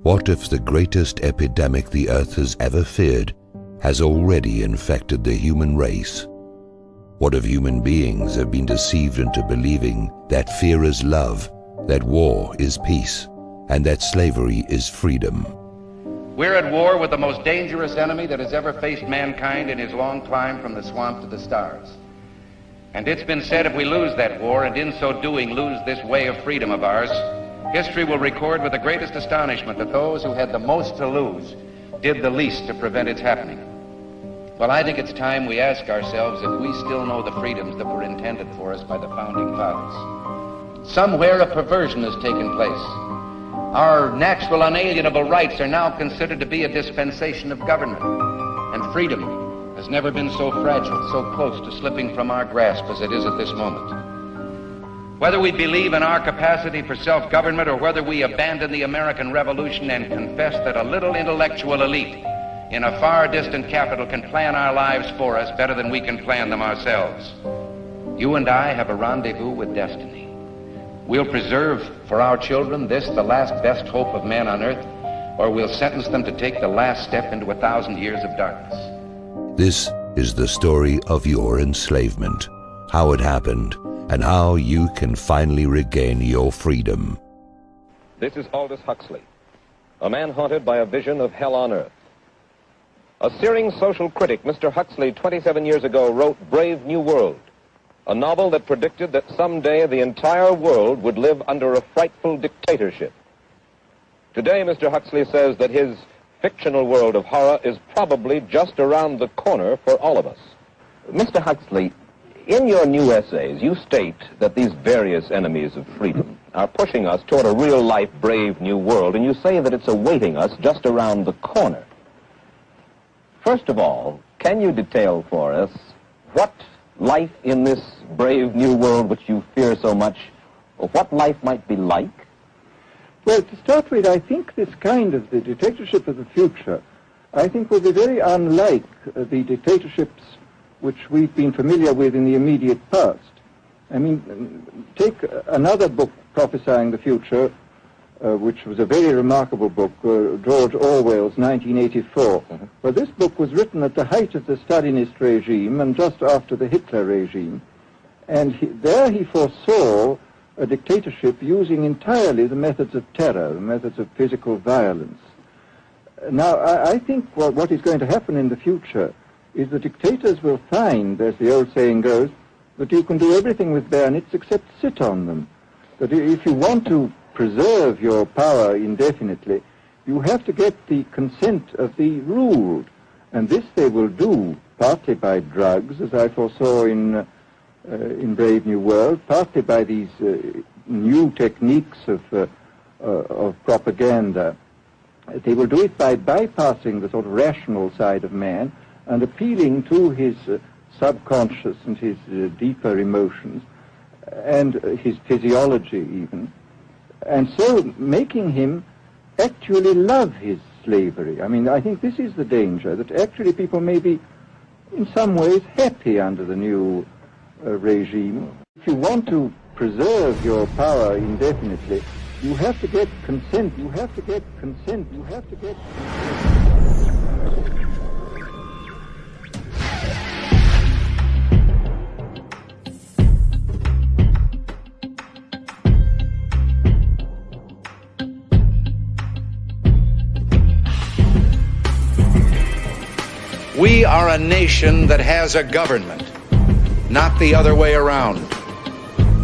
What if the greatest epidemic the earth has ever feared has already infected the human race? What if human beings have been deceived into believing that fear is love, that war is peace, and that slavery is freedom? We're at war with the most dangerous enemy that has ever faced mankind in his long climb from the swamp to the stars. And it's been said if we lose that war, and in so doing lose this way of freedom of ours, history will record with the greatest astonishment that those who had the most to lose did the least to prevent its happening. Well, I think it's time we ask ourselves if we still know the freedoms that were intended for us by the founding fathers. Somewhere a perversion has taken place. Our natural unalienable rights are now considered to be a dispensation of government, and freedom has never been so fragile, so close to slipping from our grasp as it is at this moment. Whether we believe in our capacity for self-government or whether we abandon the American Revolution and confess that a little intellectual elite in a far distant capital can plan our lives for us better than we can plan them ourselves, you and I have a rendezvous with destiny. We'll preserve for our children this, the last best hope of man on earth, or we'll sentence them to take the last step into 1,000 years of darkness. This is the story of your enslavement, how it happened, and how you can finally regain your freedom. This is Aldous Huxley, a man haunted by a vision of hell on earth. A searing social critic, Mr. Huxley, 27 years ago, wrote Brave New World, a novel that predicted that someday the entire world would live under a frightful dictatorship. Today, Mr. Huxley says that his fictional world of horror is probably just around the corner for all of us. Mr. Huxley, in your new essays, you state that these various enemies of freedom are pushing us toward a real-life brave new world, and you say that it's awaiting us just around the corner. First of all, can you detail for us what life in this brave new world which you fear so much, what life might be like? Well, to start with, I think this kind of the dictatorship of the future, I think will be very unlike the dictatorships which we've been familiar with in the immediate past. I mean, take another book prophesying the future, which was a very remarkable book, George Orwell's 1984. Well, this book was written at the height of the Stalinist regime and just after the Hitler regime. And there he foresaw a dictatorship using entirely the methods of terror, the methods of physical violence. Now, I think what is going to happen in the future is the dictators will find, as the old saying goes, that you can do everything with bayonets except sit on them. That if you want to preserve your power indefinitely, you have to get the consent of the ruled. And this they will do partly by drugs, as I foresaw in Brave New World, partly by these new techniques of propaganda. They will do it by bypassing the sort of rational side of man and appealing to his subconscious and his deeper emotions and his physiology even, and so making him actually love his slavery. I mean, I think this is the danger, that actually people may be in some ways happy under the new regime. If you want to preserve your power indefinitely, you have to get consent. You have to get consent. You have to get consent. We are a nation that has a government, not the other way around.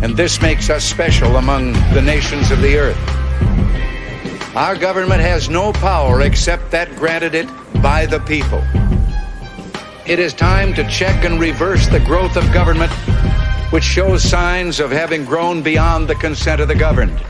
And this makes us special among the nations of the earth. Our government has no power except that granted it by the people. It is time to check and reverse the growth of government, which shows signs of having grown beyond the consent of the governed.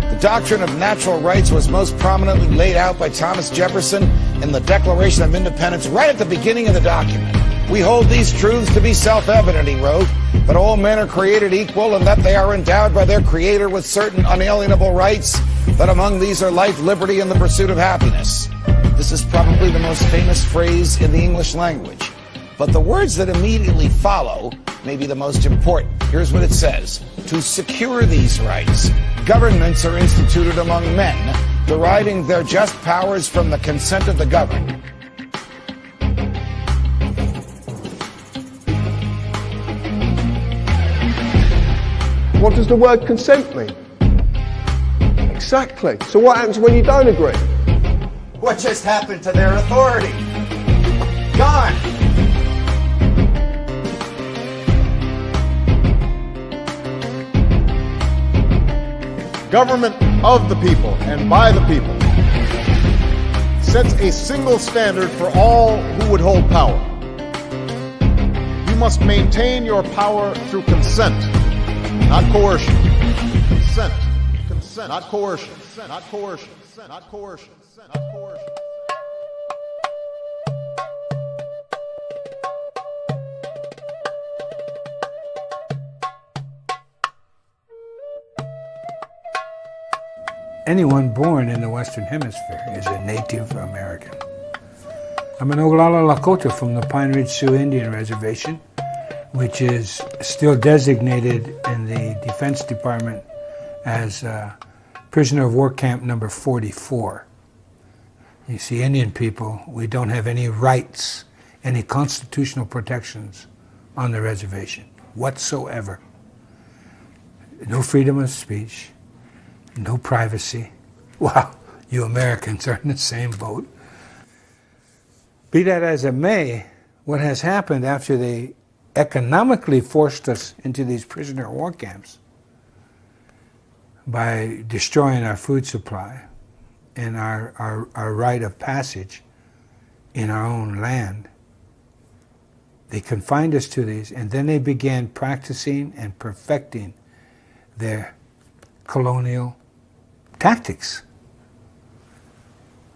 The doctrine of natural rights was most prominently laid out by Thomas Jefferson in the Declaration of Independence right at the beginning of the document. We hold these truths to be self-evident, he wrote, that all men are created equal and that they are endowed by their Creator with certain unalienable rights, that among these are life, liberty, and the pursuit of happiness. This is probably the most famous phrase in the English language. But the words that immediately follow may be the most important. Here's what it says. To secure these rights, governments are instituted among men, deriving their just powers from the consent of the governed. What does the word consent mean? Exactly. So what happens when you don't agree? What just happened to their authority? Gone. Government of the people and by the people sets a single standard for all who would hold power. You must maintain your power through consent, not coercion. Consent, consent, not coercion, not coercion, not coercion, not coercion. Anyone born in the Western Hemisphere is a Native American. I'm an Oglala Lakota from the Pine Ridge Sioux Indian Reservation, which is still designated in the Defense Department as prisoner of war camp number 44. You see, Indian people, we don't have any rights, any constitutional protections on the reservation whatsoever. No freedom of speech. No privacy. Well, you Americans are in the same boat. Be that as it may, what has happened after they economically forced us into these prisoner of war camps by destroying our food supply and our right of passage in our own land, they confined us to these, and then they began practicing and perfecting their colonial tactics.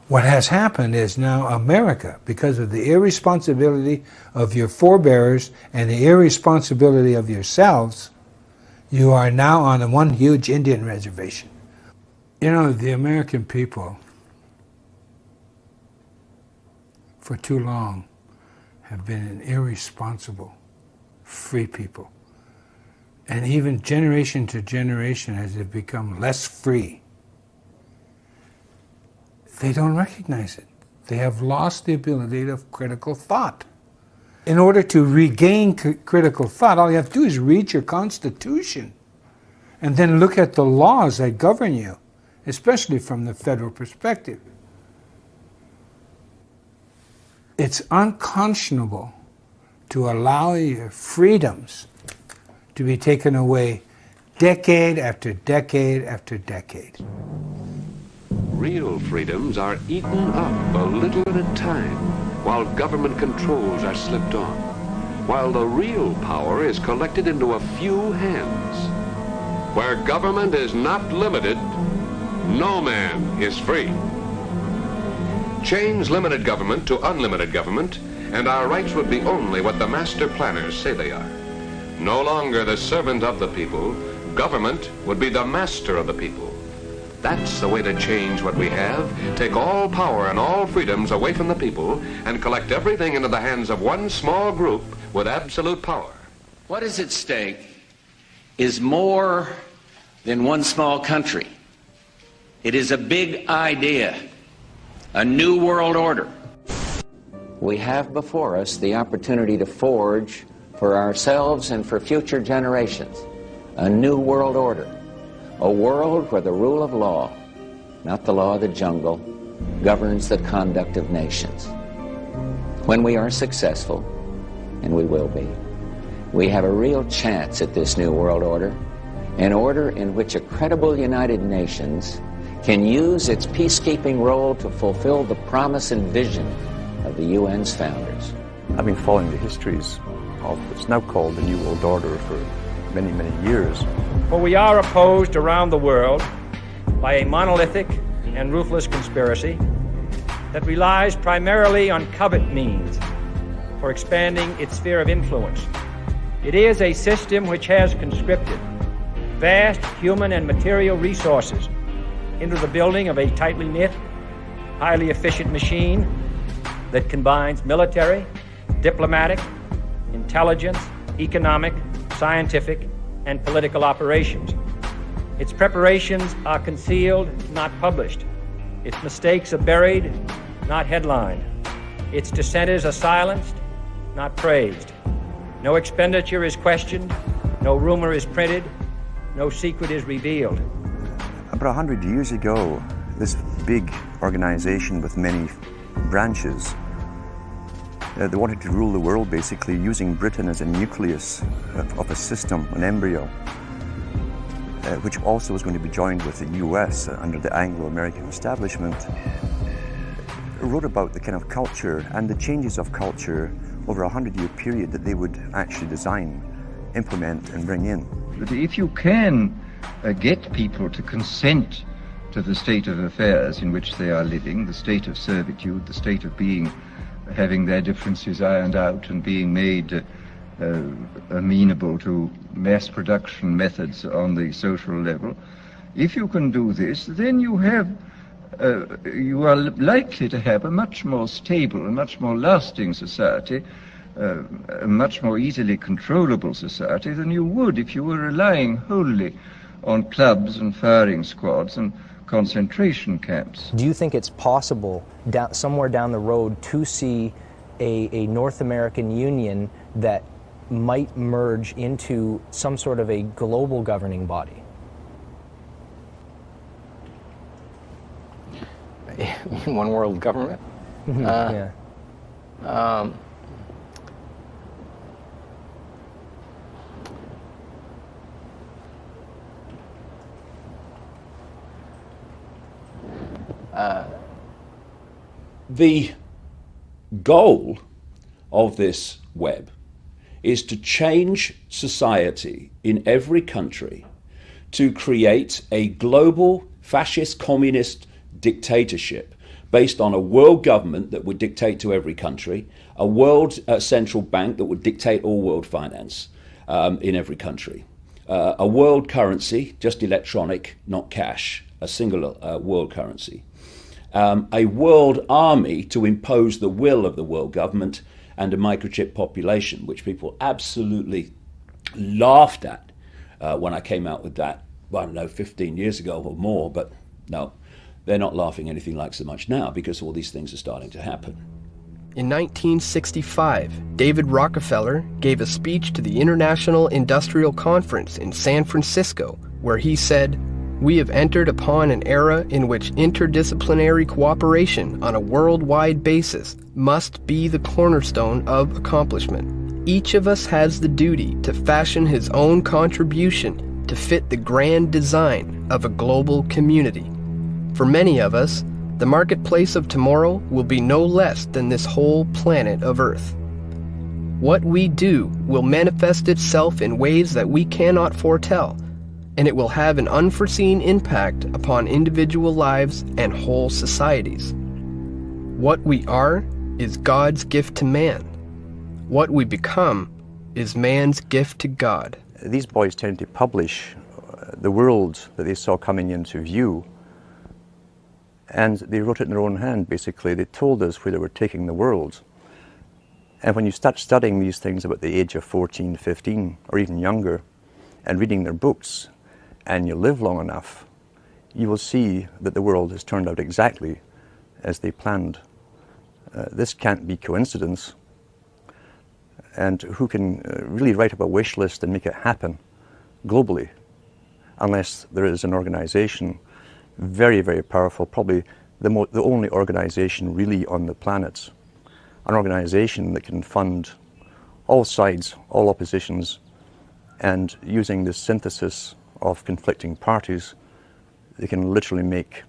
What has happened is now America, because of the irresponsibility of your forebears and the irresponsibility of yourselves, you are now on one huge Indian reservation. You know, the American people, for too long, have been an irresponsible, free people. And even generation to generation, as they've become less free, they don't recognize it. They have lost the ability of critical thought. In order to regain critical thought, all you have to do is read your Constitution and then look at the laws that govern you, especially from the federal perspective. It's unconscionable to allow your freedoms to be taken away decade after decade after decade. Real freedoms are eaten up a little at a time, while government controls are slipped on, while the real power is collected into a few hands. Where government is not limited, no man is free. Change limited government to unlimited government, and our rights would be only what the master planners say they are. No longer the servant of the people, government would be the master of the people. That's the way to change what we have, take all power and all freedoms away from the people, and collect everything into the hands of one small group with absolute power. What is at stake is more than one small country. It is a big idea, a new world order. We have before us the opportunity to forge for ourselves and for future generations a new world order. A world where the rule of law, not the law of the jungle, governs the conduct of nations. When we are successful, and we will be, we have a real chance at this new world order, an order in which a credible United Nations can use its peacekeeping role to fulfill the promise and vision of the UN's founders. I've been following the histories of what's now called the New World Order for many, many years. For we are opposed around the world by a monolithic and ruthless conspiracy that relies primarily on covert means for expanding its sphere of influence. It is a system which has conscripted vast human and material resources into the building of a tightly knit, highly efficient machine that combines military, diplomatic, intelligence, economic, scientific, and political operations. Its preparations are concealed, not published. Its mistakes are buried, not headlined. Its dissenters are silenced, not praised. No expenditure is questioned, no rumor is printed, no secret is revealed. About 100 years ago, this big organization with many branches, they wanted to rule the world basically using Britain as a nucleus of a system, an embryo, which also was going to be joined with the US under the Anglo-American establishment. Wrote about the kind of culture and the changes of culture over a 100-year period that they would actually design, implement and bring in. But if you can get people to consent to the state of affairs in which they are living, the state of servitude, the state of being, having their differences ironed out and being made amenable to mass production methods on the social level, if you can do this, then you are likely to have a much more stable and much more lasting society, a much more easily controllable society than you would if you were relying wholly on clubs and firing squads and concentration camps. Do you think it's possible somewhere down the road to see a North American Union that might merge into some sort of a global governing body? One world government? Yeah. The goal of this web is to change society in every country to create a global fascist communist dictatorship based on a world government that would dictate to every country, a world central bank that would dictate all world finance in every country, a world currency, just electronic, not cash, a single world currency, a world army to impose the will of the world government, and a microchip population, which people absolutely laughed at when I came out with that, I don't know, 15 years ago or more, but no, they're not laughing anything like so much now because all these things are starting to happen. In 1965, David Rockefeller gave a speech to the International Industrial Conference in San Francisco, where he said, "We have entered upon an era in which interdisciplinary cooperation on a worldwide basis must be the cornerstone of accomplishment. Each of us has the duty to fashion his own contribution to fit the grand design of a global community. For many of us, the marketplace of tomorrow will be no less than this whole planet of Earth. What we do will manifest itself in ways that we cannot foretell, and it will have an unforeseen impact upon individual lives and whole societies. What we are is God's gift to man. What we become is man's gift to God." These boys tend to publish the world that they saw coming into view, and they wrote it in their own hand, basically. They told us where they were taking the world. And when you start studying these things about the age of 14, 15, or even younger, and reading their books, and you live long enough, you will see that the world has turned out exactly as they planned. This can't be coincidence. And who can really write up a wish list and make it happen globally, unless there is an organization very, very powerful, probably the only organization really on the planet, an organization that can fund all sides, all oppositions, and using this synthesis of conflicting parties, they can literally make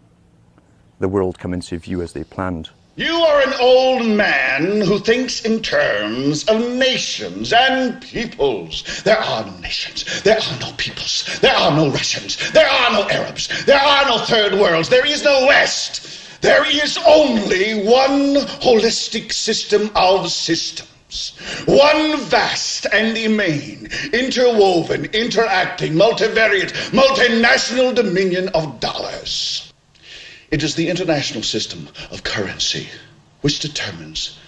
the world come into view as they planned. You are an old man who thinks in terms of nations and peoples. There are no nations. There are no peoples. There are no Russians. There are no Arabs. There are no third worlds. There is no West. There is only one holistic system of systems. One vast and immane, interwoven, interacting, multivariate, multinational dominion of dollars. It is the international system of currency which determines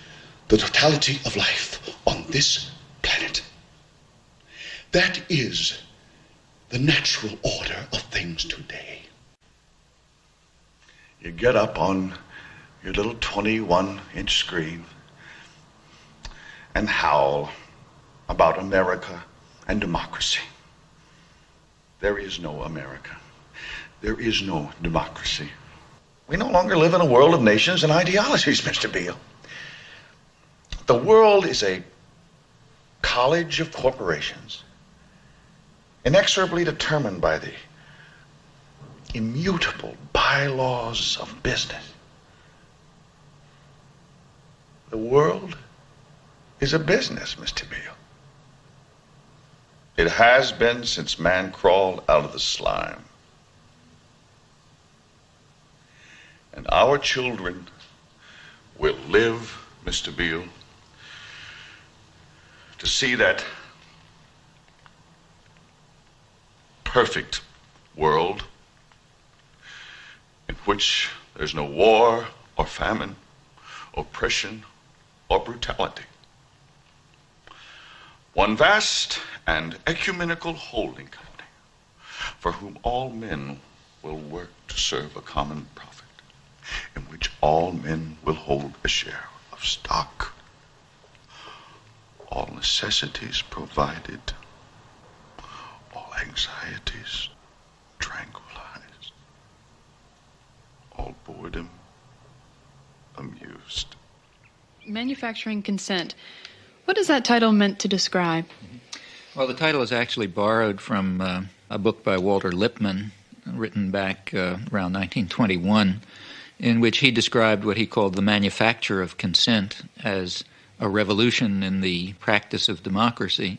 the totality of life on this planet. That is the natural order of things today. You get up on your little 21-inch screen and howl about America and democracy. There is no America. There is no democracy. We no longer live in a world of nations and ideologies, Mr. Beale. The world is a college of corporations, inexorably determined by the immutable bylaws of business. The world is a business, Mr. Beale. It has been since man crawled out of the slime. And our children will live, Mr. Beale, to see that perfect world in which there's no war or famine, oppression or brutality. One vast and ecumenical holding company for whom all men will work to serve a common profit, in which all men will hold a share of stock, all necessities provided, all anxieties tranquilized, all boredom amused. Manufacturing consent. What is that title meant to describe? Well, the title is actually borrowed from a book by Walter Lippmann, written back around 1921, in which he described what he called the manufacture of consent as a revolution in the practice of democracy.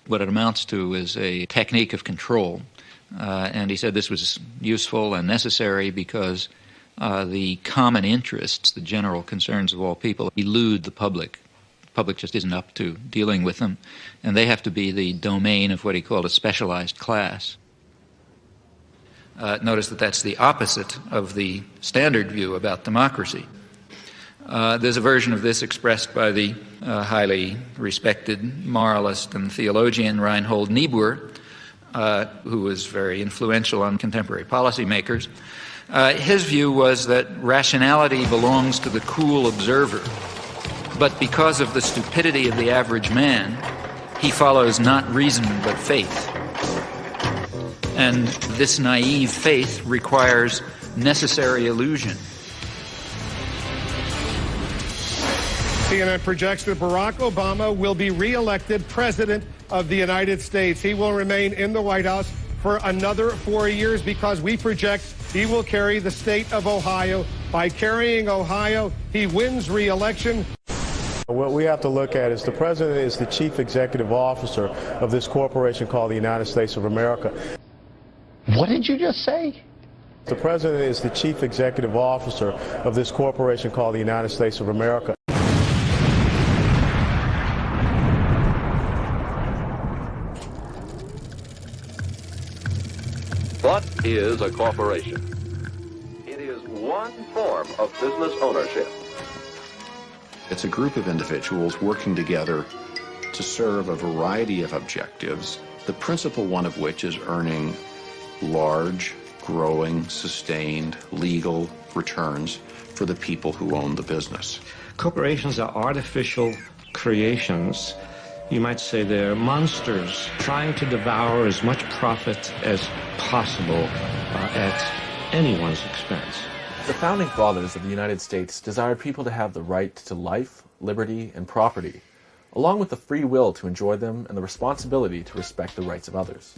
What it amounts to is a technique of control. And he said this was useful and necessary because the common interests, the general concerns of all people, elude the public. The public just isn't up to dealing with them, and they have to be the domain of what he called a specialized class. Notice that that's the opposite of the standard view about democracy. There's a version of this expressed by the highly respected moralist and theologian Reinhold Niebuhr, who was very influential on contemporary policymakers. His view was that rationality belongs to the cool observer, but because of the stupidity of the average man, he follows not reason but faith. And this naive faith requires necessary illusion. CNN projects that Barack Obama will be re-elected President of the United States. He will remain in the White House for another 4 years because we project he will carry the state of Ohio. By carrying Ohio, he wins re-election. What we have to look at is the president is the chief executive officer of this corporation called the United States of America. What did you just say? The president is the chief executive officer of this corporation called the United States of America. What is a corporation? It is one form of business ownership. It's a group of individuals working together to serve a variety of objectives, the principal one of which is earning large, growing, sustained, legal returns for the people who own the business. Corporations are artificial creations. You might say they're monsters trying to devour as much profit as possible at anyone's expense. The Founding Fathers of the United States desired people to have the right to life, liberty, and property, along with the free will to enjoy them and the responsibility to respect the rights of others.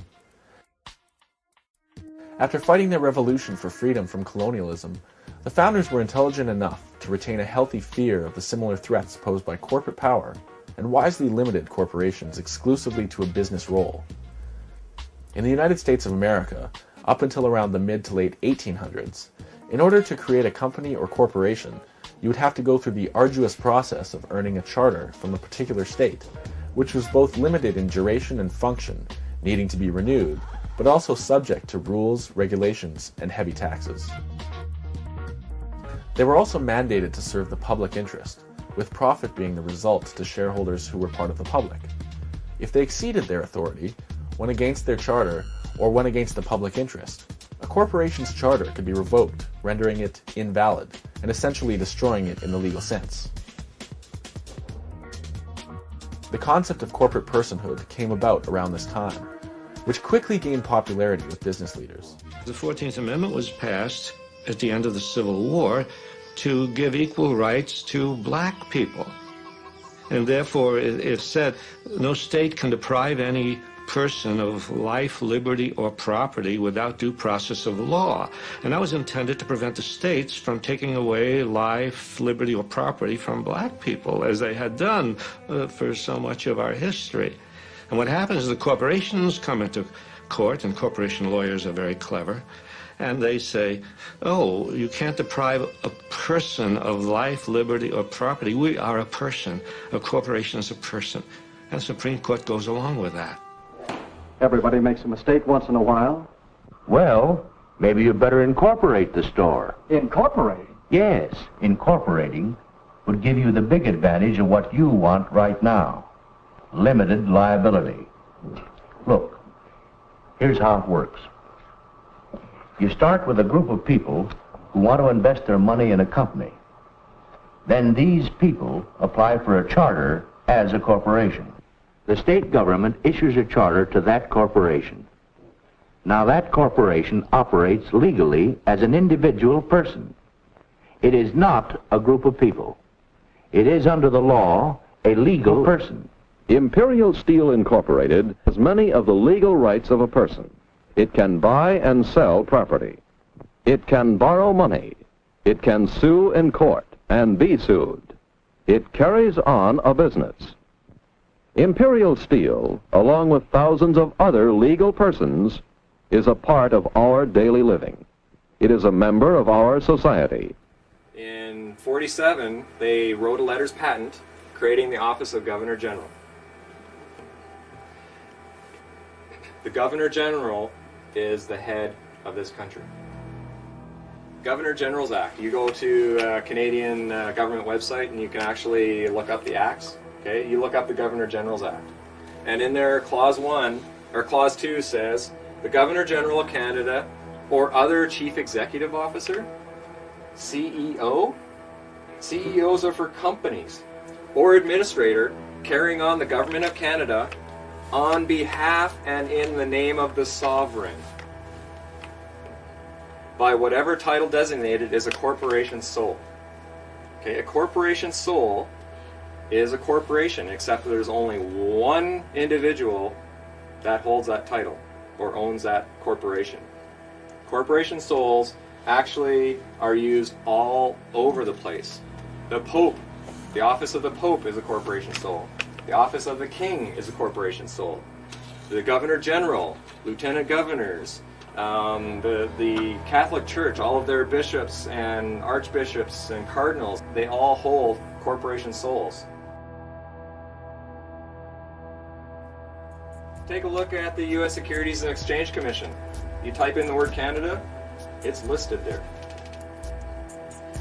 After fighting their revolution for freedom from colonialism, the founders were intelligent enough to retain a healthy fear of the similar threats posed by corporate power and wisely limited corporations exclusively to a business role. In the United States of America, up until around the mid to late 1800s, in order to create a company or corporation, you would have to go through the arduous process of earning a charter from a particular state, which was both limited in duration and function, needing to be renewed, but also subject to rules, regulations, and heavy taxes. They were also mandated to serve the public interest, with profit being the result to shareholders who were part of the public. If they exceeded their authority, when against their charter, or when against the public interest. A corporation's charter could be revoked, rendering it invalid, and essentially destroying it in the legal sense. The concept of corporate personhood came about around this time, which quickly gained popularity with business leaders. The 14th Amendment was passed at the end of the Civil War to give equal rights to black people. And therefore, it said no state can deprive any person of life, liberty, or property without due process of law. And that was intended to prevent the states from taking away life, liberty, or property from black people, as they had done for so much of our history. And what happens is the corporations come into court, and corporation lawyers are very clever, and they say, oh, you can't deprive a person of life, liberty, or property. We are a person. A corporation is a person. And the Supreme Court goes along with that. Everybody makes a mistake once in a while. Well, maybe you better incorporate the store. Incorporate? Yes, incorporating would give you the big advantage of what you want right now. Limited liability. Look, here's how it works. You start with a group of people who want to invest their money in a company. Then these people apply for a charter as a corporation. The state government issues a charter to that corporation. Now that corporation operates legally as an individual person. It is not a group of people. It is under the law a legal person. Imperial Steel Incorporated has many of the legal rights of a person. It can buy and sell property. It can borrow money. It can sue in court and be sued. It carries on a business. Imperial Steel, along with thousands of other legal persons, is a part of our daily living. It is a member of our society. In '47, they wrote a letters patent creating the Office of Governor General. The Governor General is the head of this country. Governor General's Act. You go to a Canadian government website and you can actually look up the acts. Okay, you look up the Governor General's Act. And in there, Clause 1, or Clause 2 says, the Governor General of Canada or other Chief Executive Officer, CEO, CEOs are for companies, or administrator carrying on the Government of Canada on behalf and in the name of the sovereign, by whatever title designated is a corporation sole. Okay, a corporation sole is a corporation, except there's only one individual that holds that title or owns that corporation. Corporation soles actually are used all over the place. The Pope, the office of the Pope is a corporation sole. The office of the King is a corporation sole. The Governor General, Lieutenant Governors, the Catholic Church, all of their bishops and archbishops and cardinals, they all hold corporation soles. Take a look at the U.S. Securities and Exchange Commission. You type in the word Canada, it's listed there.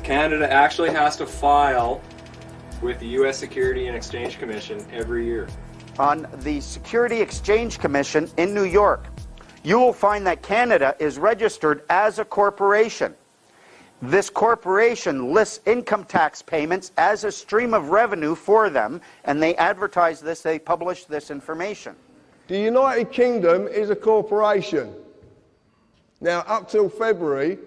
Canada actually has to file with the U.S. Securities and Exchange Commission every year. On the Security Exchange Commission in New York, you will find that Canada is registered as a corporation. This corporation lists income tax payments as a stream of revenue for them, and they advertise this, they publish this information. The United Kingdom is a corporation. Now, up till February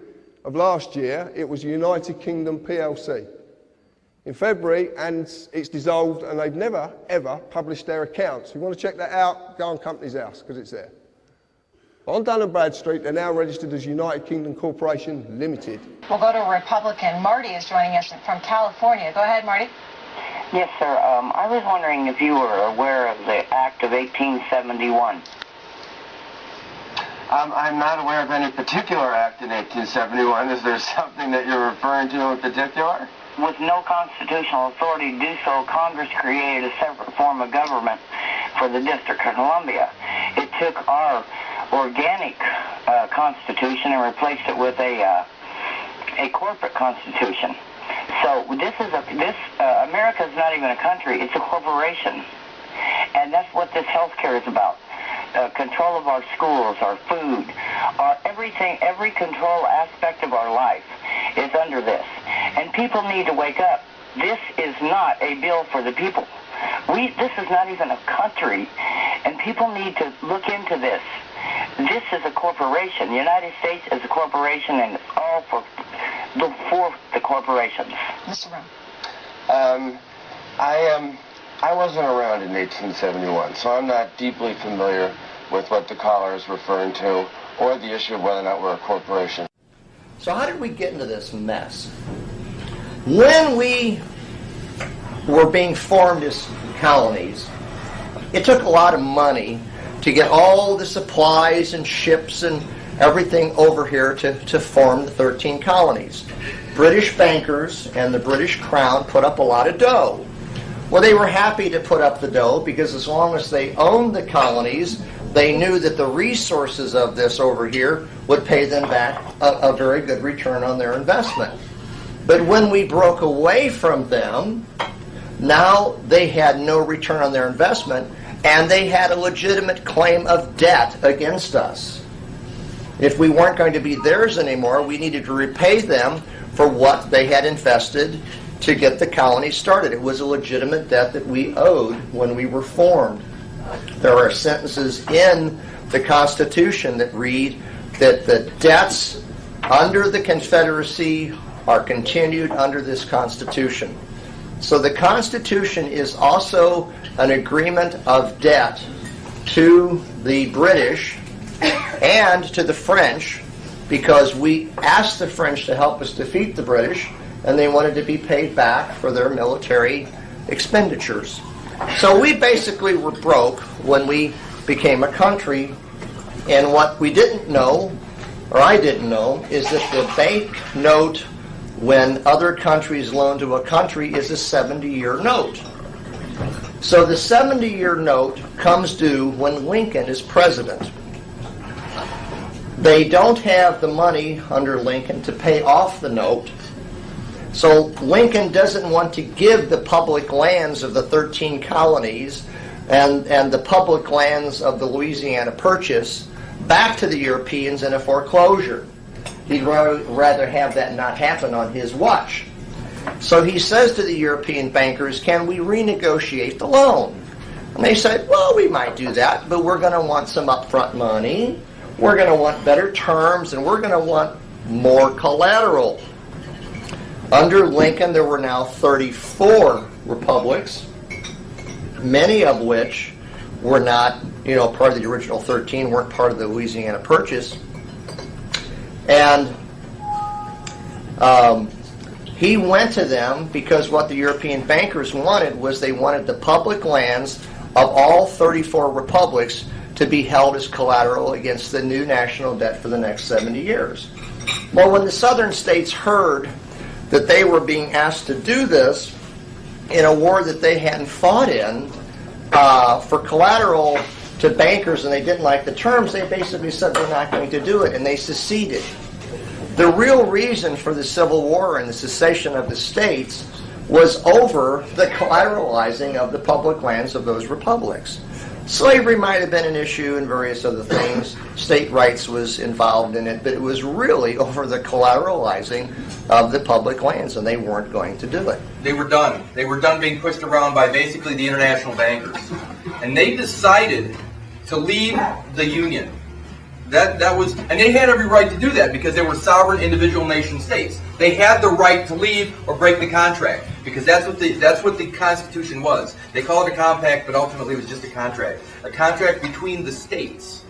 of last year, it was United Kingdom PLC. In February, and it's dissolved, and they've never, ever published their accounts. If you want to check that out, go on Companies House, because it's there. On Dun & Bradstreet, they're now registered as United Kingdom Corporation Limited. We'll go to Republican. Marty is joining us from California. Go ahead, Marty. Yes, sir. I was wondering if you were aware of the Act of 1871. I'm not aware of any particular act in 1871. Is there something that you're referring to in particular? With no constitutional authority to do so, Congress created a separate form of government for the District of Columbia. It took our organic constitution and replaced it with a corporate constitution. So America is not even a country; it's a corporation, and that's what this health care is about. control of our schools, our food, everything, every control aspect of our life is under this. And people need to wake up. This is not a bill for the people. This is not even a country, and people need to look into this. This is a corporation. The United States is a corporation, and it's all for the corporations. Mr. Brown. I wasn't around in 1871, so I'm not deeply familiar with what the caller is referring to or the issue of whether or not we're a corporation. So how did we get into this mess? When we were being formed as colonies, it took a lot of money to get all the supplies and ships and everything over here to form the 13 colonies. British bankers and the British Crown put up a lot of dough. Well, they were happy to put up the dough because as long as they owned the colonies, they knew that the resources of this over here would pay them back a very good return on their investment. But when we broke away from them, now they had no return on their investment, and they had a legitimate claim of debt against us. If we weren't going to be theirs anymore, we needed to repay them for what they had invested to get the colony started. It was a legitimate debt that we owed when we were formed. There are sentences in the Constitution that read that the debts under the Confederacy are continued under this Constitution. So the Constitution is also an agreement of debt to the British and to the French, because we asked the French to help us defeat the British, and they wanted to be paid back for their military expenditures. So we basically were broke when we became a country, and what we didn't know, or I didn't know, is that the bank note when other countries loan to a country is a 70-year note. So the 70-year note comes due when Lincoln is president. They don't have the money under Lincoln to pay off the note. So Lincoln doesn't want to give the public lands of the 13 colonies and the public lands of the Louisiana Purchase back to the Europeans in a foreclosure. He'd rather have that not happen on his watch. So he says to the European bankers, can we renegotiate the loan? And they said, well, we might do that, but we're going to want some upfront money, we're going to want better terms, and we're going to want more collateral. Under Lincoln, there were now 34 republics, many of which were not, part of the original 13, weren't part of the Louisiana Purchase. And he went to them because what the European bankers wanted was they wanted the public lands of all 34 republics to be held as collateral against the new national debt for the next 70 years. Well, when the southern states heard that they were being asked to do this in a war that they hadn't fought in for collateral to bankers, and they didn't like the terms, they basically said we're not going to do it, and they seceded. The real reason for the Civil War and the secession of the states was over the collateralizing of the public lands of those republics. Slavery might have been an issue and various other things. State rights was involved in it, but it was really over the collateralizing of the public lands, and they weren't going to do it. They were done. They were done being pushed around by basically the international bankers. And they decided to leave the Union. And they had every right to do that because they were sovereign individual nation states. They had the right to leave or break the contract because that's what the Constitution was. They call it a compact, but ultimately it was just a contract between the states.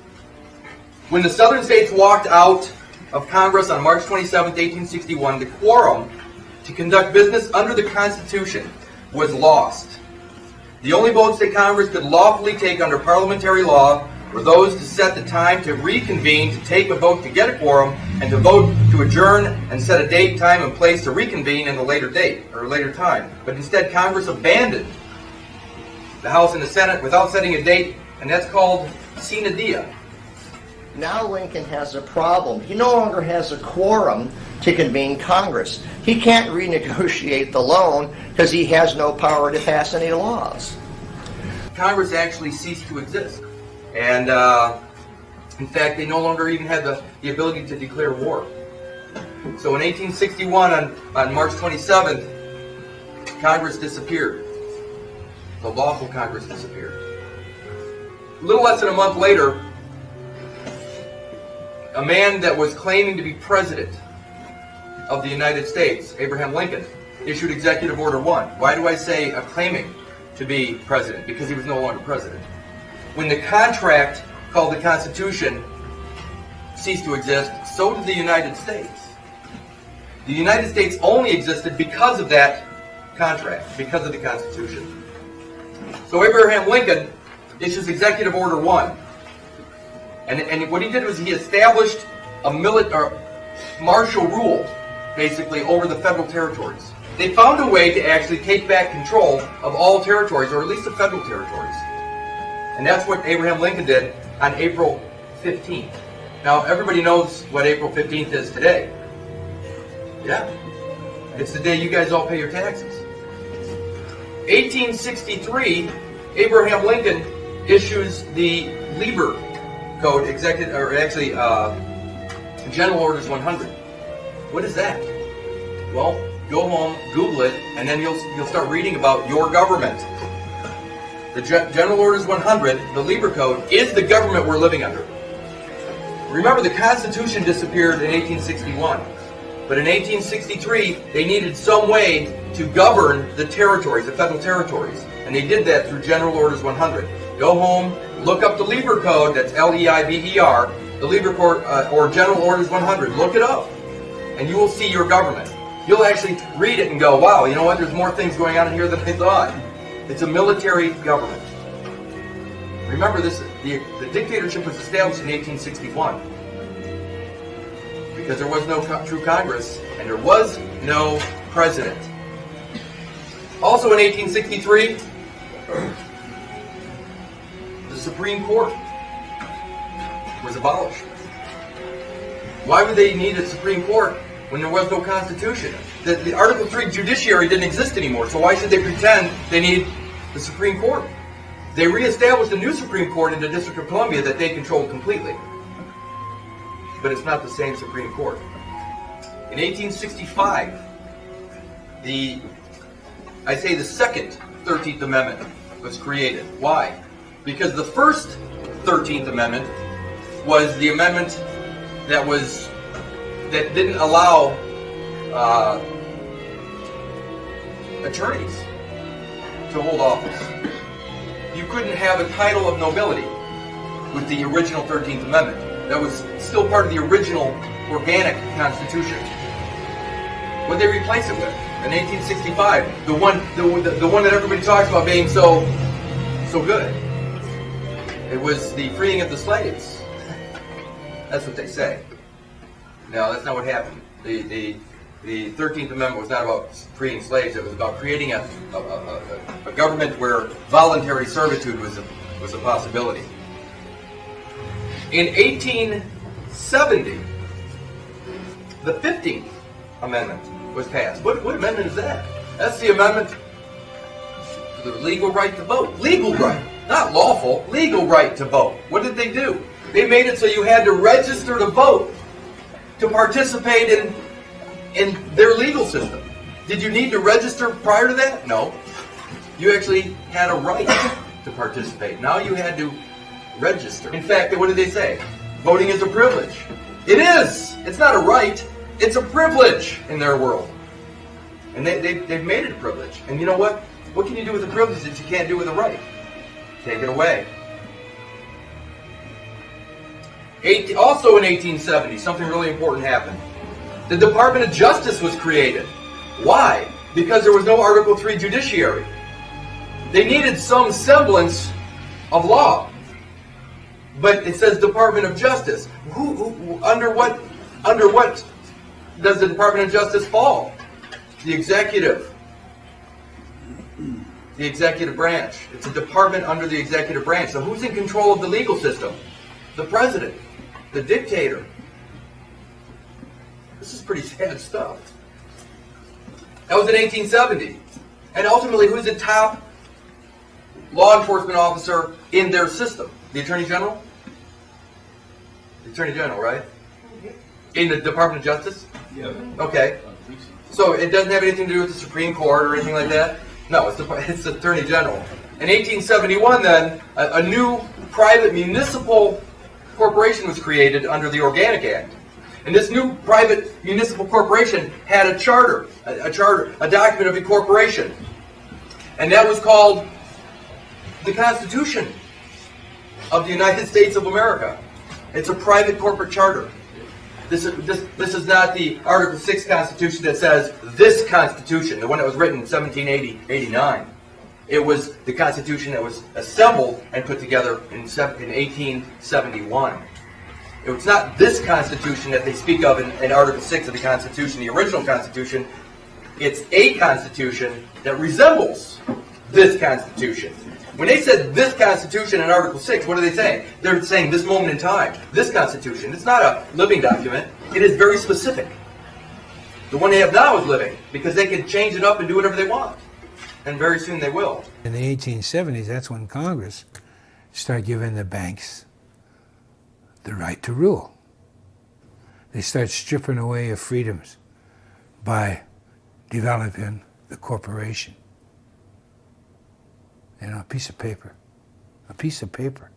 When the southern states walked out of Congress on March 27, 1861, the quorum to conduct business under the Constitution was lost. The only votes that Congress could lawfully take under parliamentary law were those to set the time to reconvene, to take a vote to get a quorum, and to vote to adjourn and set a date, time, and place to reconvene in a later date or a later time. But instead, Congress abandoned the House and the Senate without setting a date, and that's called sine die. Now Lincoln has a problem. He no longer has a quorum to convene Congress. He can't renegotiate the loan because he has no power to pass any laws. Congress actually ceased to exist. And in fact, they no longer even had the ability to declare war. So in 1861, on March 27th, Congress disappeared. The lawful Congress disappeared. A little less than a month later, a man that was claiming to be president of the United States, Abraham Lincoln, issued Executive Order 1. Why do I say claiming to be president? Because he was no longer president. When the contract called the Constitution ceased to exist, so did the United States. The United States only existed because of that contract, because of the Constitution. So Abraham Lincoln issues Executive Order 1. And what he did was he established a martial rule, basically, over the federal territories. They found a way to actually take back control of all territories, or at least the federal territories. And that's what Abraham Lincoln did on April 15th. Now, everybody knows what April 15th is today. Yeah. It's the day you guys all pay your taxes. 1863, Abraham Lincoln issues the Lieber Code, General Orders 100. What is that? Well, go home, Google it, and then you'll start reading about your government. The General Orders 100, the Lieber Code, is the government we're living under. Remember, the Constitution disappeared in 1861. But in 1863, they needed some way to govern the territories, the federal territories. And they did that through General Orders 100. Go home, look up the Lieber Code, that's L-E-I-B-E-R, the Lieber Code, or General Orders 100. Look it up, and you will see your government. You'll actually read it and go, wow, you know what, there's more things going on in here than I thought. It's a military government. Remember this, the dictatorship was established in 1861. Because there was no true Congress, and there was no president. Also in 1863, the Supreme Court was abolished. Why would they need a Supreme Court when there was no Constitution? The Article 3 judiciary didn't exist anymore, so why should they pretend they need the Supreme Court? They reestablished a new Supreme Court in the District of Columbia that they controlled completely. But it's not the same Supreme Court. In 1865, the second 13th Amendment was created. Why? Because the first 13th Amendment was the amendment that didn't allow attorneys to hold office. You couldn't have a title of nobility with the original 13th Amendment. That was still part of the original organic Constitution. What did they replace it with? In 1865, the one that everybody talks about being so good. It was the freeing of the slaves. That's what they say. No, that's not what happened. The 13th Amendment was not about freeing slaves. It was about creating a government where voluntary servitude was a possibility. In 1870, the 15th Amendment was passed. What amendment is that? That's the amendment to the legal right to vote. Legal right, not lawful, legal right to vote. What did they do? They made it so you had to register to vote to participate in their legal system. Did you need to register prior to that? No. You actually had a right to participate. Now you had to register. In fact, what did they say? Voting is a privilege. It is. It's not a right. It's a privilege in their world. And they've made it a privilege. And you know what? What can you do with a privilege that you can't do with a right? Take it away. Also in 1870, something really important happened. The Department of Justice was created. Why? Because there was no Article 3 judiciary. They needed some semblance of law. But it says Department of Justice. Under what does the Department of Justice fall? The executive. The executive branch. It's a department under the executive branch. So who's in control of the legal system? The president. The dictator. This is pretty sad stuff. That was in 1870. And ultimately, who's the top law enforcement officer in their system? The Attorney General? The Attorney General, right? In the Department of Justice? Yeah. Okay. So it doesn't have anything to do with the Supreme Court or anything like that? No, it's the Attorney General. In 1871, then, a new private municipal corporation was created under the Organic Act. And this new private municipal corporation had a charter, a document of incorporation. And that was called the Constitution of the United States of America. It's a private corporate charter. This is not the Article 6 Constitution that says this Constitution, the one that was written in 1789. It was the Constitution that was assembled and put together in 1871. It's not this Constitution that they speak of in Article 6 of the Constitution, the original Constitution. It's a Constitution that resembles this Constitution. When they said this Constitution in Article 6, what are they saying? They're saying this moment in time, this Constitution. It's not a living document. It is very specific. The one they have now is living, because they can change it up and do whatever they want. And very soon they will. In the 1870s, that's when Congress started giving the banks the right to rule. They start stripping away your freedoms by developing the corporation. You know, a piece of paper. A piece of paper.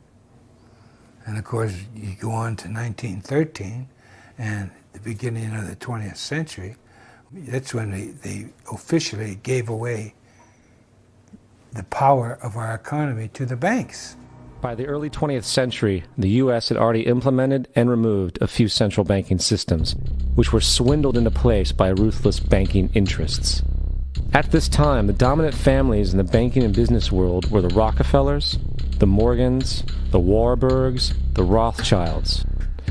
And of course, you go on to 1913 and the beginning of the 20th century. That's when they officially gave away the power of our economy to the banks. By the early 20th century, the U.S. had already implemented and removed a few central banking systems, which were swindled into place by ruthless banking interests. At this time, the dominant families in the banking and business world were the Rockefellers, the Morgans, the Warburgs, the Rothschilds.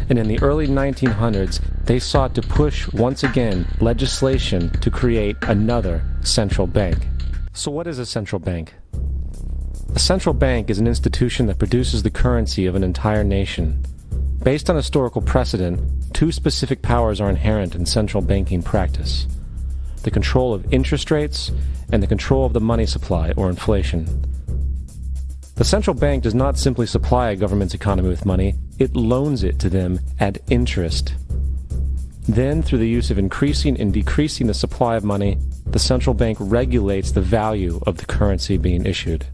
And in the early 1900s, they sought to push, once again, legislation to create another central bank. So what is a central bank? A central bank is an institution that produces the currency of an entire nation. Based on historical precedent, two specific powers are inherent in central banking practice: the control of interest rates and the control of the money supply, or inflation. The central bank does not simply supply a government's economy with money, it loans it to them at interest. Then, through the use of increasing and decreasing the supply of money, the central bank regulates the value of the currency being issued.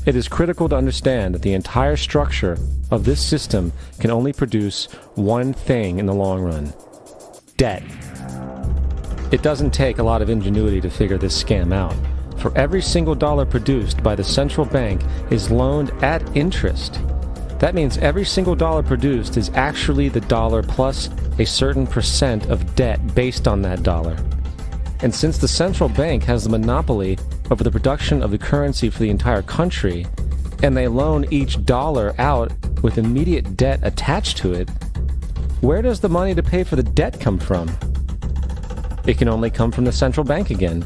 It is critical to understand that the entire structure of this system can only produce one thing in the long run: debt. It doesn't take a lot of ingenuity to figure this scam out. For every single dollar produced by the central bank is loaned at interest. That means every single dollar produced is actually the dollar plus a certain percent of debt based on that dollar. And since the central bank has the monopoly over the production of the currency for the entire country, and they loan each dollar out with immediate debt attached to it, where does the money to pay for the debt come from? It can only come from the central bank again,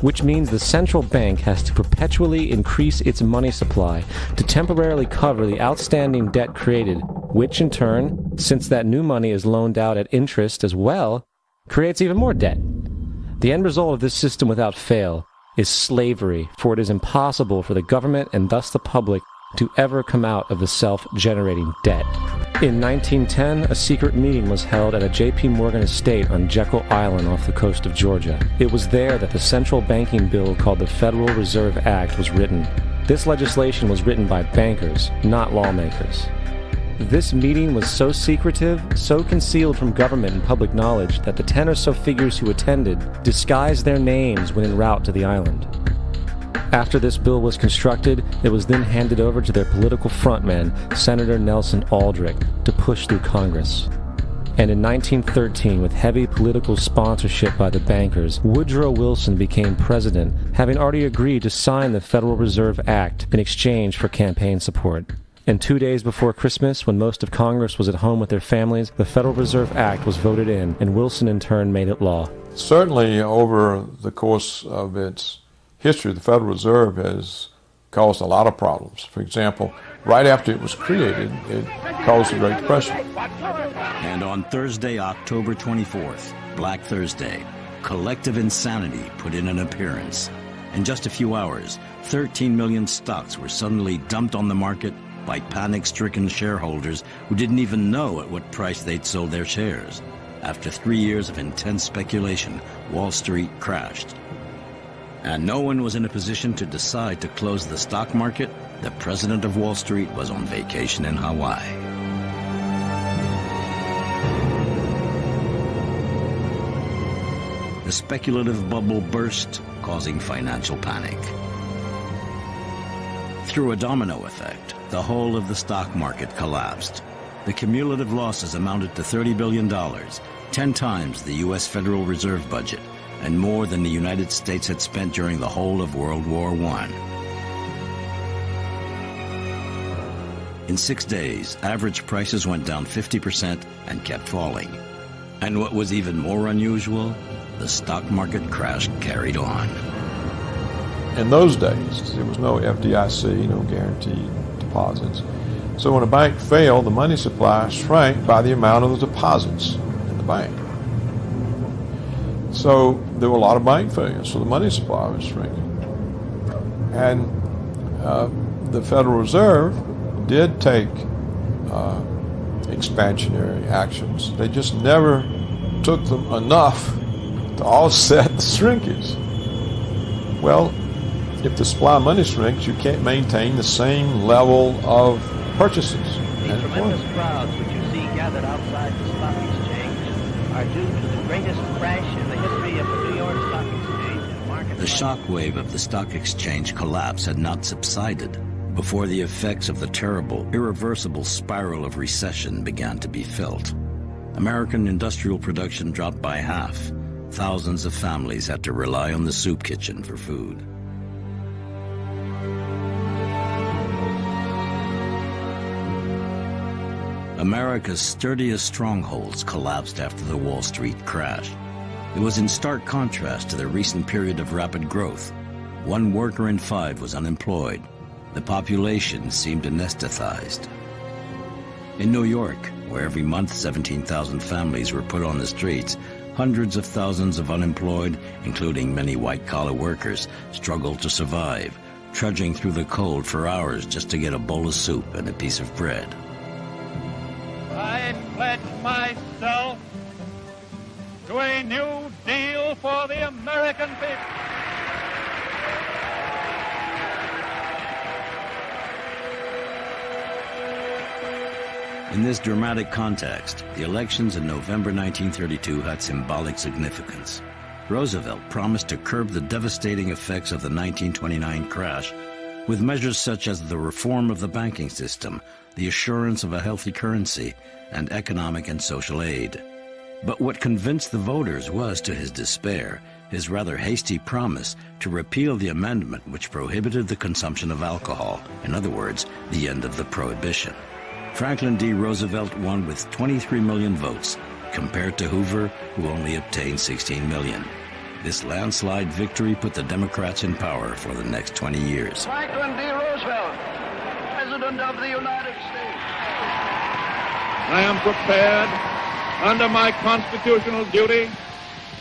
which means the central bank has to perpetually increase its money supply to temporarily cover the outstanding debt created, which in turn, since that new money is loaned out at interest as well, creates even more debt. The end result of this system without fail is slavery, for it is impossible for the government and thus the public to ever come out of the self-generating debt. In 1910, a secret meeting was held at a J.P. Morgan estate on Jekyll Island off the coast of Georgia. It was there that the central banking bill called the Federal Reserve Act was written. This legislation was written by bankers, not lawmakers. This meeting was so secretive, so concealed from government and public knowledge that the 10 or so figures who attended disguised their names when en route to the island. After this bill was constructed, it was then handed over to their political frontman, Senator Nelson Aldrich, to push through Congress. And in 1913, with heavy political sponsorship by the bankers, Woodrow Wilson became president, having already agreed to sign the Federal Reserve Act in exchange for campaign support. And 2 days before Christmas, when most of Congress was at home with their families, the Federal Reserve Act was voted in, and Wilson in turn made it law. Certainly, over the course of its history, the Federal Reserve has caused a lot of problems. For example, right after it was created, it caused the Great Depression. And on Thursday, October 24th, Black Thursday, collective insanity put in an appearance. In just a few hours, 13 million stocks were suddenly dumped on the market by panic-stricken shareholders who didn't even know at what price they'd sold their shares. After 3 years of intense speculation, Wall Street crashed. And no one was in a position to decide to close the stock market. The president of Wall Street was on vacation in Hawaii. The speculative bubble burst, causing financial panic. Through a domino effect, the whole of the stock market collapsed. The cumulative losses amounted to $30 billion, 10 times the U.S. Federal Reserve budget, and more than the United States had spent during the whole of World War I. In 6 days, average prices went down 50% and kept falling. And what was even more unusual, the stock market crash carried on. In those days, there was no FDIC, no guaranteed deposits. So when a bank failed, the money supply shrank by the amount of the deposits in the bank. So there were a lot of bank failures, so the money supply was shrinking. And the Federal Reserve did take expansionary actions. They just never took them enough to offset the shrinkage. Well, if the supply of money shrinks, you can't maintain the same level of purchases. The tremendous crowds which you see gathered outside the stock exchange are due to the greatest crash in the history of the New York Stock Exchange. The shock wave of the stock exchange collapse had not subsided before the effects of the terrible, irreversible spiral of recession began to be felt. American industrial production dropped by half. Thousands of families had to rely on the soup kitchen for food. America's sturdiest strongholds collapsed after the Wall Street crash. It was in stark contrast to the recent period of rapid growth. 1 worker in 5 was unemployed. The population seemed anesthetized. In New York, where every month 17,000 families were put on the streets, hundreds of thousands of unemployed, including many white-collar workers, struggled to survive, trudging through the cold for hours just to get a bowl of soup and a piece of bread. I pledge myself to a new deal for the American people. In this dramatic context, the elections in November 1932 had symbolic significance. Roosevelt promised to curb the devastating effects of the 1929 crash with measures such as the reform of the banking system, the assurance of a healthy currency, and economic and social aid. But what convinced the voters was, to his despair, his rather hasty promise to repeal the amendment which prohibited the consumption of alcohol, in other words, the end of the prohibition. Franklin D. Roosevelt won with 23 million votes, compared to Hoover, who only obtained 16 million. This landslide victory put the Democrats in power for the next 20 years. Franklin D. Roosevelt, President of the United States. I am prepared, under my constitutional duty,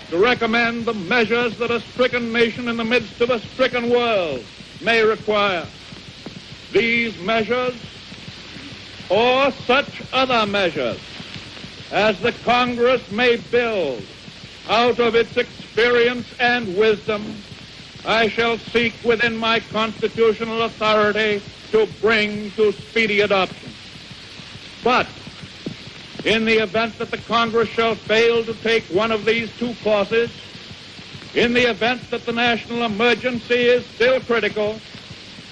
to recommend the measures that a stricken nation in the midst of a stricken world may require. These measures, or such other measures as the Congress may build out of its experience and wisdom, I shall seek within my constitutional authority to bring to speedy adoption. But in the event that the Congress shall fail to take one of these 2 courses, in the event that the national emergency is still critical,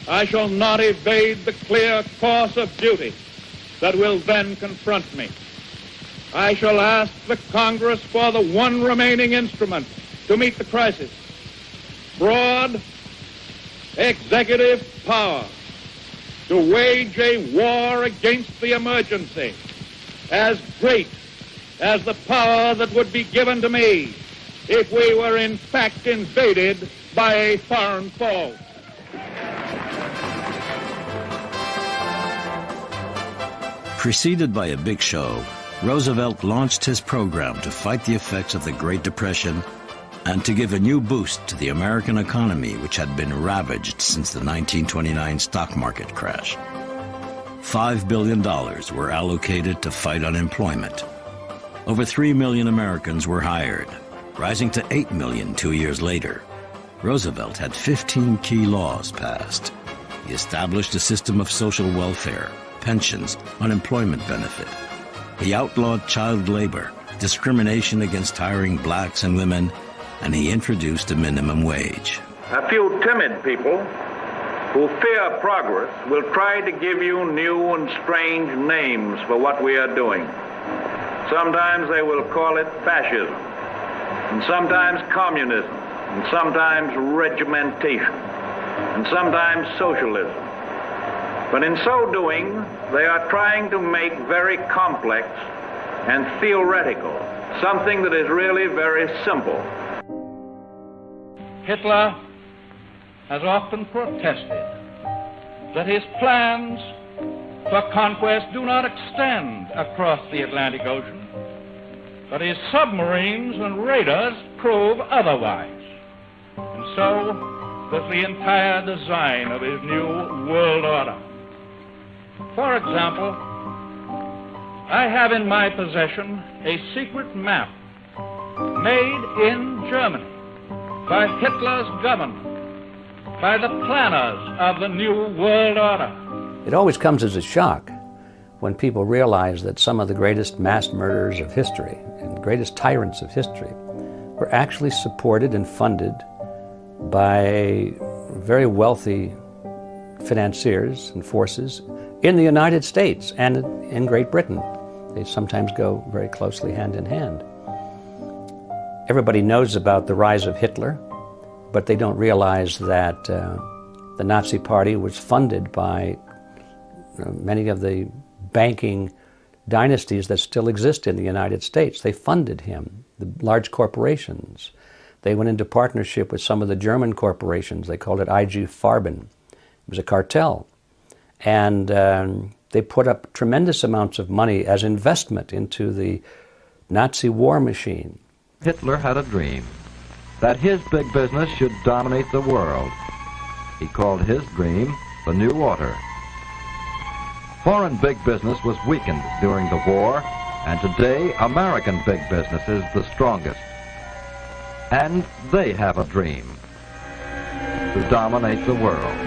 I shall not evade the clear course of duty that will then confront me. I shall ask the Congress for the one remaining instrument to meet the crisis: broad executive power to wage a war against the emergency as great as the power that would be given to me if we were in fact invaded by a foreign foe. Preceded by a big show, Roosevelt launched his program to fight the effects of the Great Depression and to give a new boost to the American economy, which had been ravaged since the 1929 stock market crash. $5 billion were allocated to fight unemployment. Over 3 million Americans were hired, rising to 8 million 2 years later. Roosevelt had 15 key laws passed. He established a system of social welfare, pensions, unemployment benefit. He outlawed child labor, discrimination against hiring blacks and women, and he introduced a minimum wage. A few timid people who fear progress will try to give you new and strange names for what we are doing. Sometimes they will call it fascism, and sometimes communism, and sometimes regimentation, and sometimes socialism. But in so doing, they are trying to make very complex and theoretical something that is really very simple. Hitler has often protested that his plans for conquest do not extend across the Atlantic Ocean, but his submarines and raiders prove otherwise. And so does the entire design of his new world order. For example, I have in my possession a secret map made in Germany by Hitler's government, by the planners of the New World Order. It always comes as a shock when people realize that some of the greatest mass murderers of history and greatest tyrants of history were actually supported and funded by very wealthy financiers and forces in the United States and in Great Britain. They sometimes go very closely hand in hand. Everybody knows about the rise of Hitler, but they don't realize that the Nazi Party was funded by many of the banking dynasties that still exist in the United States. They funded him, the large corporations. They went into partnership with some of the German corporations. They called it IG Farben. It was a cartel. And they put up tremendous amounts of money as investment into the Nazi war machine. Hitler had a dream that his big business should dominate the world. He called his dream the New Order. Foreign big business was weakened during the war, and today American big business is the strongest. And they have a dream to dominate the world.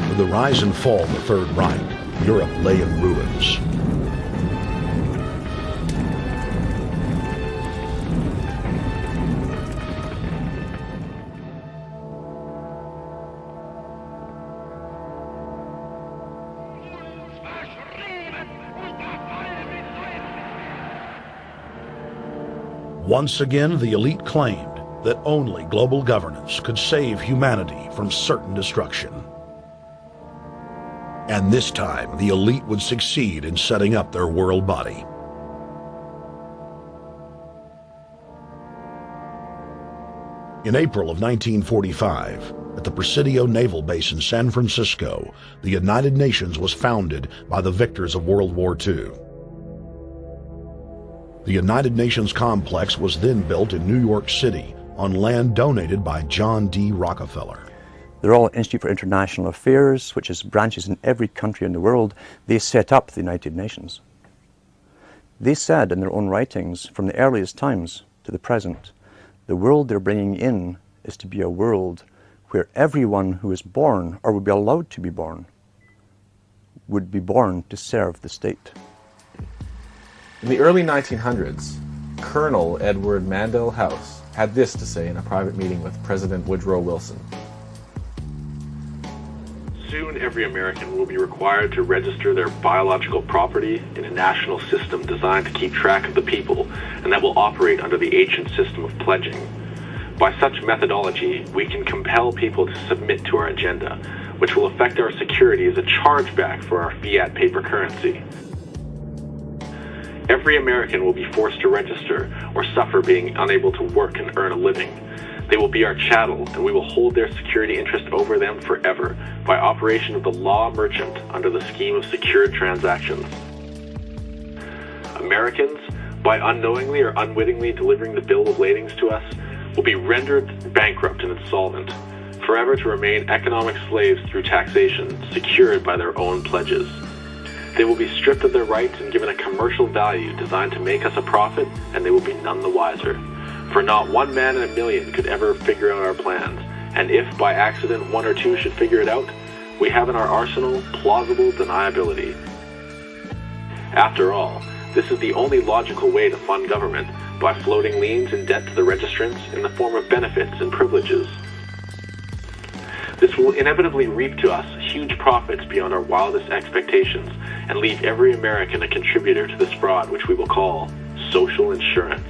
With the rise and fall of the Third Reich, Europe lay in ruins. Once again, the elite claimed that only global governance could save humanity from certain destruction. And this time, the elite would succeed in setting up their world body. In April of 1945, at the Presidio Naval Base in San Francisco, the United Nations was founded by the victors of World War II. The United Nations complex was then built in New York City on land donated by John D. Rockefeller. The Royal Institute for International Affairs, which has branches in every country in the world, they set up the United Nations. They said in their own writings, from the earliest times to the present, the world they're bringing in is to be a world where everyone who is born, or would be allowed to be born, would be born to serve the state. In the early 1900s, Colonel Edward Mandell House had this to say in a private meeting with President Woodrow Wilson. Soon every American will be required to register their biological property in a national system designed to keep track of the people, and that will operate under the ancient system of pledging. By such methodology, we can compel people to submit to our agenda, which will affect our security as a chargeback for our fiat paper currency. Every American will be forced to register or suffer being unable to work and earn a living. They will be our chattel, and we will hold their security interest over them forever by operation of the law merchant under the scheme of secured transactions. Americans, by unknowingly or unwittingly delivering the bill of ladings to us, will be rendered bankrupt and insolvent. forever to remain economic slaves through taxation, secured by their own pledges. They will be stripped of their rights and given a commercial value designed to make us a profit, and they will be none the wiser. For not one man in a million could ever figure out our plans, and if by accident one or two should figure it out, we have in our arsenal plausible deniability. After all, this is the only logical way to fund government, by floating liens and debt to the registrants in the form of benefits and privileges. This will inevitably reap to us huge profits beyond our wildest expectations, and leave every American a contributor to this fraud, which we will call social insurance.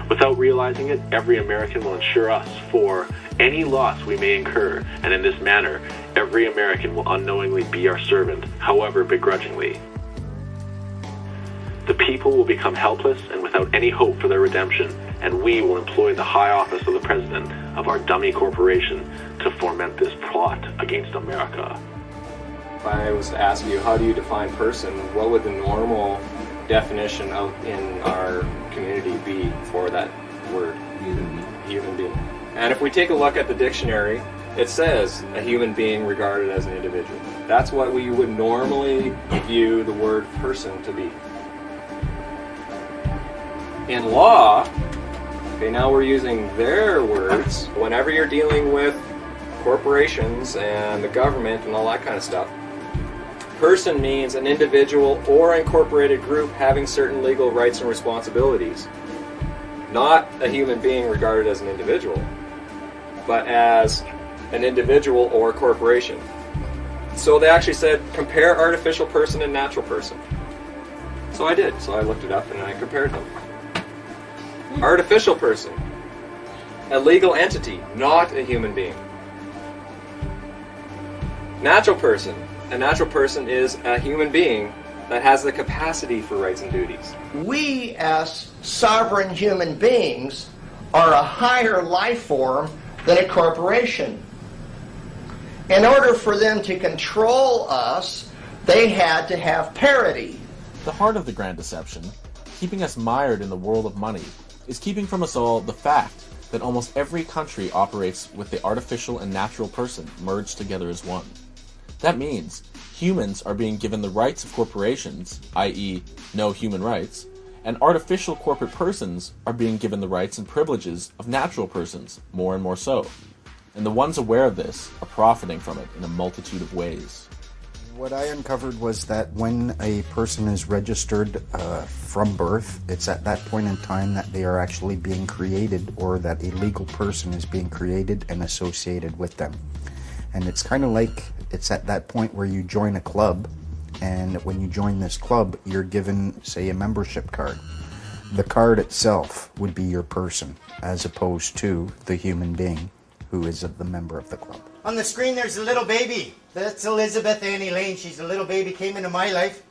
Without realizing it, every American will insure us for any loss we may incur, and in this manner, every American will unknowingly be our servant, however begrudgingly. The people will become helpless and without any hope for their redemption, and we will employ the high office of the President of our dummy corporation to foment this plot against America. If I was to ask you, how do you define person, what would the normal definition out in our community be for that word? Human being. And if we take a look at the dictionary, it says a human being regarded as an individual. That's what we would normally view the word person to be. In law, okay, now we're using their words. Whenever you're dealing with corporations and the government and all that kind of stuff, person means an individual or incorporated group having certain legal rights and responsibilities. Not a human being regarded as an individual, but as an individual or corporation. So they actually said, compare artificial person and natural person. So I did. So I looked it up and I compared them. Artificial person, a legal entity, not a human being. Natural person, a natural person is a human being that has the capacity for rights and duties. We, as sovereign human beings, are a higher life form than a corporation. In order for them to control us, they had to have parity. The heart of the Grand Deception, keeping us mired in the world of money, is keeping from us all the fact that almost every country operates with the artificial and natural person merged together as one. That means humans are being given the rights of corporations, i.e. no human rights, and artificial corporate persons are being given the rights and privileges of natural persons, more and more so. And the ones aware of this are profiting from it in a multitude of ways. What I uncovered was that when a person is registered from birth, it's at that point in time that they are actually being created, or that a legal person is being created and associated with them. And it's kind of like it's at that point where you join a club, and when you join this club, you're given, say, a membership card. The card itself would be your person, as opposed to the human being who is the member of the club. On the screen there's a little baby. That's Elizabeth Annie Lane. She's a little baby, came into my life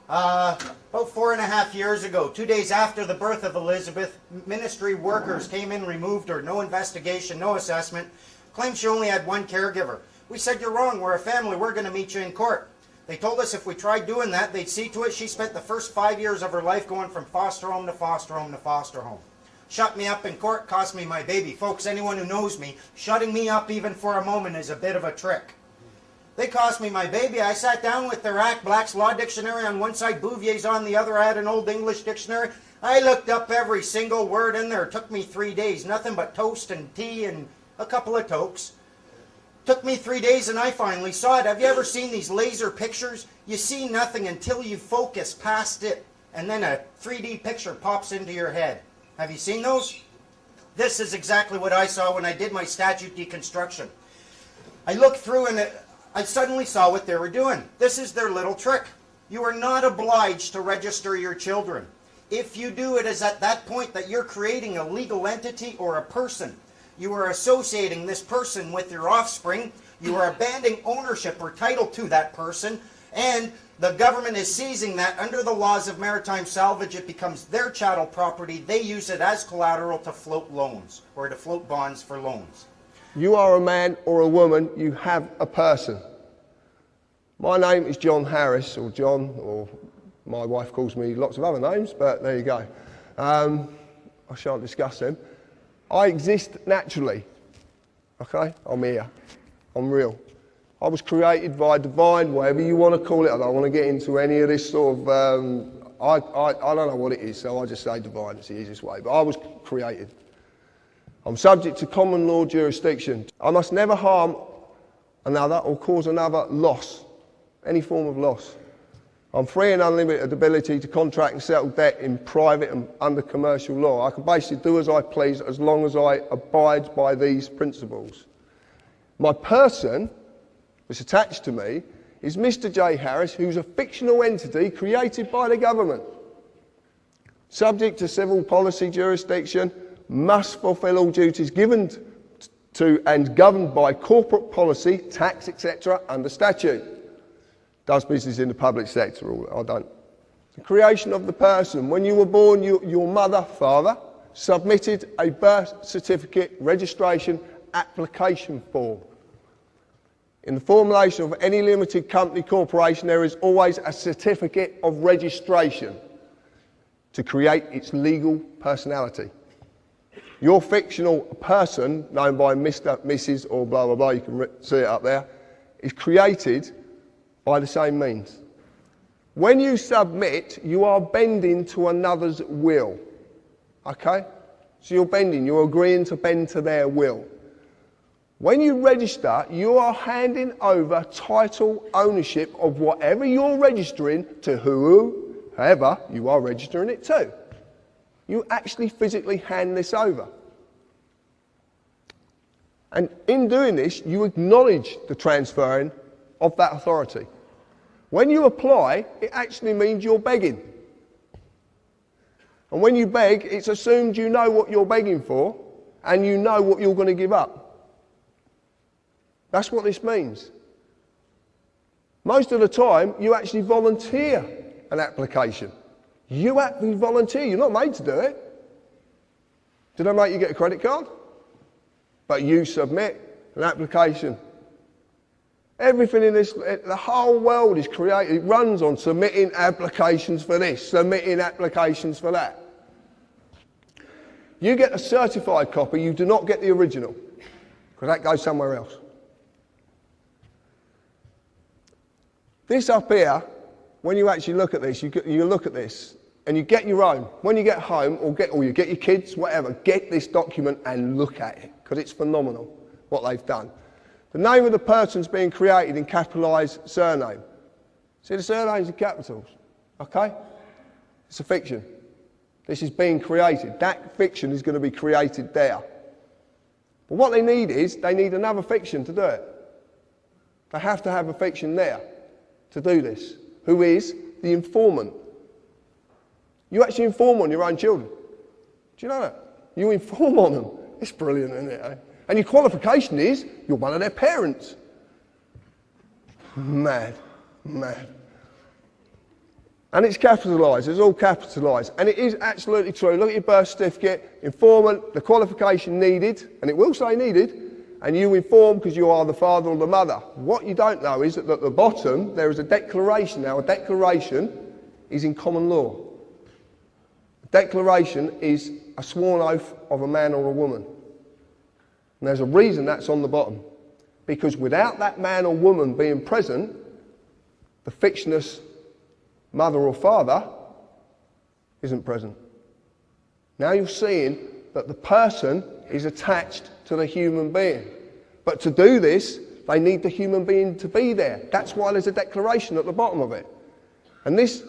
about 4.5 years ago. 2 days after the birth of Elizabeth, ministry workers came in, removed her. No investigation, no assessment. Claimed she only had one caregiver. We said, you're wrong, we're a family, we're going to meet you in court. They told us if we tried doing that, they'd see to it. She spent the first 5 years of her life going from foster home to foster home to foster home. Shut me up in court, cost me my baby. Folks, anyone who knows me, shutting me up even for a moment is a bit of a trick. They cost me my baby. I sat down with their Act Black's Law Dictionary on one side, Bouvier's on the other. I had an Old English dictionary. I looked up every single word in there. It took me 3 days. Nothing but toast and tea and a couple of tokes. Took me 3 days and I finally saw it. Have you ever seen these laser pictures? You see nothing until you focus past it, and then a 3D picture pops into your head. Have you seen those? This is exactly what I saw when I did my statute deconstruction. I looked through and I suddenly saw what they were doing. This is their little trick. You are not obliged to register your children. If you do, it is at that point that you're creating a legal entity or a person. You are associating this person with your offspring. You are abandoning ownership or title to that person, and the government is seizing that. Under the laws of maritime salvage, it becomes their chattel property. They use it as collateral to float loans or to float bonds for loans. You are a man or a woman, you have a person. My name is John Harris, or John, or my wife calls me lots of other names, but there you go. I shan't discuss them. I exist naturally. Okay? I'm here. I'm real. I was created by divine, whatever you want to call it. I don't want to get into any of this sort of, I don't know what it is, so I just say divine, it's the easiest way. But I was created. I'm subject to common law jurisdiction. I must never harm another or cause another loss, any form of loss. I'm free and unlimited ability to contract and settle debt in private and under commercial law. I can basically do as I please as long as I abide by these principles. My person, that's attached to me, is Mr. J. Harris, who's a fictional entity created by the government. Subject to civil policy jurisdiction, must fulfil all duties given to and governed by corporate policy, tax, etc., under statute. Does business in the public sector, or I don't. The creation of the person. When you were born, your mother, father, submitted a birth certificate registration application form. In the formulation of any limited company corporation, there is always a certificate of registration to create its legal personality. Your fictional person, known by Mr., Mrs. or blah, blah, blah, you can see it up there, is created by the same means. When you submit, you are bending to another's will. Okay? So you're bending, you're agreeing to bend to their will. When you register, you are handing over title ownership of whatever you're registering to whoever you are registering it to. You actually physically hand this over. And in doing this, you acknowledge the transferring of that authority. When you apply, it actually means you're begging. And when you beg, it's assumed you know what you're begging for and you know what you're going to give up. That's what this means. Most of the time, you actually volunteer an application. You actually volunteer. You're not made to do it. Did I make you get a credit card? But you submit an application. Everything in this, the whole world is created. It runs on submitting applications for this, submitting applications for that. You get a certified copy, you do not get the original, because that goes somewhere else. This up here, when you actually look at this, you look at this, and you get your own. When you get home, or you get your kids, whatever, get this document and look at it, because it's phenomenal what they've done. The name of the person's being created in capitalised surname. See the surnames in capitals, okay? It's a fiction. This is being created. That fiction is going to be created there. But what they need is, they need another fiction to do it. They have to have a fiction there to do this, who is the informant. You actually inform on your own children. Do you know that? You inform on them. It's brilliant, isn't it? Eh? And your qualification is, you're one of their parents. Mad, mad. And it's capitalised, it's all capitalised. And it is absolutely true. Look at your birth certificate, informant, the qualification needed, and it will say needed, and you inform because you are the father or the mother. What you don't know is that at the bottom there is a declaration. Now, a declaration is in common law. A declaration is a sworn oath of a man or a woman. And there's a reason that's on the bottom. Because without that man or woman being present, the fictitious mother or father isn't present. Now you're seeing that the person is attached to the human being. But to do this, they need the human being to be there. That's why there's a declaration at the bottom of it. And this,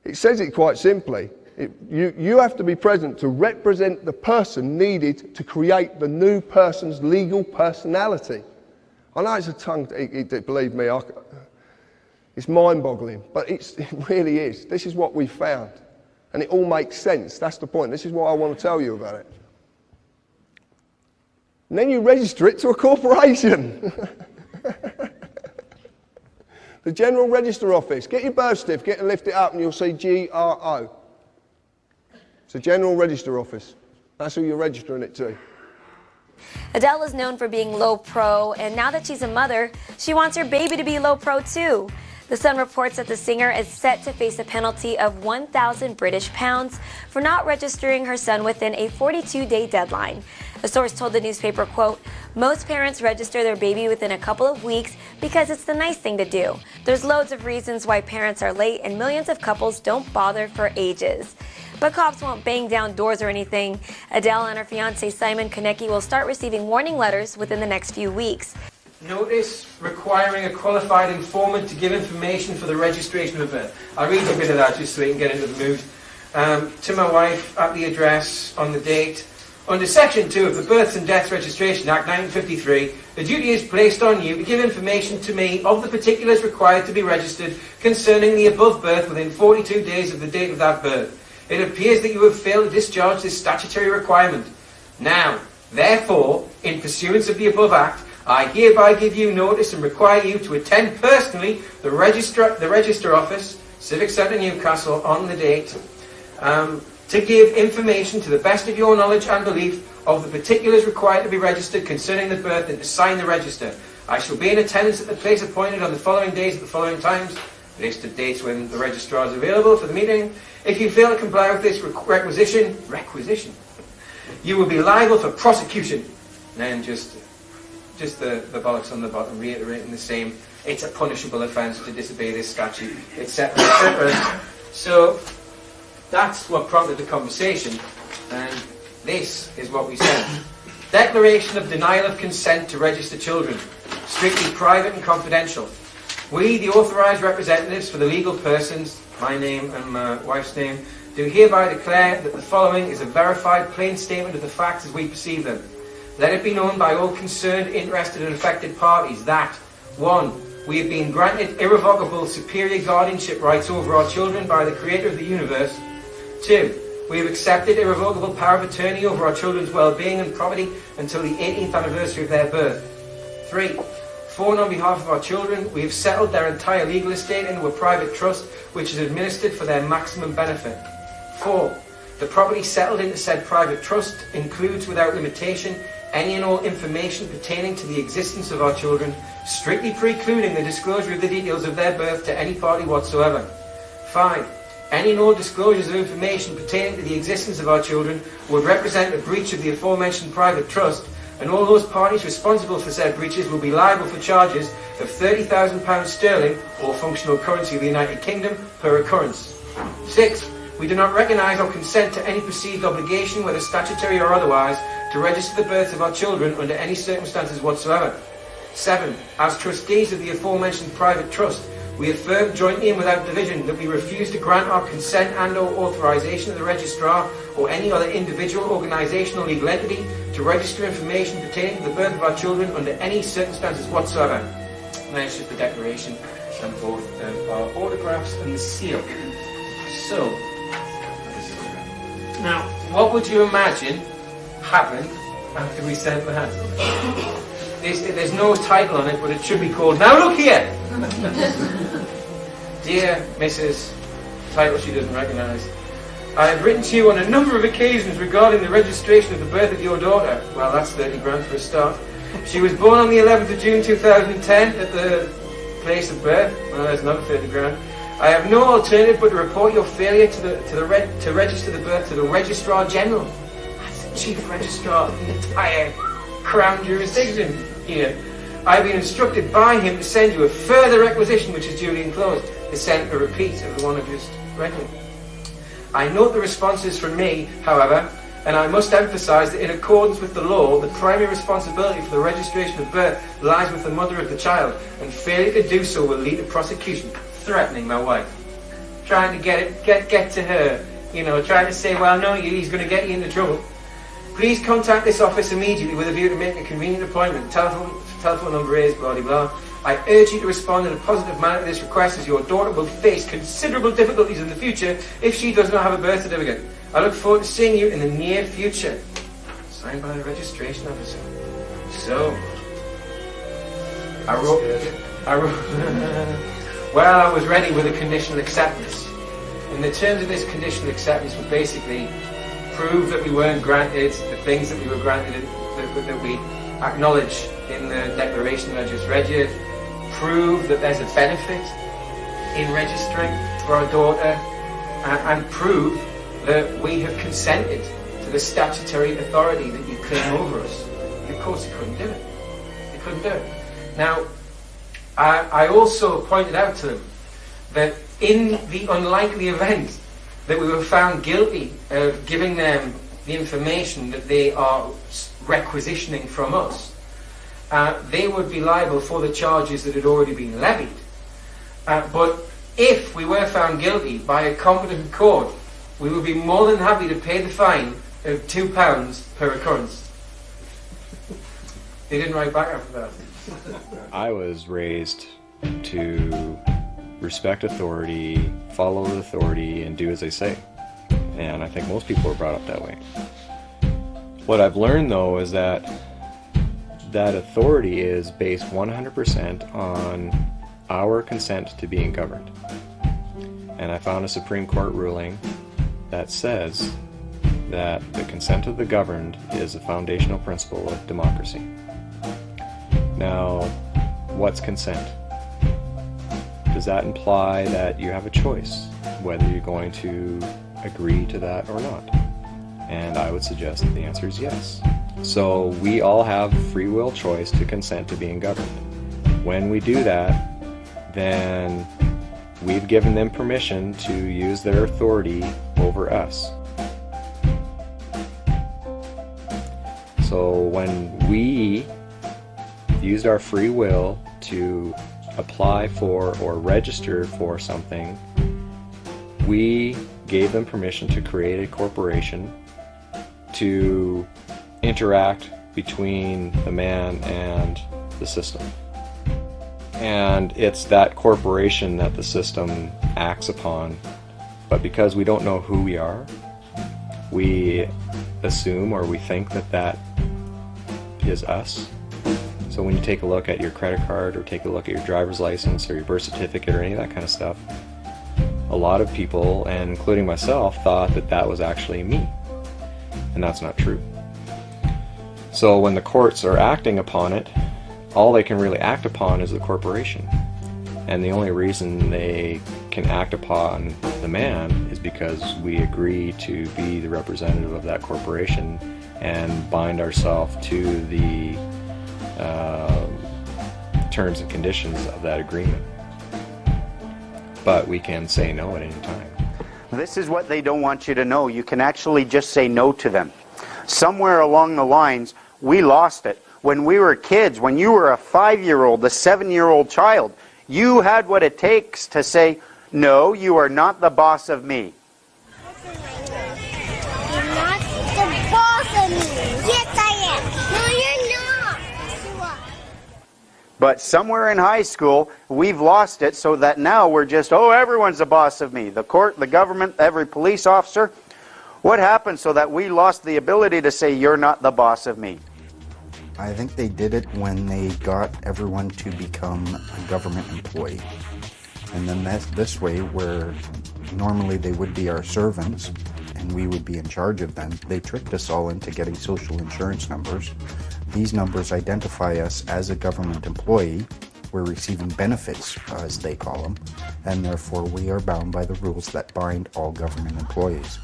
it says it quite simply. You have to be present to represent the person needed to create the new person's legal personality. I know it's a tongue, believe me, it's mind-boggling, but it really is. This is what we found. And it all makes sense. That's the point. This is what I want to tell you about it. And then you register it to a corporation. The General Register Office. Get your birth certificate and lift it up and you'll see GRO. It's a General Register Office. That's who you're registering it to. Adele is known for being low pro, and now that she's a mother, she wants her baby to be low pro too. The Sun reports that the singer is set to face a penalty of 1,000 British pounds for not registering her son within a 42-day deadline. A source told the newspaper, quote, "Most parents register their baby within a couple of weeks because it's the nice thing to do. There's loads of reasons why parents are late and millions of couples don't bother for ages." But cops won't bang down doors or anything. Adele and her fiancé Simon Konecki will start receiving warning letters within the next few weeks. Notice requiring a qualified informant to give information for the registration of birth. I'll read you a bit of that just so we can get into the mood. To my wife, at the address, on the date. Under Section 2 of the Births and Deaths Registration Act 1953, the duty is placed on you to give information to me of the particulars required to be registered concerning the above birth within 42 days of the date of that birth. It appears that you have failed to discharge this statutory requirement. Now, therefore, in pursuance of the above Act, I hereby give you notice and require you to attend personally the Register Office, Civic Centre, Newcastle, on the date, to give information to the best of your knowledge and belief of the particulars required to be registered concerning the birth and to sign the register. I shall be in attendance at the place appointed on the following days at the following times. List of dates when the registrar is available for the meeting. If you fail to comply with this requisition, you will be liable for prosecution. And then just the bollocks on the bottom, reiterating the same. It's a punishable offence to disobey this statute, etc., etc. So that's what prompted the conversation, and this is what we said. Declaration of denial of consent to register children, strictly private and confidential. We, the authorised representatives for the legal persons, my name and my wife's name, do hereby declare that the following is a verified plain statement of the facts as we perceive them. Let it be known by all concerned, interested and affected parties that 1. We have been granted irrevocable superior guardianship rights over our children by the Creator of the universe. 2. We have accepted irrevocable power of attorney over our children's well-being and property until the 18th anniversary of their birth. 3. For and on behalf of our children, we have settled their entire legal estate into a private trust which is administered for their maximum benefit. 4. The property settled into said private trust includes without limitation any and all information pertaining to the existence of our children, strictly precluding the disclosure of the details of their birth to any party whatsoever. 5. Any and all disclosures of information pertaining to the existence of our children would represent a breach of the aforementioned private trust, and all those parties responsible for said breaches will be liable for charges of £30,000 sterling or functional currency of the United Kingdom per occurrence. 6. We do not recognise or consent to any perceived obligation, whether statutory or otherwise, to register the births of our children under any circumstances whatsoever. 7. As trustees of the aforementioned private trust, we affirm jointly and without division that we refuse to grant our consent and or authorisation of the registrar or any other individual, organisation or legal entity to register information pertaining to the birth of our children under any circumstances whatsoever. And then it's just the declaration and both of our autographs and the seal. So, now, what would you imagine happened after we sent the hat? There's no title on it, but it should be called, "Now look here!" Dear Mrs. Title she doesn't recognise. I have written to you on a number of occasions regarding the registration of the birth of your daughter. Well, that's 30 grand for a start. She was born on the 11th of June 2010 at the place of birth. Well, there's another 30 grand. I have no alternative but to report your failure to register the birth to the Registrar General. That's the Chief Registrar of the entire Crown jurisdiction here. I have been instructed by him to send you a further requisition which is duly enclosed. They sent a repeat of the one I just read you. I note the responses from me, however, and I must emphasise that in accordance with the law, the primary responsibility for the registration of birth lies with the mother of the child, and failure to do so will lead to prosecution. Threatening my wife, trying to get to her, trying to say, well, no, he's going to get you into trouble. Please contact this office immediately with a view to making a convenient appointment. Telephone number is blah blah blah. I urge you to respond in a positive manner to this request, as your daughter will face considerable difficulties in the future if she does not have a birth certificate. I look forward to seeing you in the near future. Signed by the registration officer. So, I wrote. Well, I was ready with a conditional acceptance. And the terms of this conditional acceptance would basically prove that we weren't granted the things that we were granted, that we acknowledge in the declaration that I just read you. Prove that there's a benefit in registering for our daughter, and prove that we have consented to for the statutory authority that you claim over us. Of course they couldn't do it. They couldn't do it. Now, I also pointed out to them that in the unlikely event that we were found guilty of giving them the information that they are requisitioning from us, they would be liable for the charges that had already been levied. But if we were found guilty by a competent court, we would be more than happy to pay the fine of £2 per occurrence. They didn't write back after that. I was raised to respect authority, follow authority, and do as they say. And I think most people are brought up that way. What I've learned, though, is that authority is based 100% on our consent to being governed. And I found a Supreme Court ruling that says that the consent of the governed is a foundational principle of democracy. Now, what's consent? Does that imply that you have a choice whether you're going to agree to that or not? And I would suggest that the answer is yes. So we all have free will choice to consent to being governed. When we do that, then we've given them permission to use their authority over us. So when we used our free will to apply for or register for something, we gave them permission to create a corporation to interact between the man and the system. And it's that corporation that the system acts upon. But because we don't know who we are, we assume or we think that that is us. So when you take a look at your credit card or take a look at your driver's license or your birth certificate or any of that kind of stuff, a lot of people, and including myself, thought that that was actually me. And that's not true. So when the courts are acting upon it, all they can really act upon is the corporation. And the only reason they can act upon the man is because we agree to be the representative of that corporation and bind ourselves to the terms and conditions of that agreement. But we can say no at any time. This is what they don't want you to know. You can actually just say no to them. Somewhere along the lines, we lost it. When we were kids, when you were a 5-year-old, a 7-year-old child, you had what it takes to say, no, you are not the boss of me. You're not the boss of me. Yes, I am. No, you're not. Yes, you are. But somewhere in high school, we've lost it so that now we're just, oh, everyone's the boss of me. The court, the government, every police officer. What happened so that we lost the ability to say, you're not the boss of me? I think they did it when they got everyone to become a government employee. And then that's this way, where normally they would be our servants and we would be in charge of them. They tricked us all into getting social insurance numbers. These numbers identify us as a government employee. We're receiving benefits, as they call them, and therefore we are bound by the rules that bind all government employees.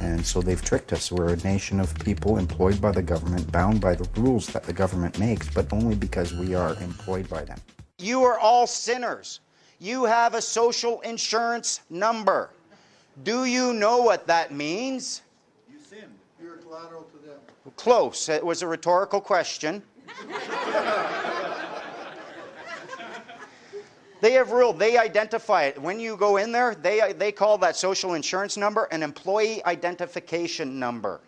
And so they've tricked us. We're a nation of people employed by the government, bound by the rules that the government makes, but only because we are employed by them. You are all sinners. You have a social insurance number. Do you know what that means? You sinned. You're collateral to them. Close. It was a rhetorical question. They have ruled, they identify it. When you go in there, they call that social insurance number an employee identification number.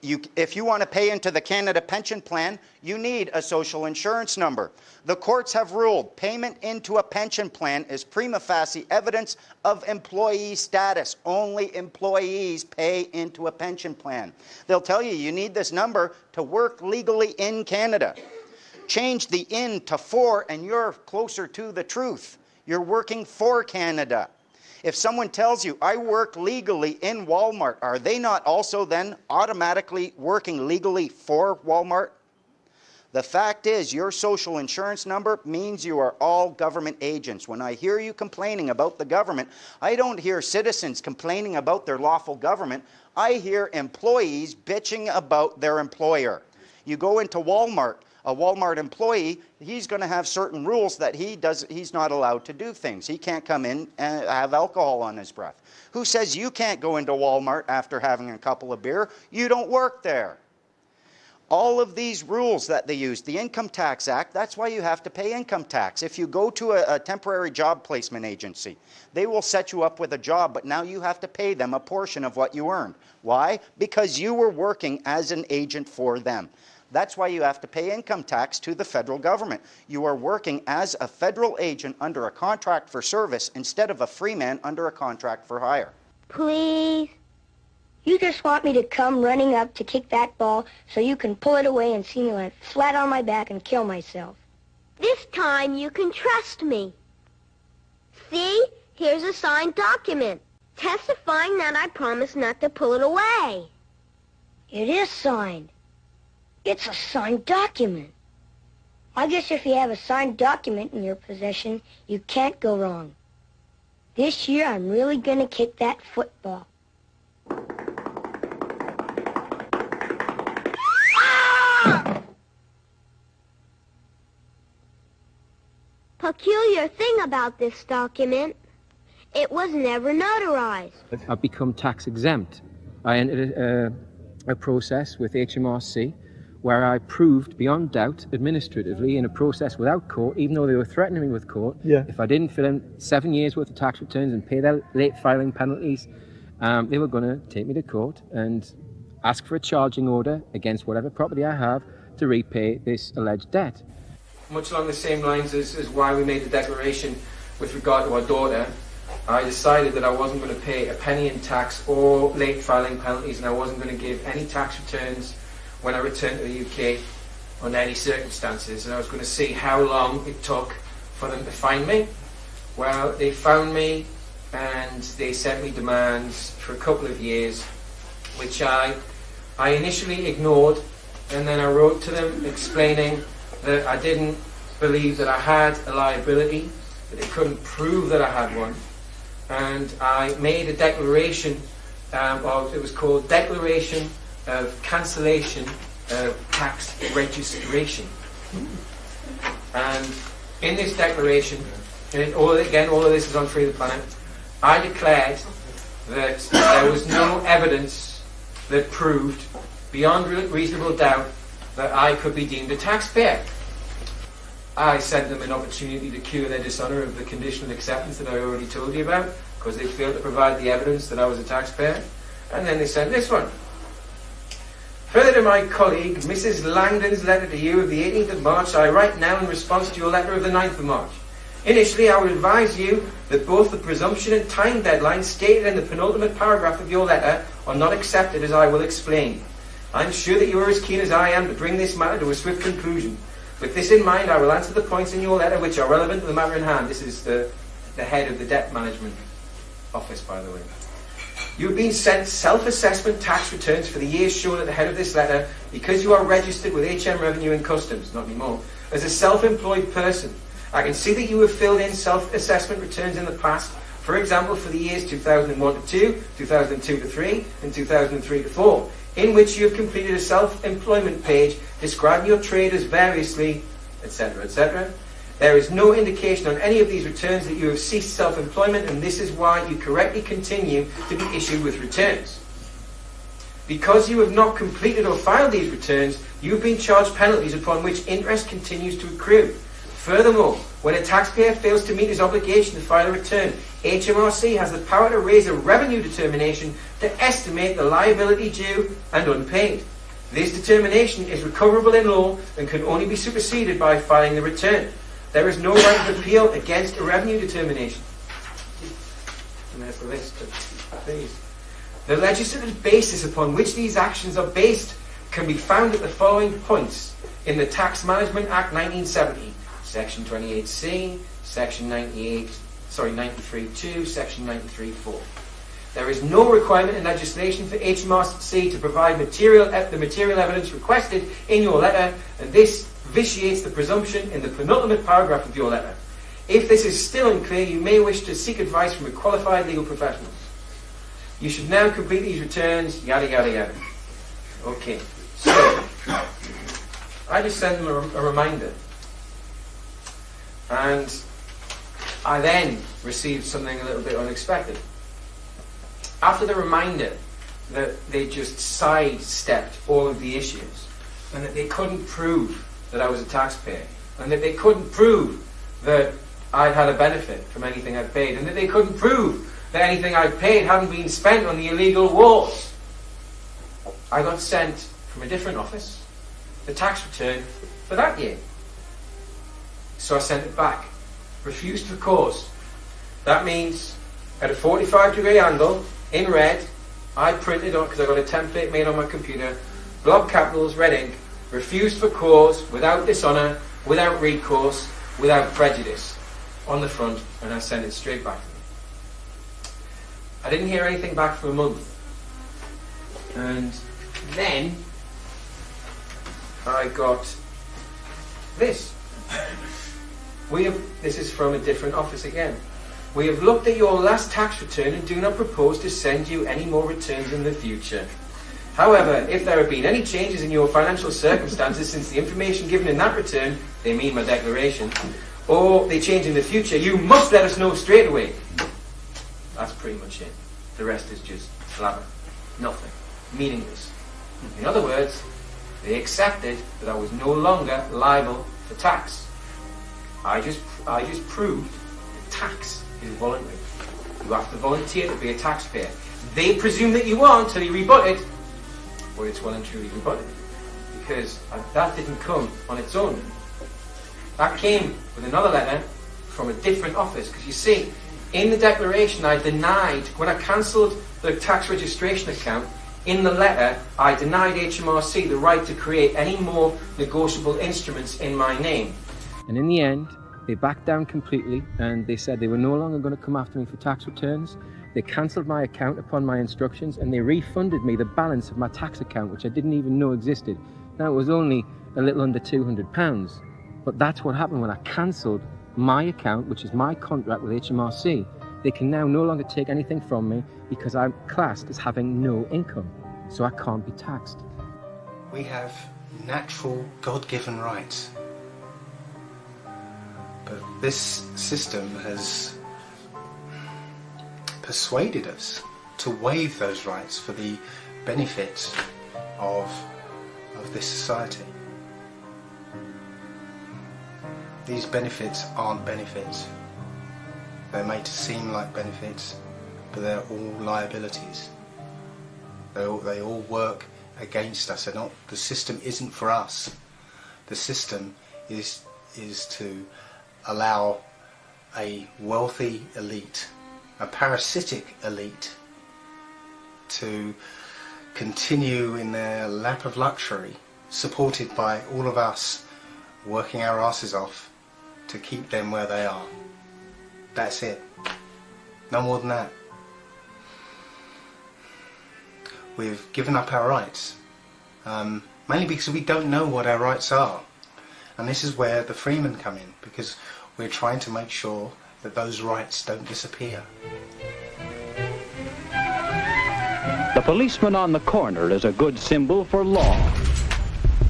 If you want to pay into the Canada Pension Plan, you need a social insurance number. The courts have ruled payment into a pension plan is prima facie evidence of employee status. Only employees pay into a pension plan. They'll tell you you need this number to work legally in Canada. Change the in to for and you're closer to the truth. You're working for Canada. If someone tells you, I work legally in Walmart, are they not also then automatically working legally for Walmart? The fact is, your social insurance number means you are all government agents. When I hear you complaining about the government, I don't hear citizens complaining about their lawful government. I hear employees bitching about their employer. You go into Walmart, a Walmart employee, he's going to have certain rules that he's not allowed to do things. He can't come in and have alcohol on his breath. Who says you can't go into Walmart after having a couple of beer? You don't work there. All of these rules that they use, the Income Tax Act, that's why you have to pay income tax. If you go to a temporary job placement agency, they will set you up with a job, but now you have to pay them a portion of what you earned. Why? Because you were working as an agent for them. That's why you have to pay income tax to the federal government. You are working as a federal agent under a contract for service instead of a free man under a contract for hire. Please? You just want me to come running up to kick that ball so you can pull it away and see me land flat on my back and kill myself. This time you can trust me. See? Here's a signed document testifying that I promise not to pull it away. It is signed. It's a signed document. I guess if you have a signed document in your possession, you can't go wrong. This year I'm really gonna kick that football. Peculiar thing about this document, it was never notarized. I've become tax exempt. I entered a process with HMRC where I proved beyond doubt administratively in a process without court, even though they were threatening me with court, if I didn't fill in 7 years worth of tax returns and pay their late filing penalties, they were going to take me to court and ask for a charging order against whatever property I have to repay this alleged debt. Much along the same lines as why we made the declaration with regard to our daughter, I decided that I wasn't going to pay a penny in tax or late filing penalties, and I wasn't going to give any tax returns when I returned to the UK under any circumstances, and I was going to see how long it took for them to find me. Well, they found me and they sent me demands for a couple of years, which I initially ignored, and then I wrote to them explaining that I didn't believe that I had a liability, that they couldn't prove that I had one, and I made a declaration, it was called Declaration of Cancellation of Tax Registration. And in this declaration, and all of this is on Free the Planet, I declared that there was no evidence that proved beyond reasonable doubt that I could be deemed a taxpayer. I sent them an opportunity to cure their dishonour of the conditional acceptance that I already told you about, because they failed to provide the evidence that I was a taxpayer. And then they sent this one. Further to my colleague, Mrs. Langdon's letter to you of the 18th of March, I write now in response to your letter of the 9th of March. Initially, I would advise you that both the presumption and time deadline stated in the penultimate paragraph of your letter are not accepted, as I will explain. I am sure that you are as keen as I am to bring this matter to a swift conclusion. With this in mind, I will answer the points in your letter which are relevant to the matter in hand. This is the head of the Debt Management Office, by the way. You have been sent self-assessment tax returns for the years shown at the head of this letter because you are registered with HM Revenue and Customs, not anymore, as a self-employed person. I can see that you have filled in self-assessment returns in the past, for example, for the years 2001 to 2, 2002 to 3, and 2003 to 4, in which you have completed a self-employment page describing your trade as variously, etc., etc. There is no indication on any of these returns that you have ceased self-employment, and this is why you correctly continue to be issued with returns. Because you have not completed or filed these returns, you have been charged penalties upon which interest continues to accrue. Furthermore, when a taxpayer fails to meet his obligation to file a return, HMRC has the power to raise a revenue determination to estimate the liability due and unpaid. This determination is recoverable in law and can only be superseded by filing the return. There is no right of appeal against a revenue determination. And there's the list of these. The legislative basis upon which these actions are based can be found at the following points in the Tax Management Act 1970, Section 28C, Section 93.2, Section 93.4. There is no requirement in legislation for HMRC to provide the material evidence requested in your letter, and this vitiates the presumption in the penultimate paragraph of your letter. If this is still unclear, you may wish to seek advice from a qualified legal professional. You should now complete these returns, yada yada yada. Okay, so I just sent them a reminder. And I then received something a little bit unexpected. After the reminder that they just sidestepped all of the issues, and that they couldn't prove that I was a taxpayer, and that they couldn't prove that I'd had a benefit from anything I'd paid, and that they couldn't prove that anything I'd paid hadn't been spent on the illegal wars, I got sent from a different office the tax return for that year. So I sent it back. Refused for cause. That means at a 45-degree angle, in red, I printed on, because I got a template made on my computer, block capitals, red ink, refused for cause, without dishonour, without recourse, without prejudice, on the front, and I sent it straight back to them. I didn't hear anything back for a month. And then I got this. This is from a different office again. We have looked at your last tax return and do not propose to send you any more returns in the future. However, if there have been any changes in your financial circumstances since the information given in that return, they mean my declaration, or they change in the future, you must let us know straight away. That's pretty much it. The rest is just flabber. Nothing. Meaningless. In other words, they accepted that I was no longer liable for tax. I just proved that tax is voluntary. You have to volunteer to be a taxpayer. They presume that you are until you rebut it, or it's well and truly rebutted. Because that didn't come on its own. That came with another letter from a different office. Because you see, in the declaration I denied, when I cancelled the tax registration account, in the letter I denied HMRC the right to create any more negotiable instruments in my name. And in the end, they backed down completely and they said they were no longer going to come after me for tax returns. They cancelled my account upon my instructions and they refunded me the balance of my tax account, which I didn't even know existed. Now, it was only a little under £200, but that's what happened when I cancelled my account, which is my contract with HMRC. They can now no longer take anything from me because I'm classed as having no income, so I can't be taxed. We have natural, God-given rights. But this system has persuaded us to waive those rights for the benefit of this society. These benefits aren't benefits. They're made to seem like benefits, but they're all liabilities. They all work against us. The system isn't for us. The system is to allow a wealthy elite, a parasitic elite, to continue in their lap of luxury, supported by all of us working our asses off to keep them where they are. That's it. No more than that. We've given up our rights, mainly because we don't know what our rights are. And this is where the freemen come in, because we're trying to make sure that those rights don't disappear. The policeman on the corner is a good symbol for law.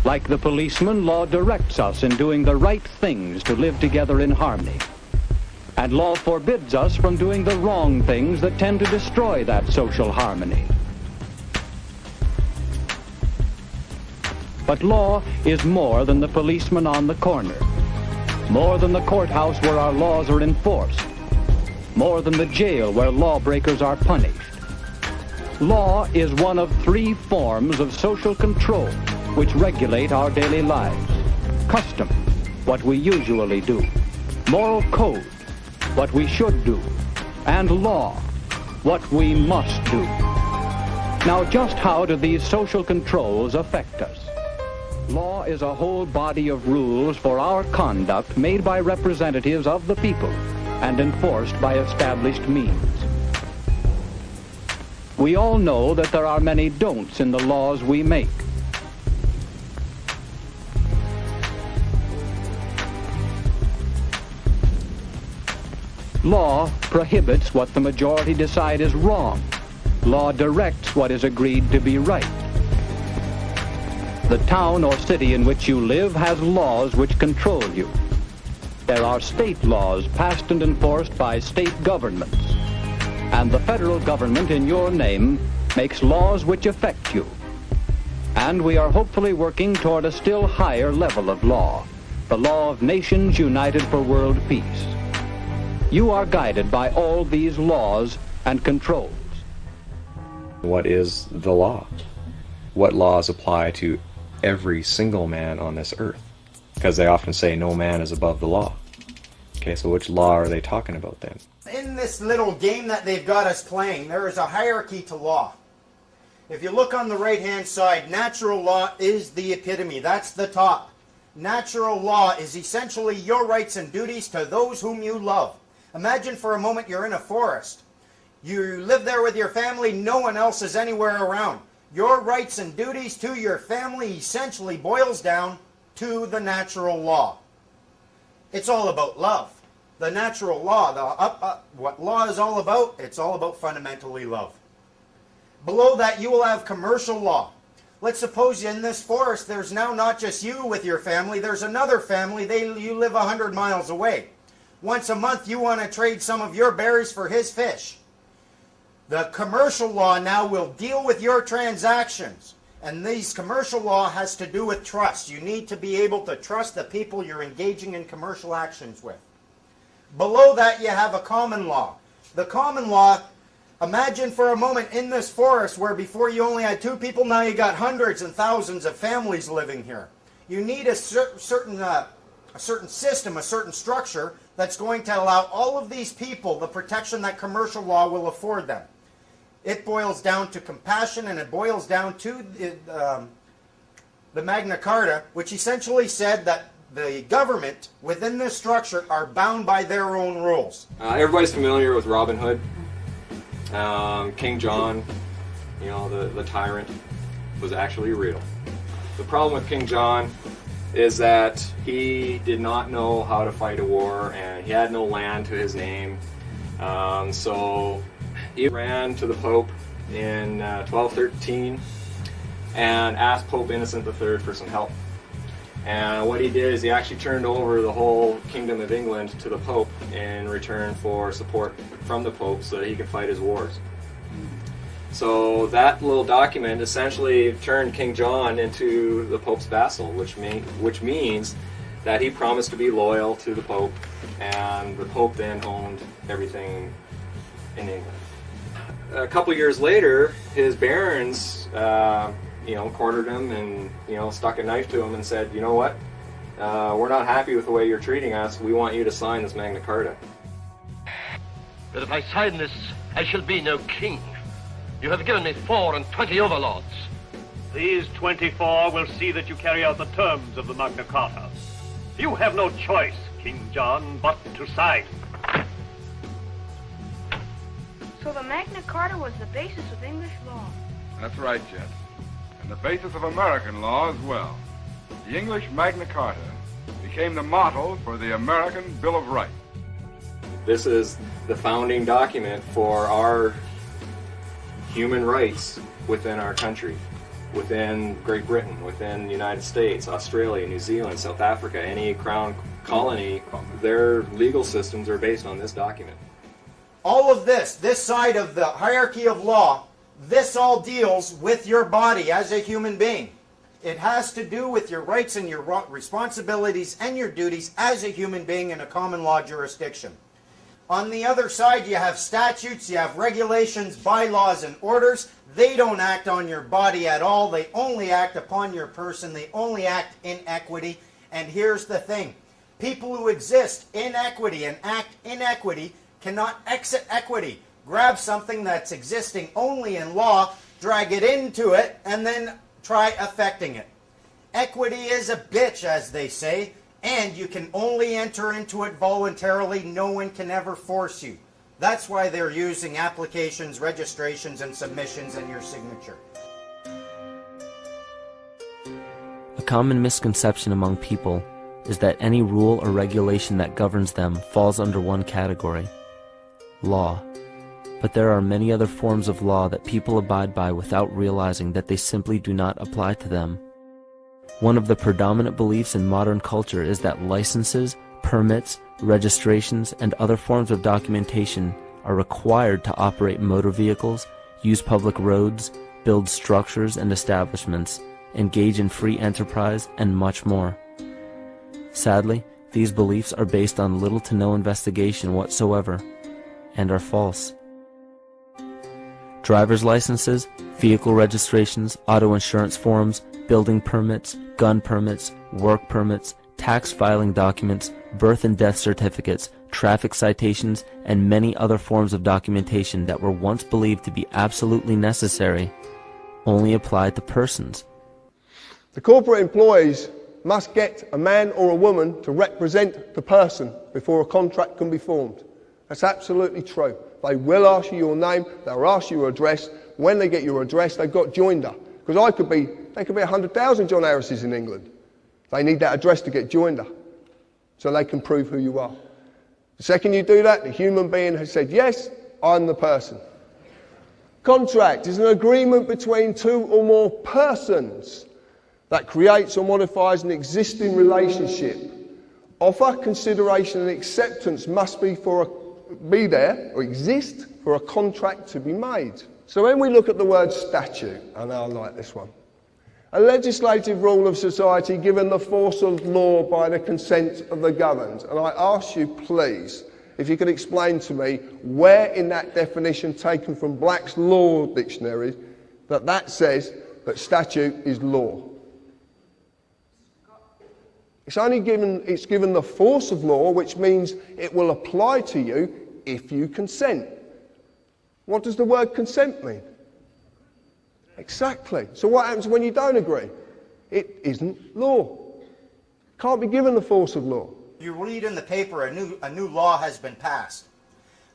Like the policeman, law directs us in doing the right things to live together in harmony. And law forbids us from doing the wrong things that tend to destroy that social harmony. But law is more than the policeman on the corner, more than the courthouse where our laws are enforced, more than the jail where lawbreakers are punished. Law is one of three forms of social control which regulate our daily lives. Custom, what we usually do. Moral code, what we should do. And law, what we must do. Now, just how do these social controls affect us? Law is a whole body of rules for our conduct made by representatives of the people and enforced by established means. We all know that there are many don'ts in the laws we make. Law prohibits what the majority decide is wrong. Law directs what is agreed to be right. The town or city in which you live has laws which control you. There are state laws passed and enforced by state governments. And the federal government in your name makes laws which affect you. And we are hopefully working toward a still higher level of law, the law of nations united for world peace. You are guided by all these laws and controls. What is the law? What laws apply to every single man on this earth? Because they often say no man is above the law. Okay, so which law are they talking about then? In this little game that they've got us playing, there is a hierarchy to law. If you look on the right-hand side, natural law is the epitome. That's the top. Natural law is essentially your rights and duties to those whom you love. Imagine for a moment you're in a forest. You live there with your family, no one else is anywhere around. Your rights and duties to your family essentially boils down to the natural law. It's all about love. The natural law, what law is all about, it's all about fundamentally love. Below that you will have commercial law. Let's suppose in this forest there's now not just you with your family, there's another family, you live 100 miles away. Once a month you want to trade some of your berries for his fish. The commercial law now will deal with your transactions. And these commercial law has to do with trust. You need to be able to trust the people you're engaging in commercial actions with. Below that you have a common law. The common law, imagine for a moment in this forest where before you only had 2 people, now you got hundreds and thousands of families living here. You need a certain system, a certain structure that's going to allow all of these people the protection that commercial law will afford them. It boils down to compassion, and it boils down to the Magna Carta, which essentially said that the government within this structure are bound by their own rules. Everybody's familiar with Robin Hood. King John, you know, the tyrant, was actually real. The problem with King John is that he did not know how to fight a war, and he had no land to his name. So he ran to the Pope in 1213 and asked Pope Innocent III for some help. And what he did is he actually turned over the whole Kingdom of England to the Pope in return for support from the Pope so that he could fight his wars. So that little document essentially turned King John into the Pope's vassal, which means that he promised to be loyal to the Pope, and the Pope then owned everything in England. A couple years later, his barons cornered him and stuck a knife to him and said, you know what, we're not happy with the way you're treating us, we want you to sign this Magna Carta. But if I sign this, I shall be no king. You have given me 24 overlords. These 24 will see that you carry out the terms of the Magna Carta. You have no choice, King John, but to sign. So the Magna Carta was the basis of English law. That's right, Jet. And the basis of American law as well. The English Magna Carta became the model for the American Bill of Rights. This is the founding document for our human rights within our country, within Great Britain, within the United States, Australia, New Zealand, South Africa, any crown colony, their legal systems are based on this document. All of this side of the hierarchy of law, this all deals with your body as a human being. It has to do with your rights and your responsibilities and your duties as a human being in a common law jurisdiction. On the other side, you have statutes, you have regulations, bylaws, and orders. They don't act on your body at all. They only act upon your person. They only act in equity. And here's the thing. People who exist in equity and act in equity cannot exit equity. Grab something that's existing only in law, drag it into it, and then try affecting it. Equity is a bitch, as they say. And you can only enter into it voluntarily. No one can ever force you. That's why they're using applications, registrations, and submissions and your signature. A common misconception among people is that any rule or regulation that governs them falls under one category, law. But there are many other forms of law that people abide by without realizing that they simply do not apply to them. One of the predominant beliefs in modern culture is that licenses, permits, registrations, and other forms of documentation are required to operate motor vehicles, use public roads, build structures and establishments, engage in free enterprise, and much more. Sadly, these beliefs are based on little to no investigation whatsoever, and are false. Driver's licenses, vehicle registrations, auto insurance forms, building permits, gun permits, work permits, tax filing documents, birth and death certificates, traffic citations, and many other forms of documentation that were once believed to be absolutely necessary only apply to persons. The corporate employees must get a man or a woman to represent the person before a contract can be formed. That's absolutely true. They will ask you your name, they'll ask you your address. When they get your address, they've got joinder. Because there could be 100,000 John Harrises in England. They need that address to get joinder, so they can prove who you are. The second you do that, the human being has said, yes, I'm the person. Contract is an agreement between two or more persons that creates or modifies an existing relationship. Offer, consideration and acceptance must be there or exist for a contract to be made. So when we look at the word statute, and I like this one, a legislative rule of society given the force of law by the consent of the governed. And I ask you, please, if you could explain to me where in that definition taken from Black's Law Dictionary that says that statute is law. It's given the force of law, which means it will apply to you if you consent. What does the word consent mean? Exactly. So what happens when you don't agree? It isn't law. Can't be given the force of law. You read in the paper a new law has been passed.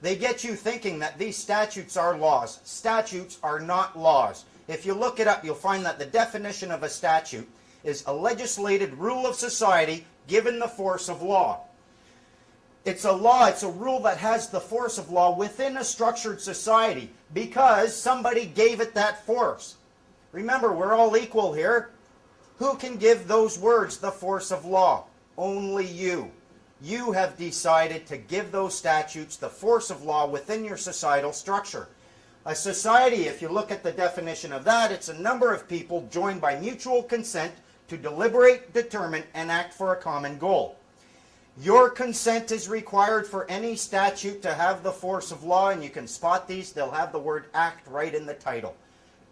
They get you thinking that these statutes are laws. Statutes are not laws. If you look it up, you'll find that the definition of a statute is a legislated rule of society given the force of law. It's a law, it's a rule that has the force of law within a structured society because somebody gave it that force. Remember, we're all equal here. Who can give those words the force of law? Only you. You have decided to give those statutes the force of law within your societal structure. A society, if you look at the definition of that, it's a number of people joined by mutual consent to deliberate, determine, and act for a common goal. Your consent is required for any statute to have the force of law, and you can spot these. They'll have the word act right in the title.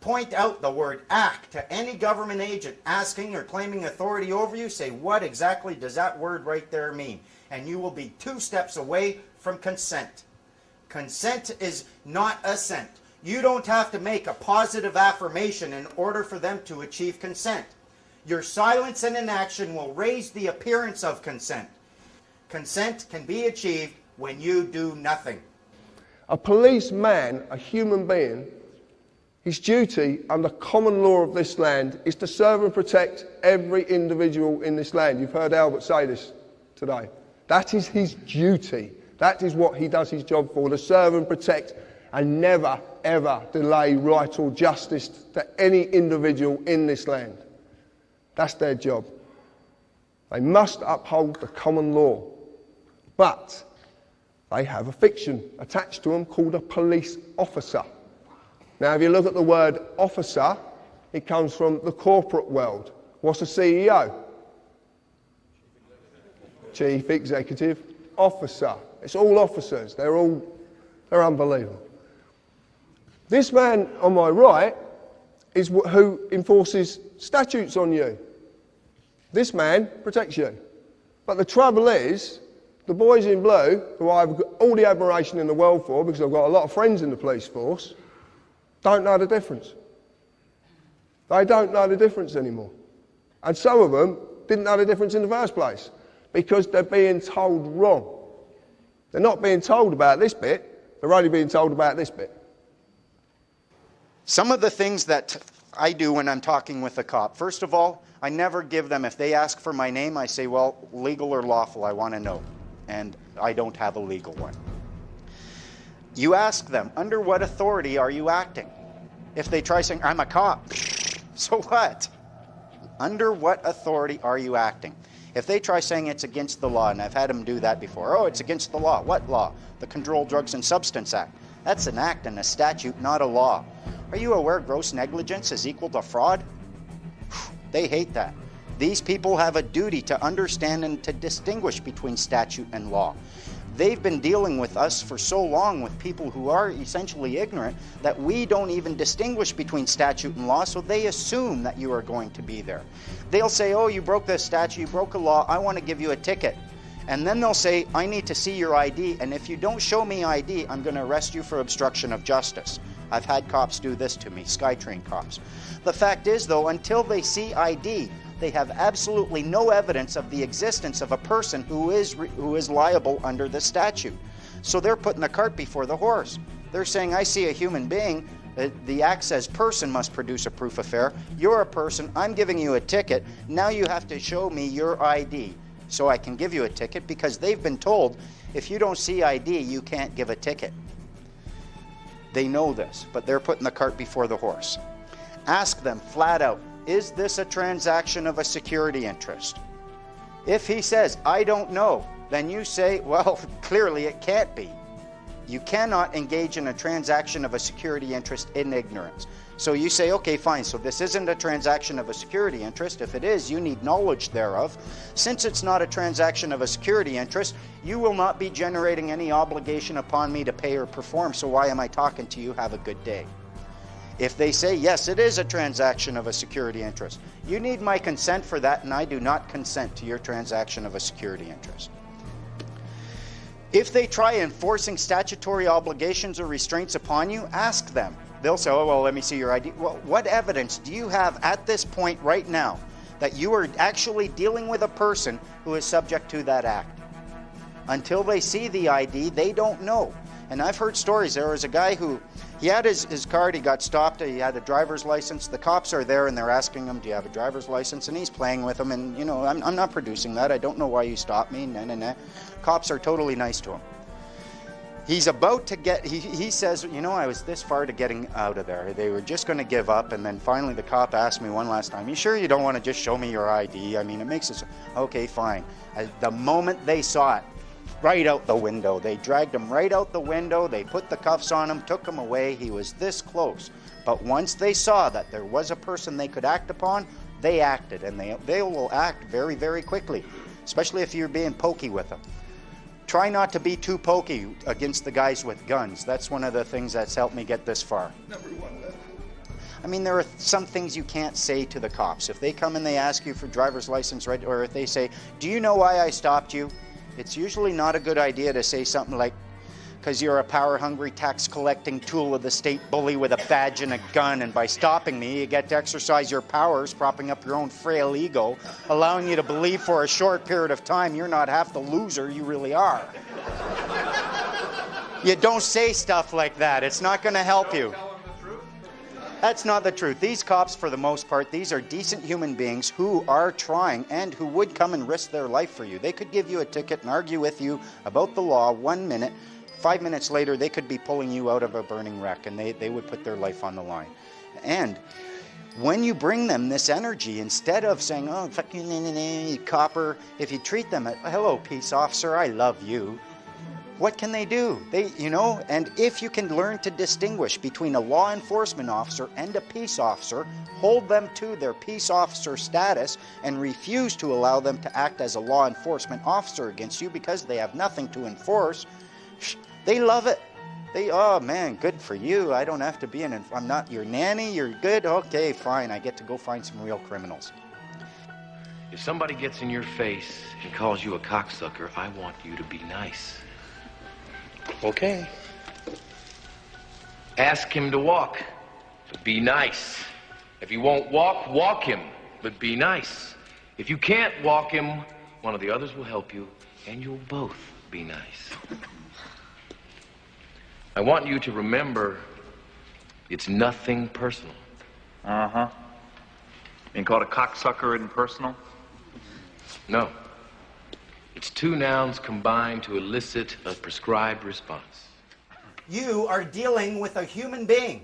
Point out the word act to any government agent asking or claiming authority over you. Say, what exactly does that word right there mean? And you will be 2 steps away from consent. Consent is not assent. You don't have to make a positive affirmation in order for them to achieve consent. Your silence and inaction will raise the appearance of consent. Consent can be achieved when you do nothing. A policeman, a human being, his duty under common law of this land is to serve and protect every individual in this land. You've heard Albert say this today. That is his duty. That is what he does his job for, to serve and protect and never, ever delay right or justice to any individual in this land. That's their job. They must uphold the common law. But they have a fiction attached to them called a police officer. Now, if you look at the word officer, it comes from the corporate world. What's a CEO? Chief Executive Officer. It's all officers. They're unbelievable. This man on my right is who enforces statutes on you. This man protects you. But the trouble is, the boys in blue, who I've got all the admiration in the world for, because I've got a lot of friends in the police force, don't know the difference. They don't know the difference anymore. And some of them didn't know the difference in the first place, because they're being told wrong. They're not being told about this bit, they're only being told about this bit. Some of the things that I do when I'm talking with a cop, first of all, I never give them, if they ask for my name, I say, well, legal or lawful, I want to know. And I don't have a legal one. You ask them, under what authority are you acting? If they try saying, I'm a cop, so what? Under what authority are you acting? If they try saying it's against the law, and I've had them do that before, oh, it's against the law. What law? The Controlled Drugs and Substance Act. That's an act and a statute, not a law. Are you aware gross negligence is equal to fraud? They hate that. These people have a duty to understand and to distinguish between statute and law. They've been dealing with us for so long with people who are essentially ignorant that we don't even distinguish between statute and law, so they assume that you are going to be there. They'll say, oh, you broke the statute, you broke a law, I want to give you a ticket. And then they'll say, I need to see your ID, and if you don't show me ID, I'm going to arrest you for obstruction of justice. I've had cops do this to me, SkyTrain cops. The fact is, though, until they see ID, they have absolutely no evidence of the existence of a person who is liable under the statute. So they're putting the cart before the horse. They're saying, I see a human being, the act says person must produce a proof of fare. You're a person, I'm giving you a ticket, now you have to show me your ID so I can give you a ticket, because they've been told if you don't see ID, you can't give a ticket. They know this, but they're putting the cart before the horse. Ask them flat out, is this a transaction of a security interest? If he says, I don't know, then you say, well, clearly it can't be. You cannot engage in a transaction of a security interest in ignorance. So you say, okay, fine, so this isn't a transaction of a security interest. If it is, you need knowledge thereof. Since it's not a transaction of a security interest, you will not be generating any obligation upon me to pay or perform, so why am I talking to you? Have a good day. If they say, yes, it is a transaction of a security interest, you need my consent for that, and I do not consent to your transaction of a security interest. If they try enforcing statutory obligations or restraints upon you, ask them. They'll say, oh, well, let me see your ID. Well, what evidence do you have at this point right now that you are actually dealing with a person who is subject to that act? Until they see the ID, they don't know. And I've heard stories. There was a guy who, he had his card, he got stopped, he had a driver's license. The cops are there and they're asking him, do you have a driver's license? And he's playing with them, and, you know, I'm not producing that. I don't know why you stopped me. Nah. Cops are totally nice to him. He's about to get, he says, you know, I was this far to getting out of there. They were just going to give up, and then finally the cop asked me one last time, you sure you don't want to just show me your ID? I mean, it makes it so, okay, fine. The moment they saw it, right out the window. They dragged him right out the window. They put the cuffs on him, took him away. He was this close. But once they saw that there was a person they could act upon, they acted, and they will act very, very quickly, especially if you're being pokey with them. Try not to be too pokey against the guys with guns. That's one of the things that's helped me get this far. I mean, there are some things you can't say to the cops. If they come and they ask you for driver's license, right, or if they say, do you know why I stopped you? It's usually not a good idea to say something like, because you're a power-hungry, tax-collecting tool of the state bully with a badge and a gun, and by stopping me, you get to exercise your powers, propping up your own frail ego, allowing you to believe for a short period of time you're not half the loser you really are. You don't say stuff like that. It's not going to help you. That's not the truth. These cops, for the most part, these are decent human beings who are trying and who would come and risk their life for you. They could give you a ticket and argue with you about the law 1 minute. 5 minutes later, they could be pulling you out of a burning wreck, and they would put their life on the line. And when you bring them this energy, instead of saying, oh, fucking copper, if you treat them, hello, peace officer, I love you, what can they do? And if you can learn to distinguish between a law enforcement officer and a peace officer, hold them to their peace officer status and refuse to allow them to act as a law enforcement officer against you because they have nothing to enforce, they love it. Oh man, good for you. I don't have to be I'm not your nanny, you're good? Okay, fine, I get to go find some real criminals. If somebody gets in your face and calls you a cocksucker, I want you to be nice. Okay. Ask him to walk, but be nice. If he won't walk, walk him, but be nice. If you can't walk him, one of the others will help you, and you'll both be nice. I want you to remember, it's nothing personal. Uh-huh. Being called a cocksucker isn't personal? No. It's two nouns combined to elicit a prescribed response. You are dealing with a human being.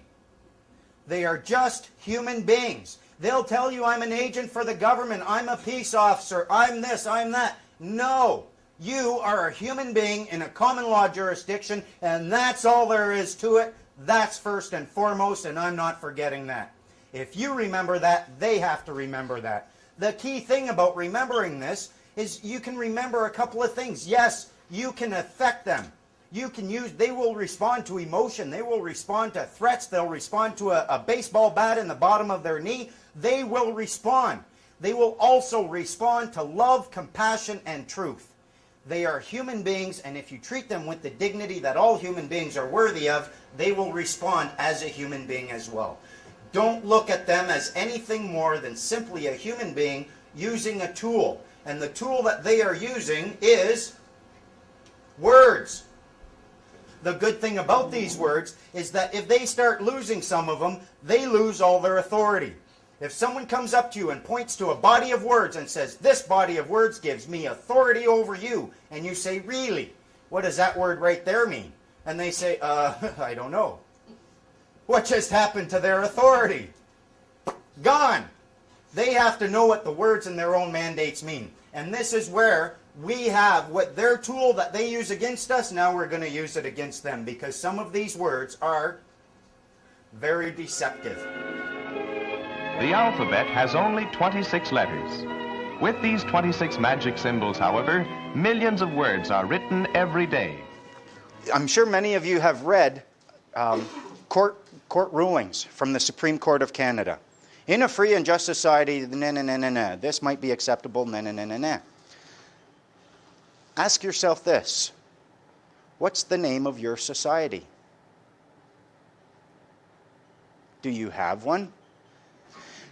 They are just human beings. They'll tell you, I'm an agent for the government, I'm a peace officer, I'm this, I'm that. No. You are a human being in a common law jurisdiction, and that's all there is to it. That's first and foremost, and I'm not forgetting that. If you remember that, they have to remember that. The key thing about remembering this is you can remember a couple of things. Yes, you can affect them. You can use, they will respond to emotion. They will respond to threats. They'll respond to a baseball bat in the bottom of their knee. They will respond. They will also respond to love, compassion, and truth. They are human beings, and if you treat them with the dignity that all human beings are worthy of, they will respond as a human being as well. Don't look at them as anything more than simply a human being using a tool. And the tool that they are using is words. The good thing about these words is that if they start losing some of them, they lose all their authority. If someone comes up to you and points to a body of words and says, this body of words gives me authority over you, and you say, really? What does that word right there mean? And they say, I don't know. What just happened to their authority? Gone. They have to know what the words in their own mandates mean. And this is where we have what their tool that they use against us, now we're going to use it against them, because some of these words are very deceptive. The alphabet has only 26 letters. With these 26 magic symbols, however, millions of words are written every day. I'm sure many of you have read court rulings from the Supreme Court of Canada. In a free and just society, this might be acceptable, Ask yourself this. What's the name of your society? Do you have one?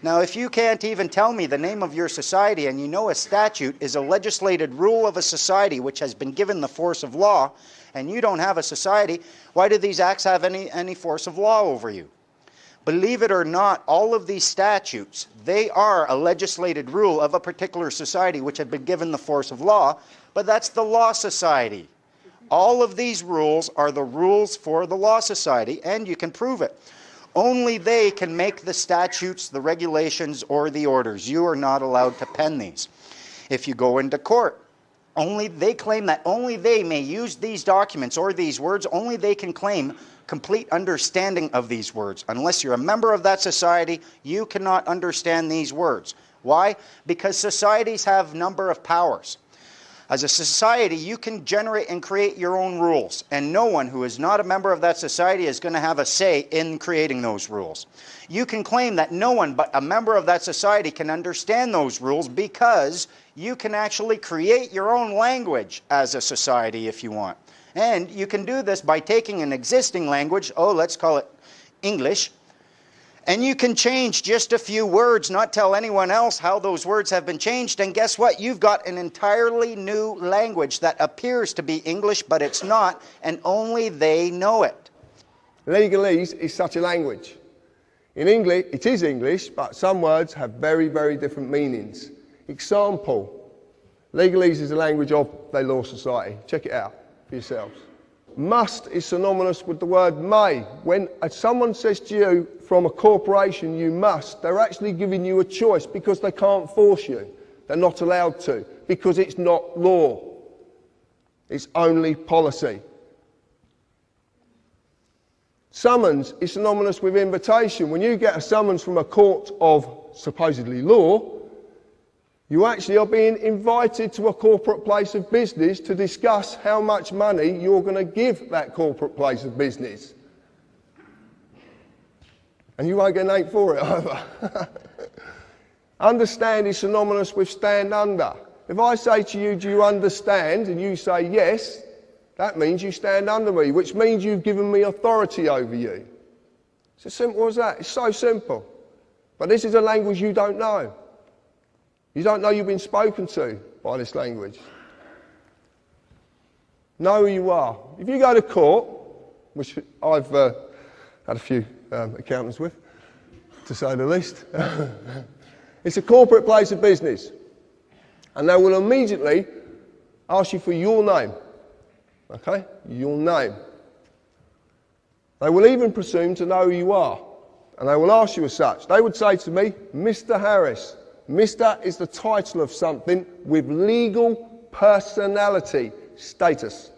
Now, if you can't even tell me the name of your society, and you know a statute is a legislated rule of a society which has been given the force of law, and you don't have a society, why do these acts have any force of law over you? Believe it or not, all of these statutes, they are a legislated rule of a particular society which have been given the force of law, but that's the law society. All of these rules are the rules for the law society, and you can prove it. Only they can make the statutes, the regulations, or the orders. You are not allowed to pen these. If you go into court, they claim that only they may use these documents or these words, only they can claim complete understanding of these words. Unless you're a member of that society, you cannot understand these words. Why? Because societies have a number of powers. As a society, you can generate and create your own rules, and no one who is not a member of that society is going to have a say in creating those rules. You can claim that no one but a member of that society can understand those rules because you can actually create your own language as a society if you want. And you can do this by taking an existing language, let's call it English, and you can change just a few words, not tell anyone else how those words have been changed, and guess what? You've got an entirely new language that appears to be English, but it's not, and only they know it. Legalese is such a language. In English, it is English, but some words have very, very different meanings. Example, legalese is the language of the law society. Check it out for yourselves. Must is synonymous with the word may. When someone says to you from a corporation, you must, they're actually giving you a choice because they can't force you. They're not allowed to because it's not law. It's only policy. Summons is synonymous with invitation. When you get a summons from a court of supposedly law, you actually are being invited to a corporate place of business to discuss how much money you're going to give that corporate place of business. And you won't get an 8 for it either. Understand is synonymous with stand under. If I say to you, do you understand? And you say yes, that means you stand under me, which means you've given me authority over you. It's as simple as that. It's so simple. But this is a language you don't know. You don't know you've been spoken to by this language. Know who you are. If you go to court, which I've had a few accountants with, to say the least, it's a corporate place of business. And they will immediately ask you for your name. Okay? Your name. They will even presume to know who you are, and they will ask you as such. They would say to me, Mr. Harris. Mr. is the title of something with legal personality status.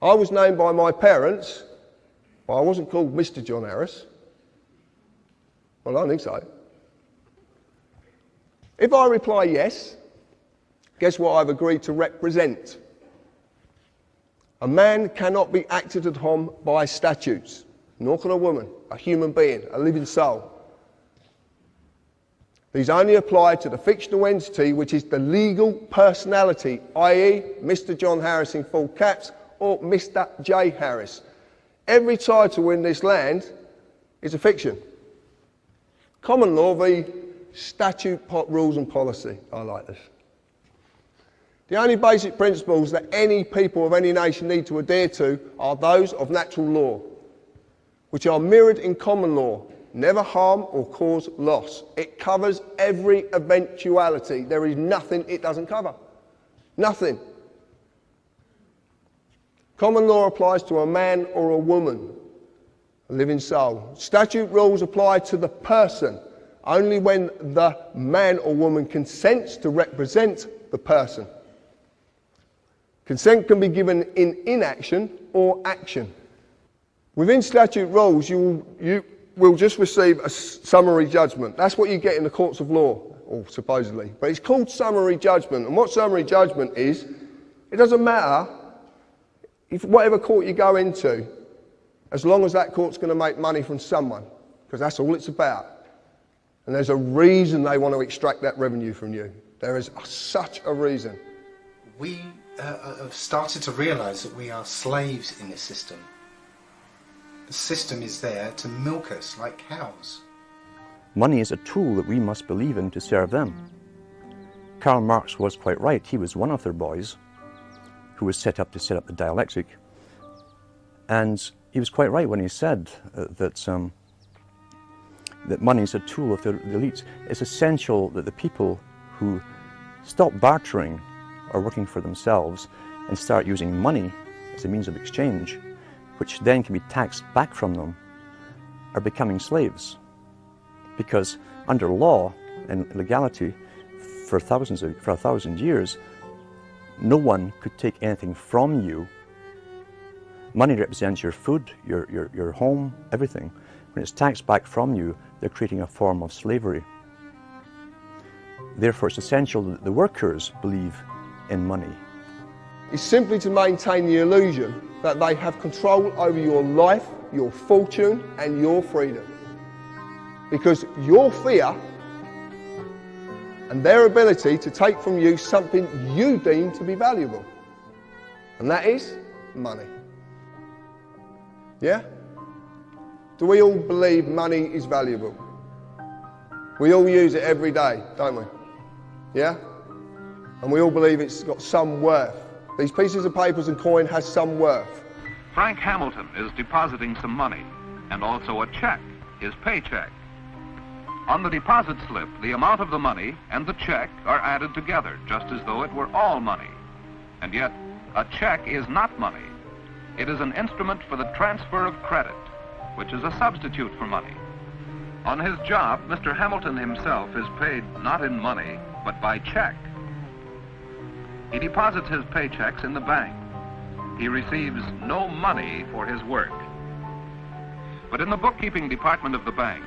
I was named by my parents, but I wasn't called Mr. John Harris. Well, I don't think so. If I reply yes, guess what I've agreed to represent? A man cannot be acted upon by statutes, nor can a woman, a human being, a living soul. These only apply to the fictional entity which is the legal personality, i.e. Mr. John Harris in full caps or Mr. J. Harris. Every title in this land is a fiction. Common law v. statute, rules and policy. I like this. The only basic principles that any people of any nation need to adhere to are those of natural law, which are mirrored in common law. Never harm or cause loss. It covers every eventuality. There is nothing it doesn't cover. Nothing. Common law applies to a man or a woman, a living soul. Statute rules apply to the person only when the man or woman consents to represent the person. Consent can be given in inaction or action. Within statute rules, you will just receive a summary judgment. That's what you get in the courts of law, or supposedly. But it's called summary judgment. And what summary judgment is, it doesn't matter if whatever court you go into, as long as that court's going to make money from someone, because that's all it's about. And there's a reason they want to extract that revenue from you. There is such a reason. We have started to realise that we are slaves in this system. The system is there to milk us like cows. Money is a tool that we must believe in to serve them. Karl Marx was quite right. He was one of their boys who was set up to set up the dialectic. And he was quite right when he said that money is a tool of the elites. It's essential that the people who stop bartering or working for themselves and start using money as a means of exchange, which then can be taxed back from them, are becoming slaves. Because under law and legality, for a thousand years, no one could take anything from you. Money represents your food, your home, everything. When it's taxed back from you, they're creating a form of slavery. Therefore, it's essential that the workers believe in money. It's simply to maintain the illusion that they have control over your life, your fortune, and your freedom. Because your fear and their ability to take from you something you deem to be valuable. And that is money. Yeah? Do we all believe money is valuable? We all use it every day, don't we? Yeah? And we all believe it's got some worth. These pieces of papers and coin has some worth. Frank Hamilton is depositing some money, and also a check, his paycheck. On the deposit slip, the amount of the money and the check are added together, just as though it were all money. And yet, a check is not money. It is an instrument for the transfer of credit, which is a substitute for money. On his job, Mr. Hamilton himself is paid not in money, but by check. He deposits his paychecks in the bank. He receives no money for his work. But in the bookkeeping department of the bank,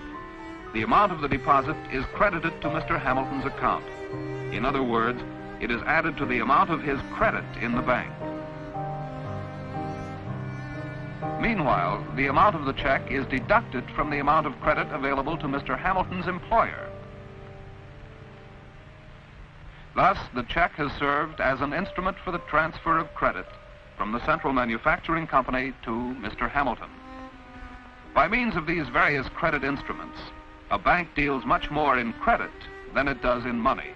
the amount of the deposit is credited to Mr. Hamilton's account. In other words, it is added to the amount of his credit in the bank. Meanwhile, the amount of the check is deducted from the amount of credit available to Mr. Hamilton's employer. Thus, the check has served as an instrument for the transfer of credit from the Central Manufacturing Company to Mr. Hamilton. By means of these various credit instruments, a bank deals much more in credit than it does in money.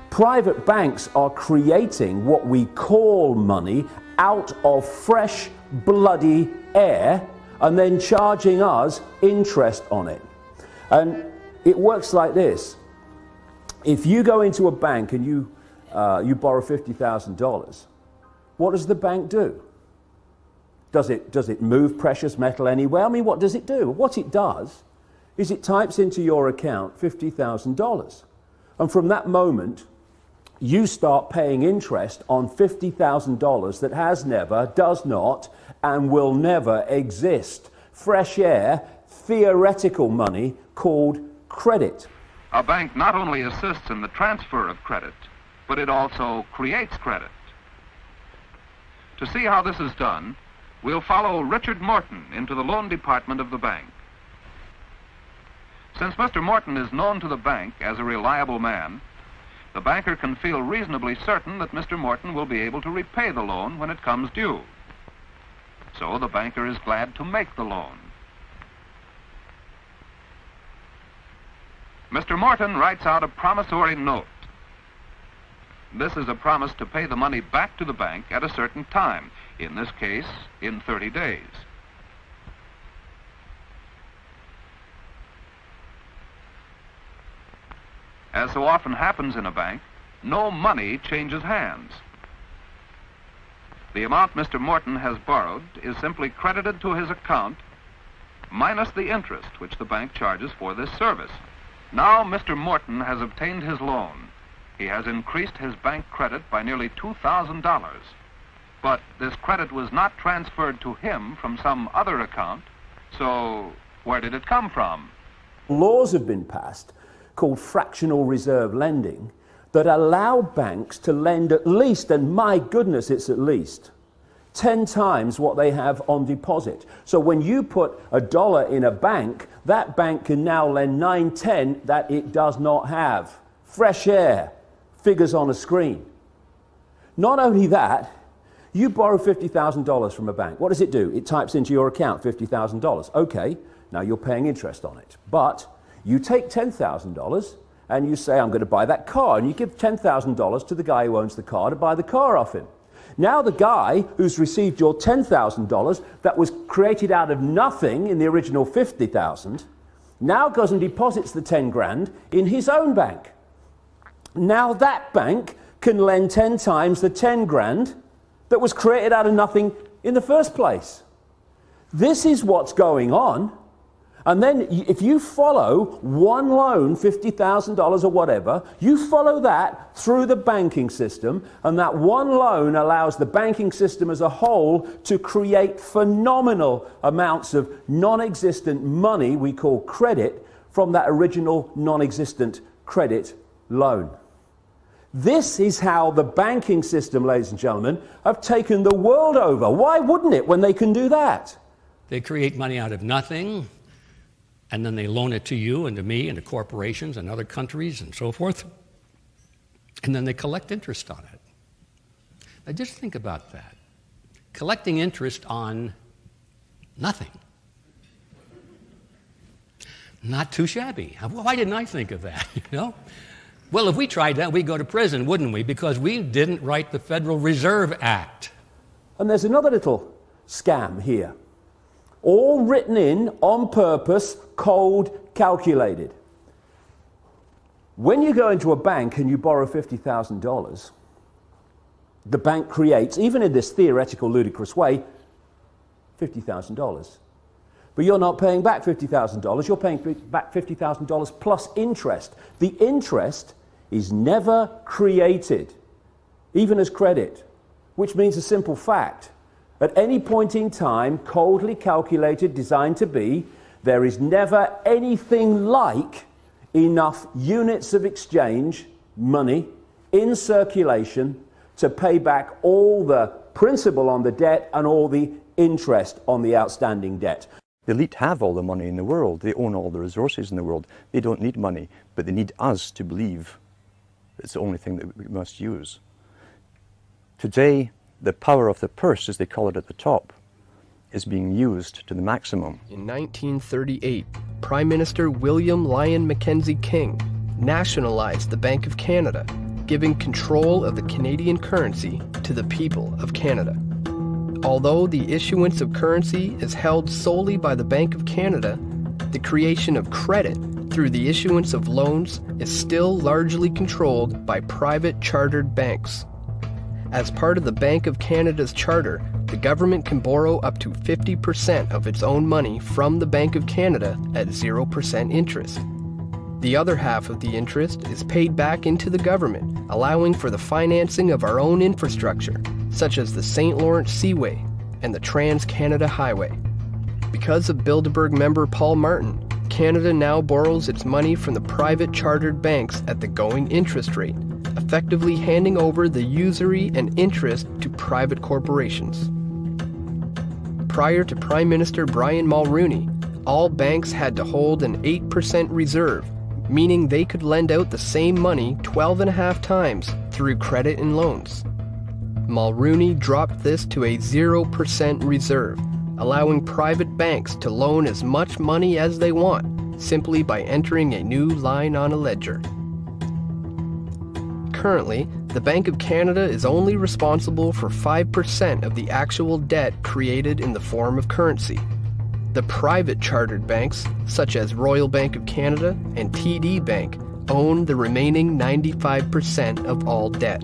Private banks are creating what we call money out of fresh, bloody air and then charging us interest on it. And it works like this. If you go into a bank and you borrow $50,000, what does the bank do? Does it move precious metal anywhere? I mean, what does it do? What it does is it types into your account $50,000. And from that moment, you start paying interest on $50,000 that has never, does not, and will never exist. Fresh air, theoretical money called credit. A bank not only assists in the transfer of credit, but it also creates credit. To see how this is done, we'll follow Richard Morton into the loan department of the bank. Since Mr. Morton is known to the bank as a reliable man, the banker can feel reasonably certain that Mr. Morton will be able to repay the loan when it comes due. So the banker is glad to make the loan. Mr. Morton writes out a promissory note. This is a promise to pay the money back to the bank at a certain time, in this case, in 30 days. As so often happens in a bank, no money changes hands. The amount Mr. Morton has borrowed is simply credited to his account, minus the interest which the bank charges for this service. Now Mr. Morton has obtained his loan. He has increased his bank credit by nearly $2,000. But this credit was not transferred to him from some other account, so where did it come from? Laws have been passed called fractional reserve lending that allow banks to lend at least, and my goodness, it's at least 10 times what they have on deposit. So when you put $1 in a bank, that bank can now lend 9/10 that it does not have. Fresh air, figures on a screen. Not only that, you borrow $50,000 from a bank. What does it do? It types into your account $50,000. Okay, now you're paying interest on it. But you take $10,000 and you say, I'm going to buy that car, and you give $10,000 to the guy who owns the car to buy the car off him. Now the guy who's received your $10,000 that was created out of nothing in the original $50,000 now goes and deposits the 10 grand in his own bank. Now that bank can lend 10 times the 10 grand that was created out of nothing in the first place. This is what's going on. And then if you follow one loan, $50,000 or whatever, you follow that through the banking system, and that one loan allows the banking system as a whole to create phenomenal amounts of non-existent money we call credit from that original non-existent credit loan. This is how the banking system, ladies and gentlemen, have taken the world over. Why wouldn't it when they can do that? They create money out of nothing, and then they loan it to you and to me and to corporations and other countries and so forth, and then they collect interest on it. Now just think about that. Collecting interest on nothing. Not too shabby. Why didn't I think of that, you know? Well, if we tried that, we'd go to prison, wouldn't we? Because we didn't write the Federal Reserve Act. And there's another little scam here. All written in on purpose, cold, calculated. When you go into a bank and you borrow $50,000, the bank creates, even in this theoretical, ludicrous way, $50,000. But you're not paying back $50,000, you're paying back $50,000 plus interest. The interest is never created, even as credit, which means a simple fact. At any point in time, coldly calculated, designed to be, there is never anything like enough units of exchange, money, in circulation to pay back all the principal on the debt and all the interest on the outstanding debt. The elite have all the money in the world. They own all the resources in the world. They don't need money, but they need us to believe it's the only thing that we must use. Today, the power of the purse, as they call it at the top, is being used to the maximum. In 1938, Prime Minister William Lyon Mackenzie King nationalized the Bank of Canada, giving control of the Canadian currency to the people of Canada. Although the issuance of currency is held solely by the Bank of Canada, the creation of credit through the issuance of loans is still largely controlled by private chartered banks. As part of the Bank of Canada's charter, the government can borrow up to 50% of its own money from the Bank of Canada at 0% interest. The other half of the interest is paid back into the government, allowing for the financing of our own infrastructure, such as the St. Lawrence Seaway and the Trans-Canada Highway. Because of Bilderberg member Paul Martin, Canada now borrows its money from the private chartered banks at the going interest rate, effectively handing over the usury and interest to private corporations. Prior to Prime Minister Brian Mulroney, all banks had to hold an 8% reserve, meaning they could lend out the same money 12.5 times through credit and loans. Mulroney dropped this to a 0% reserve, allowing private banks to loan as much money as they want, simply by entering a new line on a ledger. Currently, the Bank of Canada is only responsible for 5% of the actual debt created in the form of currency. The private chartered banks, such as Royal Bank of Canada and TD Bank, own the remaining 95% of all debt.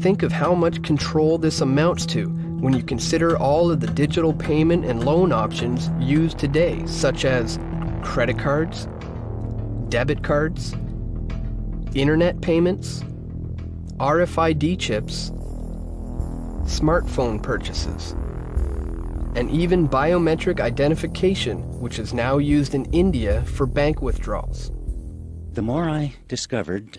Think of how much control this amounts to when you consider all of the digital payment and loan options used today, such as credit cards, debit cards, internet payments, RFID chips, smartphone purchases, and even biometric identification, which is now used in India for bank withdrawals. The more I discovered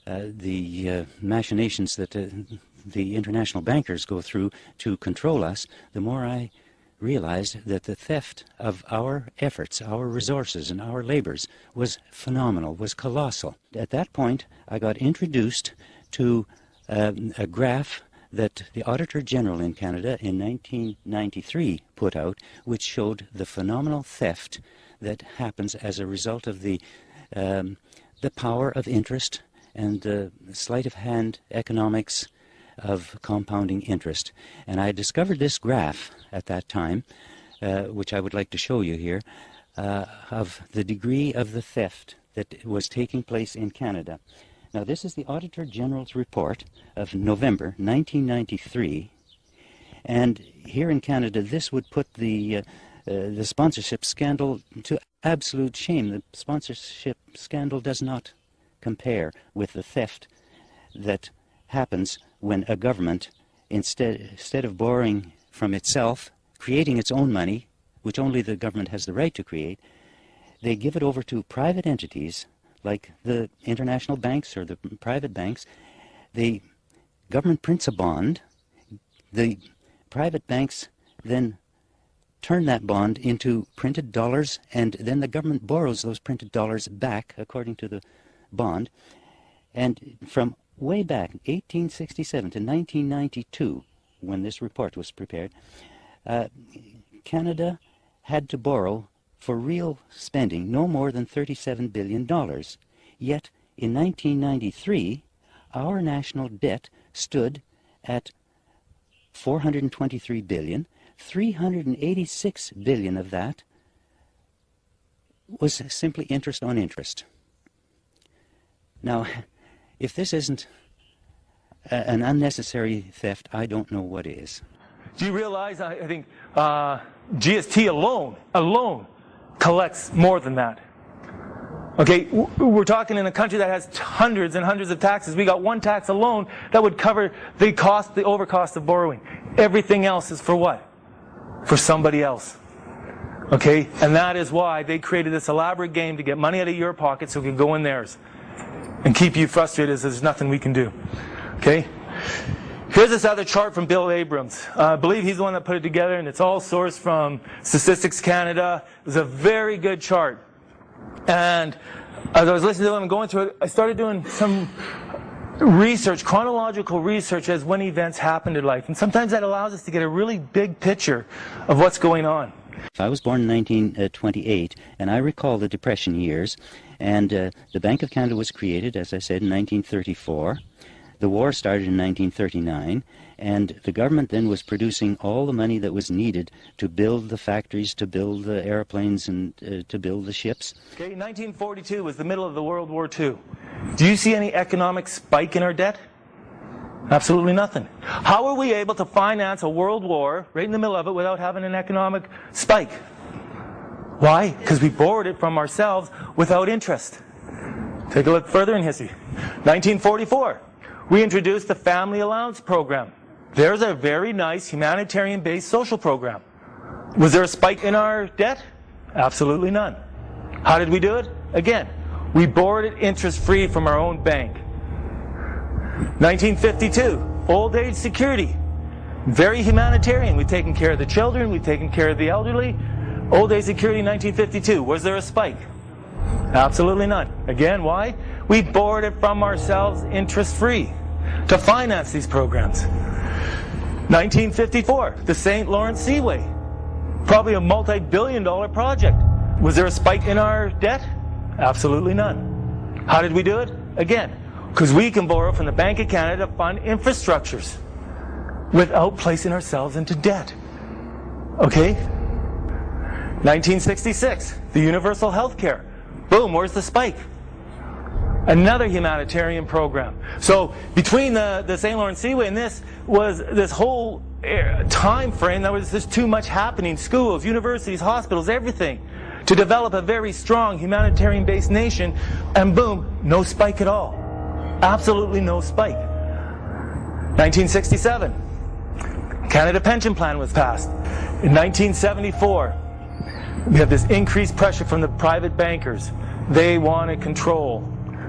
the machinations that the international bankers go through to control us, the more I realized that the theft of our efforts, our resources, and our labors was phenomenal, was colossal. At that point, I got introduced to a graph that the Auditor General in Canada in 1993 put out, which showed the phenomenal theft that happens as a result of the power of interest and the sleight of hand economics of compounding interest. And I discovered this graph at that time, which I would like to show you here, of the degree of the theft that was taking place in Canada. Now, this is the Auditor General's report of November 1993, and here in Canada, this would put the sponsorship scandal to absolute shame. The sponsorship scandal does not compare with the theft that happens when a government, instead of borrowing from itself, creating its own money, which only the government has the right to create, they give it over to private entities like the international banks or the private banks. The government prints a bond, the private banks then turn that bond into printed dollars, and then the government borrows those printed dollars back according to the bond. And from way back, 1867 to 1992, when this report was prepared, Canada had to borrow for real spending no more than $37 billion. Yet, in 1993, our national debt stood at $423 billion. $386 billion of that was simply interest on interest. Now, if this isn't an unnecessary theft, I don't know what is. Do you realize, I think, GST alone collects more than that? Okay, we're talking in a country that has hundreds and hundreds of taxes. We got one tax alone that would cover the cost, the overcost of borrowing. Everything else is for what? For somebody else. Okay, and that is why they created this elaborate game to get money out of your pocket so it can go in theirs and keep you frustrated as there's nothing we can do. Okay? Here's this other chart from Bill Abrams. I believe he's the one that put it together, and it's all sourced from Statistics Canada. It was a very good chart. And as I was listening to him and going through it, I started doing some research, chronological research as when events happened in life. And sometimes that allows us to get a really big picture of what's going on. I was born in 1928, and I recall the Depression years. And the Bank of Canada was created, as I said, in 1934. The war started in 1939, and the government then was producing all the money that was needed to build the factories, to build the airplanes, and to build the ships. Okay, 1942 was the middle of the World War II. Do you see any economic spike in our debt? Absolutely nothing. How are we able to finance a world war right in the middle of it without having an economic spike? Why? Because we borrowed it from ourselves without interest. Take a look further in history. 1944, we introduced the Family Allowance Program. There's a very nice humanitarian-based social program. Was there a spike in our debt? Absolutely none. How did we do it? Again, we borrowed it interest-free from our own bank. 1952, old age security. Very humanitarian. We've taken care of the children, we've taken care of the elderly. Old age security 1952. Was there a spike? Absolutely none. Again, why? We borrowed it from ourselves interest-free to finance these programs. 1954, the St. Lawrence Seaway. Probably a multi-billion-dollar project. Was there a spike in our debt? Absolutely none. How did we do it? Again, because we can borrow from the Bank of Canada to fund infrastructures without placing ourselves into debt. Okay? 1966, the universal health care. Boom, where's the spike? Another humanitarian program. So between the St. Lawrence Seaway and this was this whole time frame, there was just too much happening. Schools, universities, hospitals, everything. To develop a very strong humanitarian-based nation, and boom, no spike at all. Absolutely no spike. 1967, Canada Pension Plan was passed. In 1974, we have this increased pressure from the private bankers. They wanted control.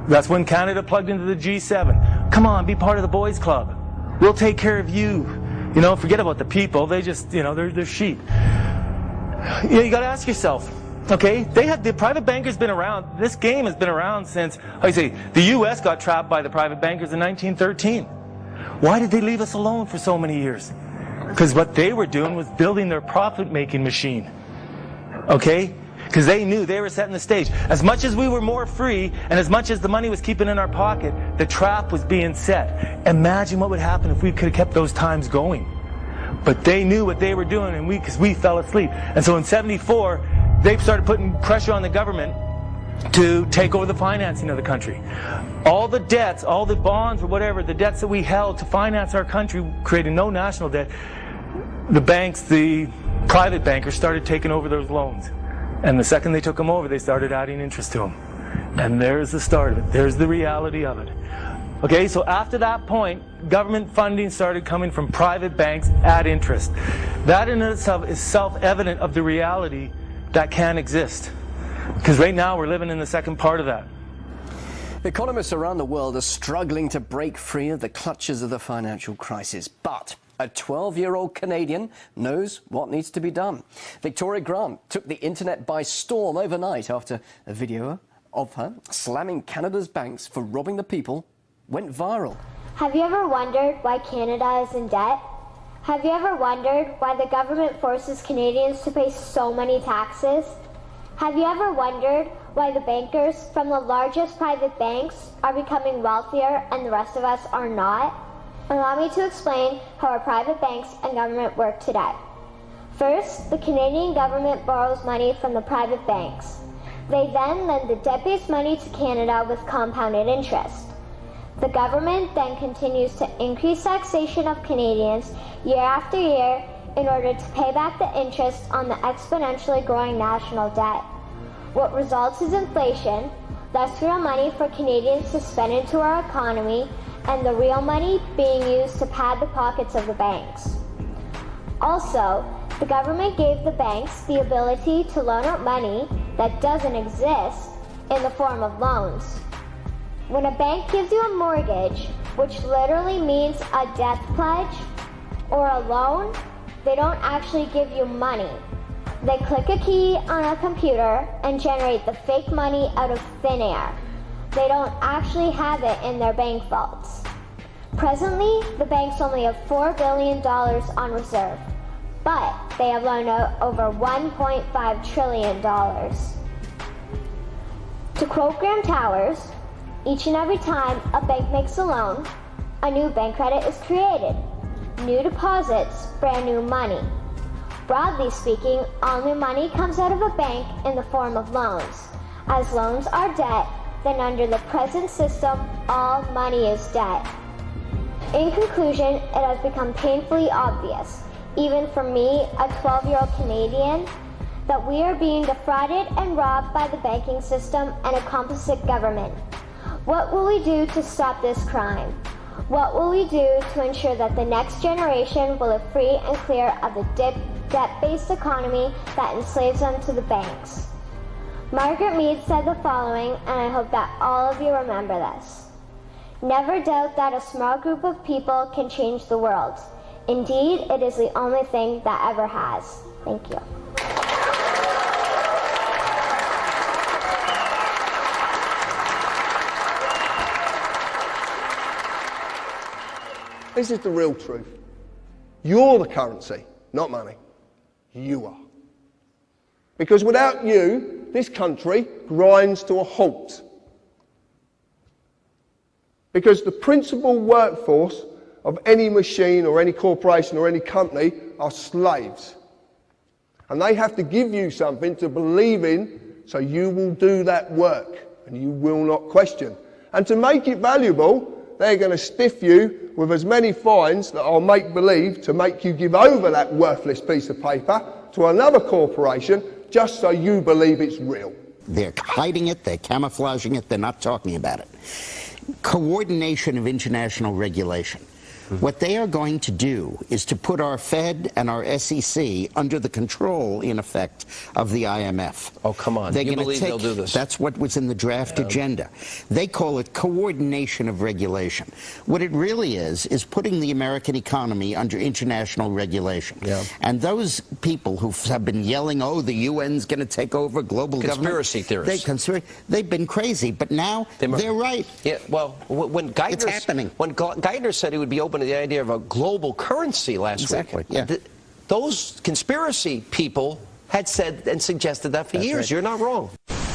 That's when Canada plugged into the G7. Come on, be part of the boys club. We'll take care of you. You know, forget about the people. They just, you know, they're sheep. You got to ask yourself, okay, the private bankers been around. This game has been around since, I say, the U.S. got trapped by the private bankers in 1913. Why did they leave us alone for so many years? Because what they were doing was building their profit-making machine. Okay? Because they knew they were setting the stage. As much as we were more free, and as much as the money was keeping in our pocket, the trap was being set. Imagine what would happen if we could have kept those times going. But they knew what they were doing, and because we fell asleep. And so in '74, they started putting pressure on the government to take over the financing of the country. All the debts, all the bonds or whatever, the debts that we held to finance our country, creating no national debt, the banks, the private bankers started taking over those loans. And the second they took them over, they started adding interest to them. And there's the start of it. There's the reality of it. Okay, so after that point, government funding started coming from private banks at interest. That in itself is self-evident of the reality that can exist. Because right now we're living in the second part of that. Economists around the world are struggling to break free of the clutches of the financial crisis. But a 12-year-old Canadian knows what needs to be done. Victoria Grant took the internet by storm overnight after a video of her slamming Canada's banks for robbing the people went viral. Have you ever wondered why Canada is in debt? Have you ever wondered why the government forces Canadians to pay so many taxes? Have you ever wondered why the bankers from the largest private banks are becoming wealthier and the rest of us are not? Allow me to explain how our private banks and government work today. First, the Canadian government borrows money from the private banks. They then lend the debt-based money to Canada with compounded interest. The government then continues to increase taxation of Canadians year after year in order to pay back the interest on the exponentially growing national debt. What results is inflation, less real money for Canadians to spend into our economy, and the real money being used to pad the pockets of the banks. Also, the government gave the banks the ability to loan out money that doesn't exist in the form of loans. When a bank gives you a mortgage, which literally means a death pledge, or a loan, they don't actually give you money. They click a key on a computer and generate the fake money out of thin air. They don't actually have it in their bank vaults. Presently, the banks only have $4 billion on reserve, but they have loaned out over $1.5 trillion. To quote Graham Towers, each and every time a bank makes a loan, a new bank credit is created. New deposits, brand new money. Broadly speaking, all new money comes out of a bank in the form of loans. As loans are debt, then under the present system, all money is debt. In conclusion, it has become painfully obvious, even for me, a 12-year-old Canadian, that we are being defrauded and robbed by the banking system and a complicit government. What will we do to stop this crime? What will we do to ensure that the next generation will live free and clear of the debt-based economy that enslaves them to the banks? Margaret Mead said the following, and I hope that all of you remember this. Never doubt that a small group of people can change the world. Indeed, it is the only thing that ever has. Thank you. This is the real truth. You're the currency, not money. You are. Because without you, this country grinds to a halt. Because the principal workforce of any machine or any corporation or any company are slaves. And they have to give you something to believe in, so you will do that work and you will not question. And to make it valuable, they're going to stiff you with as many fines that are make-believe to make you give over that worthless piece of paper to another corporation just so you believe it's real. They're hiding it, they're camouflaging it, they're not talking about it. Coordination of international regulation. What they are going to do is to put our Fed and our SEC under the control, in effect, of the IMF. Oh, come on. You believe they'll do this? That's what was in the draft agenda. They call it coordination of regulation. What it really is putting the American economy under international regulation. Yeah. And those people who have been yelling, oh, the UN's going to take over global Conspiracy government. theorists. They've been crazy, but now they're right. Yeah, well, when It's happening. When Geithner said he would be open to the idea of a global currency last week, yeah. Those conspiracy people had said and suggested that for years. right. You're not wrong.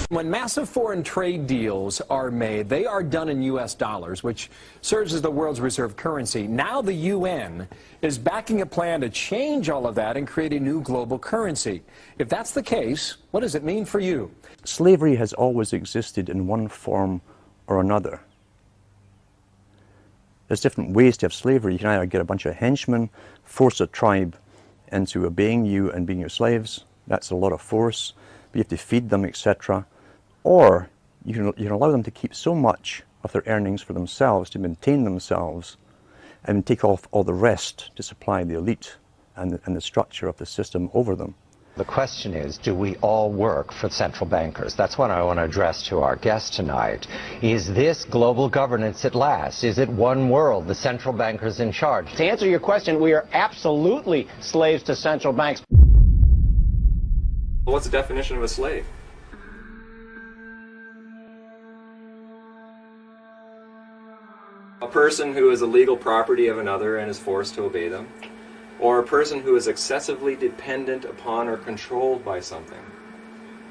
When massive foreign trade deals are made, they are done in U.S. dollars, which serves as the world's reserve currency. Now the UN is backing a plan to change all of that and create a new global currency. If that's the case, what does it mean for you? Slavery has always existed in one form or another. There's different ways to have slavery. You can either get a bunch of henchmen, force a tribe into obeying you and being your slaves. That's a lot of force. But you have to feed them, etc. Or you can allow them to keep so much of their earnings for themselves, to maintain themselves, and take off all the rest to supply the elite and the structure of the system over them. The question is, do we all work for central bankers? That's what I want to address to our guest tonight. Is this global governance at last? Is it one world, the central bankers in charge? To answer your question, we are absolutely slaves to central banks. What's the definition of a slave? A person who is a legal property of another and is forced to obey them. Or a person who is excessively dependent upon or controlled by something.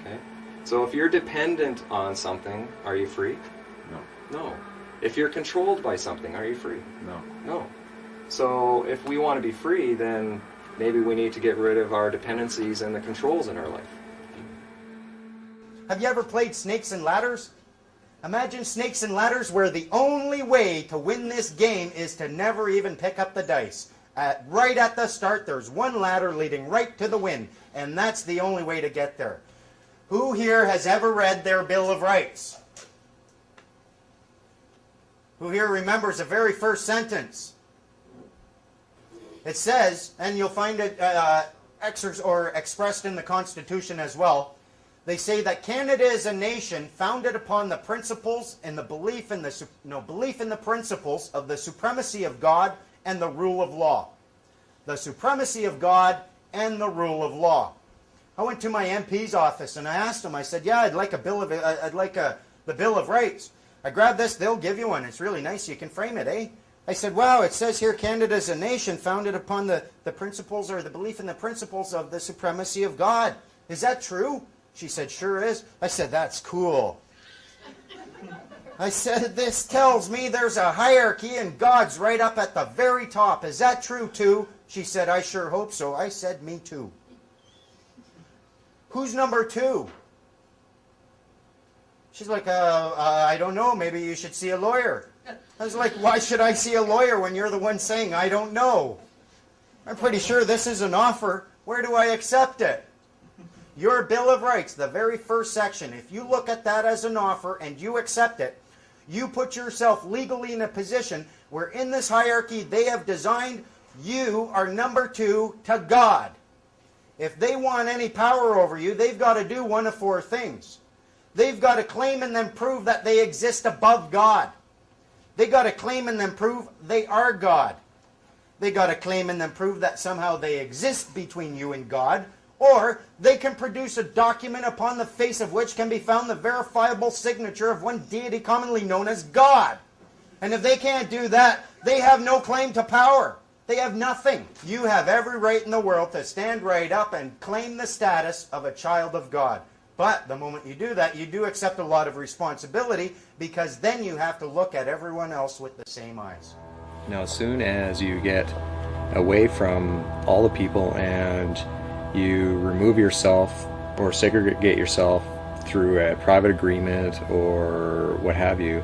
Okay? So if you're dependent on something, are you free? No. No. If you're controlled by something, are you free? No. No. So if we want to be free, then maybe we need to get rid of our dependencies and the controls in our life. Have you ever played Snakes and Ladders? Imagine Snakes and Ladders where the only way to win this game is to never even pick up the dice. Right at the start, there's one ladder leading right to the win, and that's the only way to get there. Who here has ever read their Bill of Rights? Who here remembers the very first sentence? It says, and you'll find it expressed in the Constitution as well, they say that Canada is a nation founded upon the principles and the belief in the principles of the supremacy of God and the rule of law. The supremacy of God and the rule of law. I went to my MP's office and I asked him, I said, yeah, I'd like the Bill of Rights. I grabbed this, they'll give you one. It's really nice, you can frame it, eh? I said, wow, it says here Canada's a nation founded upon the principles or the belief in the principles of the supremacy of God. Is that true? She said, sure is. I said, that's cool. I said, this tells me there's a hierarchy and God's right up at the very top. Is that true too? She said, I sure hope so. I said, me too. Who's number two? She's like, I don't know. Maybe you should see a lawyer. I was like, why should I see a lawyer when you're the one saying, I don't know? I'm pretty sure this is an offer. Where do I accept it? Your Bill of Rights, the very first section, if you look at that as an offer and you accept it, you put yourself legally in a position where in this hierarchy they have designed you are number 2 to God. If they want any power over you, they've got to do one of 4 things. They've got to claim and then prove that they exist above God. They got to claim and then prove they are God. They got to claim and then prove that somehow they exist between you and God. Or they can produce a document upon the face of which can be found the verifiable signature of one deity commonly known as God. And if they can't do that, they have no claim to power. They have nothing. You have every right in the world to stand right up and claim the status of a child of God. But the moment you do that, you do accept a lot of responsibility, because then you have to look at everyone else with the same eyes. Now, as soon as you get away from all the people and you remove yourself or segregate yourself through a private agreement or what have you,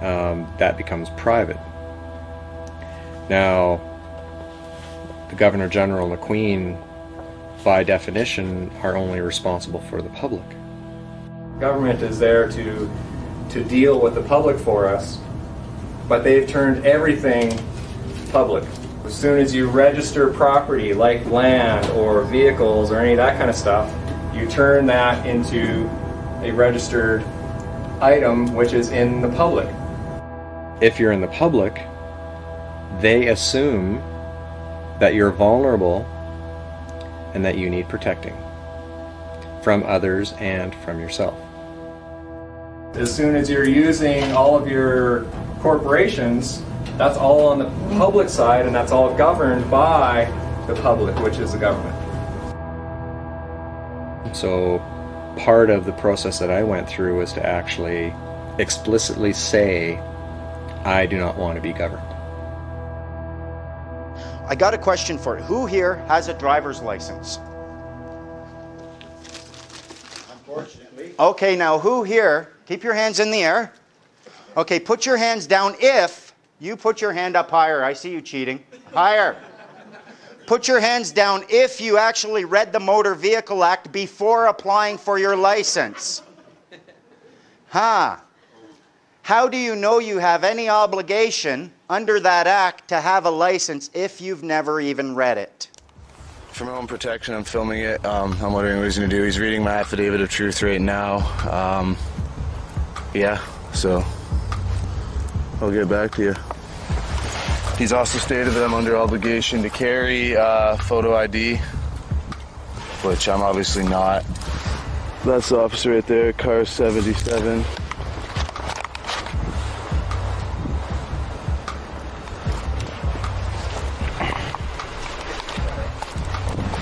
that becomes private. Now, the Governor General and the Queen, by definition, are only responsible for the public. Government is there to deal with the public for us, but they've turned everything public. As soon as you register property like land or vehicles or any of that kind of stuff, you turn that into a registered item which is in the public. If you're in the public, they assume that you're vulnerable and that you need protecting from others and from yourself. As soon as you're using all of your corporations, that's all on the public side, and that's all governed by the public, which is the government. So part of the process that I went through was to actually explicitly say, I do not want to be governed. I got a question for you. Who here has a driver's license? Unfortunately. Okay, now who here, keep your hands in the air. Okay, put your hands down if you put your hand up higher. I see you cheating. Higher. Put your hands down if you actually read the Motor Vehicle Act before applying for your license. Huh. How do you know you have any obligation under that act to have a license if you've never even read it? For my own protection, I'm filming it. I'm wondering what he's going to do. He's reading my affidavit of truth right now. Yeah, so I'll get back to you. He's also stated that I'm under obligation to carry photo ID, which I'm obviously not. That's the officer right there, car 77.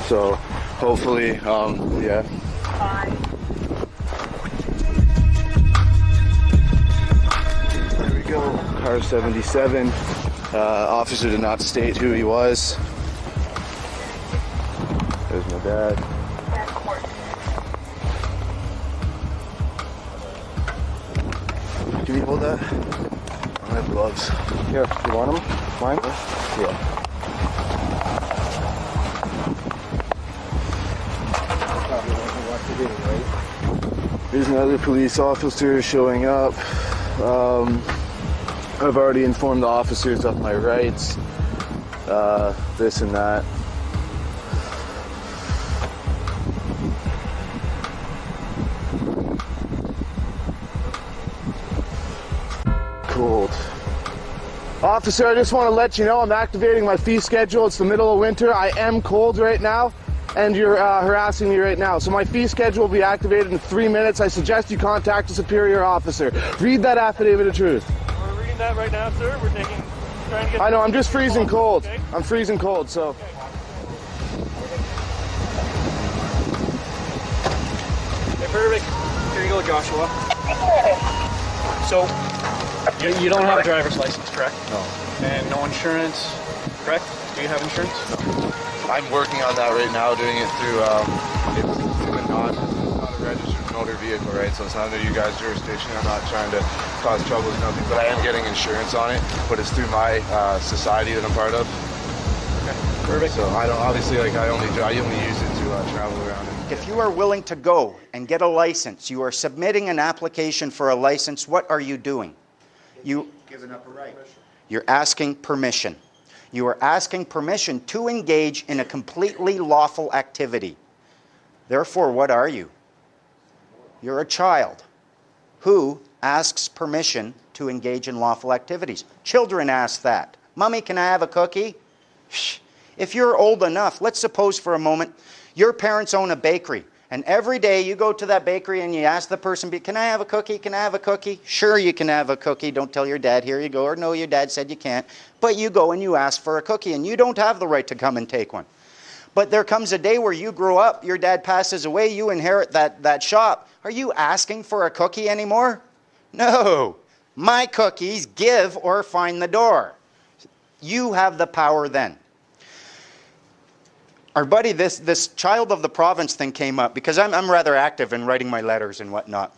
So hopefully, yeah. There we go, car 77. Officer did not state who he was. There's my dad. Can you hold that? I have gloves. Here, you want them? Mine? Yeah. There's another police officer showing up. I've already informed the officers of my rights, this and that. Cold. Officer, I just want to let you know I'm activating my fee schedule. It's the middle of winter. I am cold right now, and you're harassing me right now. So my fee schedule will be activated in 3 minutes. I suggest you contact a superior officer. Read that affidavit of truth. We're reading that right now, sir. We're trying to get... I know, I'm just freezing cold. Okay. I'm freezing cold, so... Okay. Hey, perfect. Here you go, Joshua. So, you don't have a driver's license, correct? No. And no insurance, correct? Do you have insurance? No. I'm working on that right now, doing it through, it's not a registered motor vehicle, right? So it's under you guys' jurisdiction. I'm not trying to cause trouble with nothing, but I am getting insurance on it. But it's through my society that I'm part of. Okay, perfect. So I don't obviously I only use it to travel around. If you are willing to go and get a license, you are submitting an application for a license. What are you doing? You giving up a right. You're asking permission. You are asking permission to engage in a completely lawful activity. Therefore, what are you? You're a child who asks permission to engage in lawful activities. Children ask that. Mommy, can I have a cookie? If you're old enough, let's suppose for a moment, your parents own a bakery, and every day you go to that bakery and you ask the person, can I have a cookie? Can I have a cookie? Sure, you can have a cookie. Don't tell your dad, here you go, or no, your dad said you can't. But you go and you ask for a cookie, and you don't have the right to come and take one. But there comes a day where you grow up, your dad passes away, you inherit that shop. Are you asking for a cookie anymore? No. My cookies, give or find the door. You have the power then. Our buddy, this child of the province thing came up because I'm rather active in writing my letters and whatnot.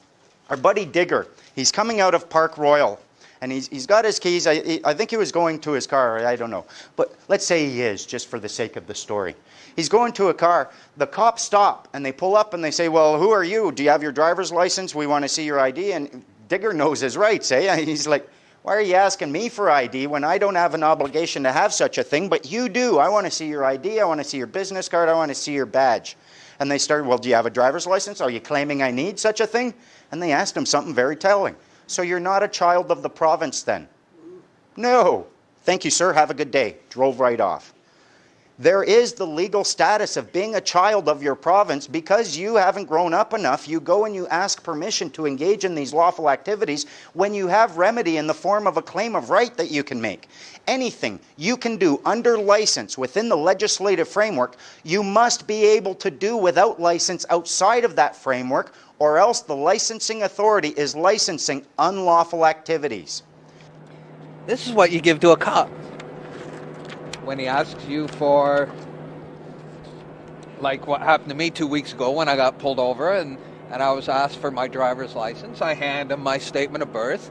Our buddy Digger, he's coming out of Park Royal, and he's got his keys. I think he was going to his car. I don't know. But let's say he is, just for the sake of the story. He's going to a car. The cops stop, and they pull up, and they say, well, who are you? Do you have your driver's license? We want to see your ID. And Digger knows his rights, eh? He's like, why are you asking me for ID when I don't have an obligation to have such a thing, but you do? I want to see your ID, I want to see your business card, I want to see your badge. And they start, well, do you have a driver's license? Are you claiming I need such a thing? And they asked him something very telling. So you're not a child of the province then? No. Thank you, sir. Have a good day. Drove right off. There is the legal status of being a child of your province because you haven't grown up enough. You go and you ask permission to engage in these lawful activities when you have remedy in the form of a claim of right that you can make. Anything you can do under license within the legislative framework, you must be able to do without license outside of that framework, or else the licensing authority is licensing unlawful activities. This is what you give to a cop when he asks you for, like what happened to me 2 weeks ago when I got pulled over and I was asked for my driver's license. I hand him my statement of birth,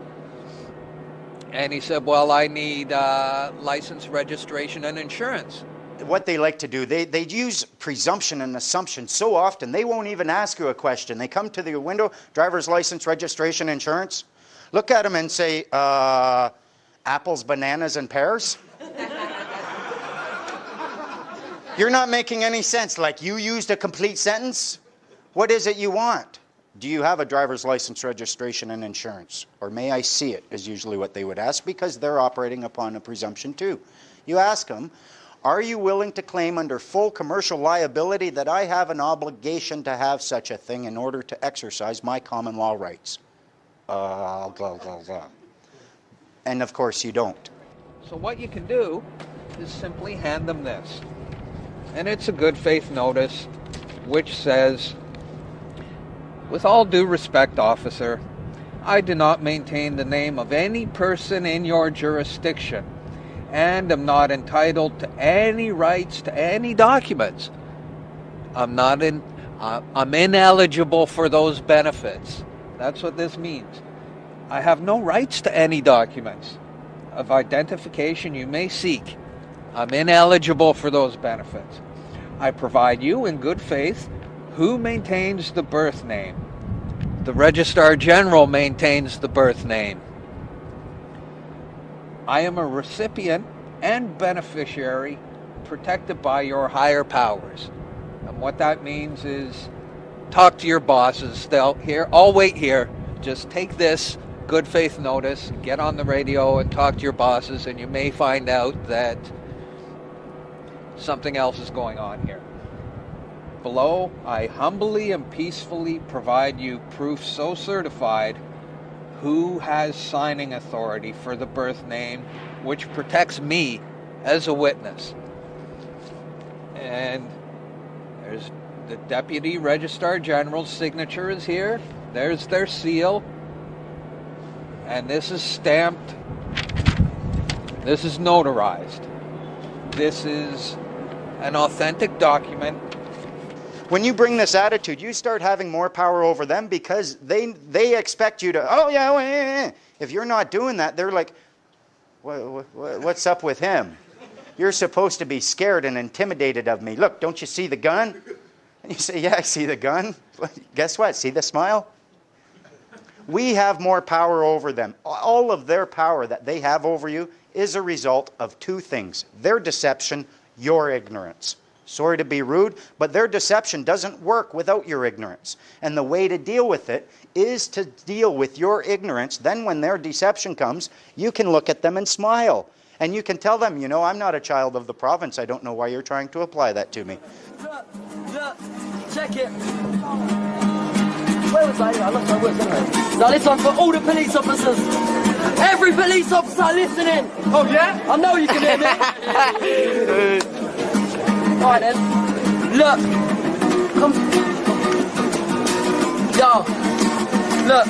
and he said, well, I need license, registration, and insurance. What they like to do, they use presumption and assumption so often, they won't even ask you a question. They come to the window, driver's license, registration, insurance. Look at them and say, apples, bananas, and pears? You're not making any sense. Like, you used a complete sentence? What is it you want? Do you have a driver's license, registration, and insurance? Or may I see it, is usually what they would ask, because they're operating upon a presumption too. You ask them, are you willing to claim under full commercial liability that I have an obligation to have such a thing in order to exercise my common law rights? Blah, blah, blah. And of course you don't. So what you can do is simply hand them this. And it's a good faith notice which says, with all due respect, officer, I do not maintain the name of any person in your jurisdiction and am not entitled to any rights to any documents. I'm ineligible for those benefits. That's what this means. I have no rights to any documents of identification you may seek. I'm ineligible for those benefits. I provide you in good faith who maintains the birth name. The Registrar General maintains the birth name. I am a recipient and beneficiary protected by your higher powers. And what that means is talk to your bosses. I'll wait here. Just take this good faith notice, get on the radio and talk to your bosses, and you may find out that something else is going on here. Below, I humbly and peacefully provide you proof so certified who has signing authority for the birth name, which protects me as a witness. And there's the Deputy Registrar General's signature is here. There's their seal. And this is stamped. This is notarized. This is an authentic document. When you bring this attitude, you start having more power over them because they expect you to, oh yeah. If you're not doing that, they're like, what's up with him? You're supposed to be scared and intimidated of me. Look, don't you see the gun? And you say, yeah, I see the gun. Guess what? See the smile? We have more power over them. All of their power that they have over you is a result of two things: their deception, your ignorance. Sorry to be rude, but their deception doesn't work without your ignorance. And the way to deal with it is to deal with your ignorance. Then when their deception comes, you can look at them and smile. And you can tell them, you know, I'm not a child of the province. I don't know why you're trying to apply that to me. Look, check it. Where was I? I lost my words, didn't I? Now this one's for all the police officers. Every police officer listening. Oh yeah? I know you can hear me. Alright then. Look. Come. Yo. Look.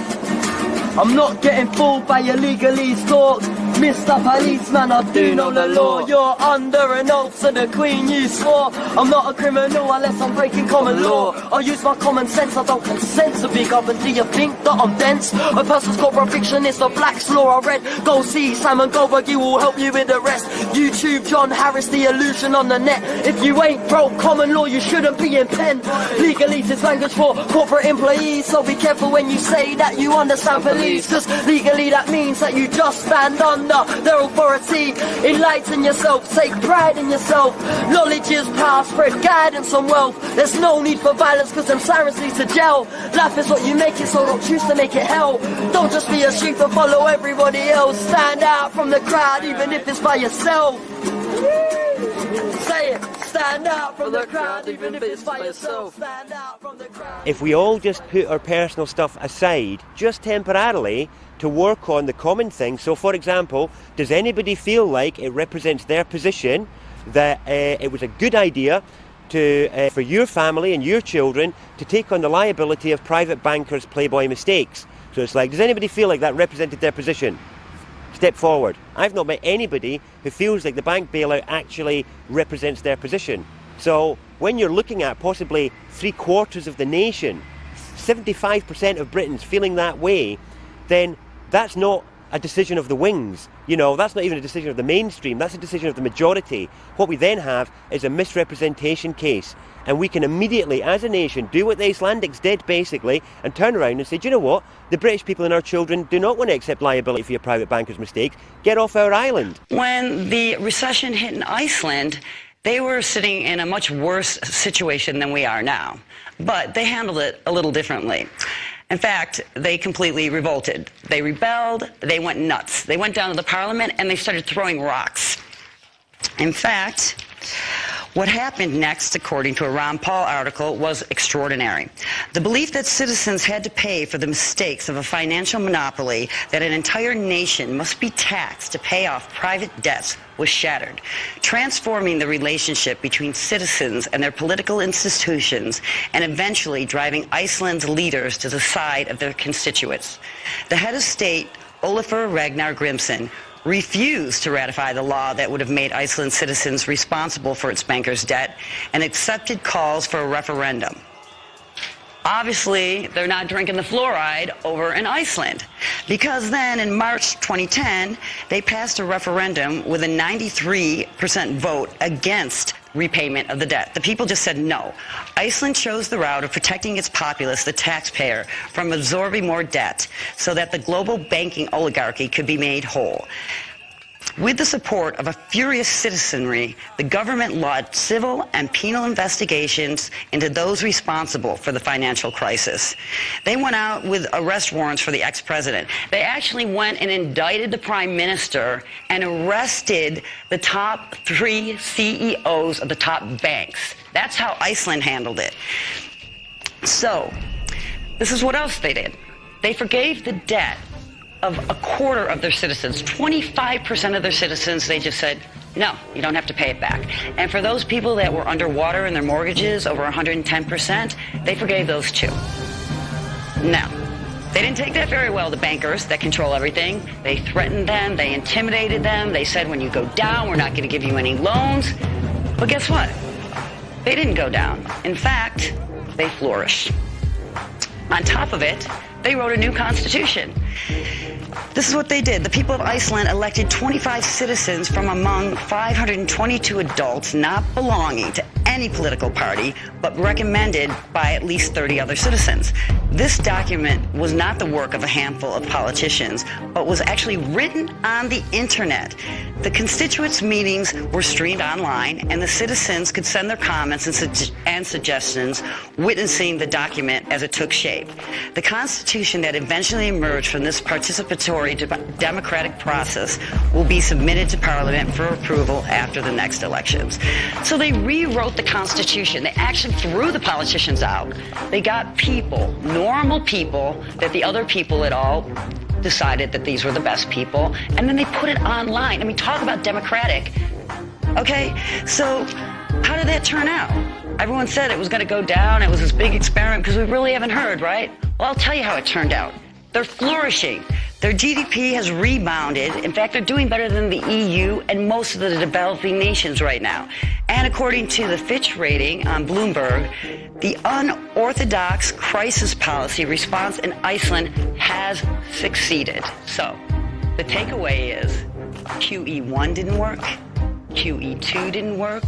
I'm not getting fooled by your legalese talk. Mr. Policeman, I do know the law. You're under an oath to the Queen you swore. I'm not a criminal unless I'm breaking common law. I use my common sense, I don't consent to be governed. Do you think that I'm dense? A person's corporate fiction is the Black's Law. I read, go see Simon Goldberg, he will help you with the rest. YouTube John Harris, the illusion on the net. If you ain't broke common law, you shouldn't be in pen. Legalese is language for corporate employees, so be careful when you say that you understand police. Cause legally that means that you just stand under their authority. Enlighten yourself, take pride in yourself. Knowledge is power, spread guidance and wealth. There's no need for violence cause them sirens lead to jail. Life is what you make it, so don't choose to make it hell. Don't just be a sheep and follow everybody else. Stand out from the crowd even if it's by yourself. Say it, stand out from the crowd even if it's by yourself. Stand out from the crowd. If we all just put our personal stuff aside, just temporarily, to work on the common thing. So for example, does anybody feel like it represents their position that it was a good idea to for your family and your children to take on the liability of private bankers' playboy mistakes? So it's like, does anybody feel like that represented their position? Step forward. I've not met anybody who feels like the bank bailout actually represents their position. So when you're looking at possibly 3/4 of the nation, 75% of Britons feeling that way, then that's not a decision of the wings. You know, that's not even a decision of the mainstream. That's a decision of the majority. What we then have is a misrepresentation case. And we can immediately, as a nation, do what the Icelandics did, basically, and turn around and say, do you know what? The British people and our children do not want to accept liability for your private bankers' mistakes. Get off our island. When the recession hit in Iceland, they were sitting in a much worse situation than we are now. But they handled it a little differently. In fact, they completely revolted. They rebelled, they went nuts. They went down to the parliament and they started throwing rocks. In fact, what happened next, according to a Ron Paul article, was extraordinary. The belief that citizens had to pay for the mistakes of a financial monopoly, that an entire nation must be taxed to pay off private debts, was shattered, transforming the relationship between citizens and their political institutions and eventually driving Iceland's leaders to the side of their constituents. The head of state, Ólafur Ragnar Grímsson, refused to ratify the law that would have made Iceland citizens responsible for its bankers' debt and accepted calls for a referendum. Obviously, they're not drinking the fluoride over in Iceland, because then in March 2010, they passed a referendum with a 93% vote against repayment of the debt. The people just said no. Iceland chose the route of protecting its populace, the taxpayer, from absorbing more debt so that the global banking oligarchy could be made whole. With the support of a furious citizenry, the government launched civil and penal investigations into those responsible for the financial crisis. They went out with arrest warrants for the ex-president. They actually went and indicted the prime minister and arrested the top 3 CEOs of the top banks. That's how Iceland handled it. So, this is what else they did. They forgave the debt of 1/4 of their citizens. 25% of their citizens, they just said, no, you don't have to pay it back. And for those people that were underwater in their mortgages, over 110%, they forgave those too. Now, they didn't take that very well, the bankers that control everything. They threatened them, they intimidated them, they said when you go down, we're not going to give you any loans. But guess what? They didn't go down. In fact, they flourished. On top of it, they wrote a new constitution. This is what they did. The people of Iceland elected 25 citizens from among 522 adults not belonging to any political party, but recommended by at least 30 other citizens. This document was not the work of a handful of politicians, but was actually written on the internet. The constituents' meetings were streamed online, and the citizens could send their comments and suggestions, witnessing the document as it took shape. The Constitution that eventually emerged from this participatory democratic process will be submitted to Parliament for approval after the next elections. So they rewrote the Constitution. They actually threw the politicians out. They got people, normal people, that the other people at all decided that these were the best people, and then they put it online. I mean, talk about democratic. Okay, so how did that turn out? Everyone said it was going to go down. It was this big experiment because we really haven't heard, right? Well, I'll tell you how it turned out. They're flourishing. Their GDP has rebounded. In fact, they're doing better than the EU and most of the developing nations right now. And according to the Fitch rating on Bloomberg, the unorthodox crisis policy response in Iceland has succeeded. So the takeaway is QE1 didn't work, QE2 didn't work,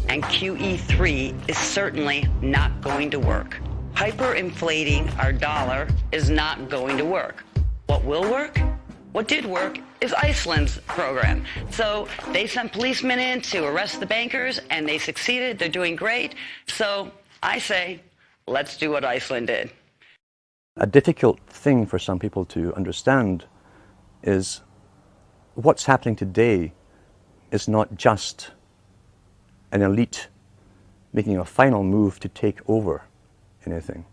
and QE3 is certainly not going to work. Hyperinflating our dollar is not going to work. What will work? What did work is Iceland's program. So they sent policemen in to arrest the bankers, and they succeeded. They're doing great. So I say, let's do what Iceland did. A difficult thing for some people to understand is what's happening today is not just an elite making a final move to take over anything.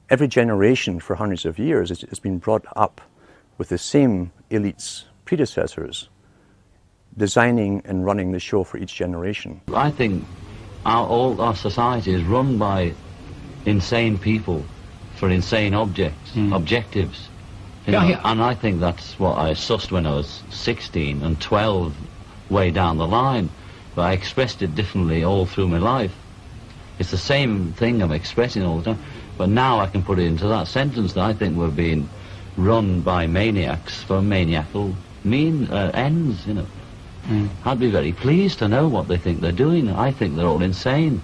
Every generation for hundreds of years has been brought up with the same elite's predecessors designing and running the show for each generation. I think all our society is run by insane people for insane objectives. You know, and I think that's what I sussed when I was 16 and 12 way down the line, but I expressed it differently all through my life. It's the same thing I'm expressing all the time, but now I can put it into that sentence that I think we're being run by maniacs for maniacal ends, you know. I'd be very pleased to know what they think they're doing. I think they're all insane.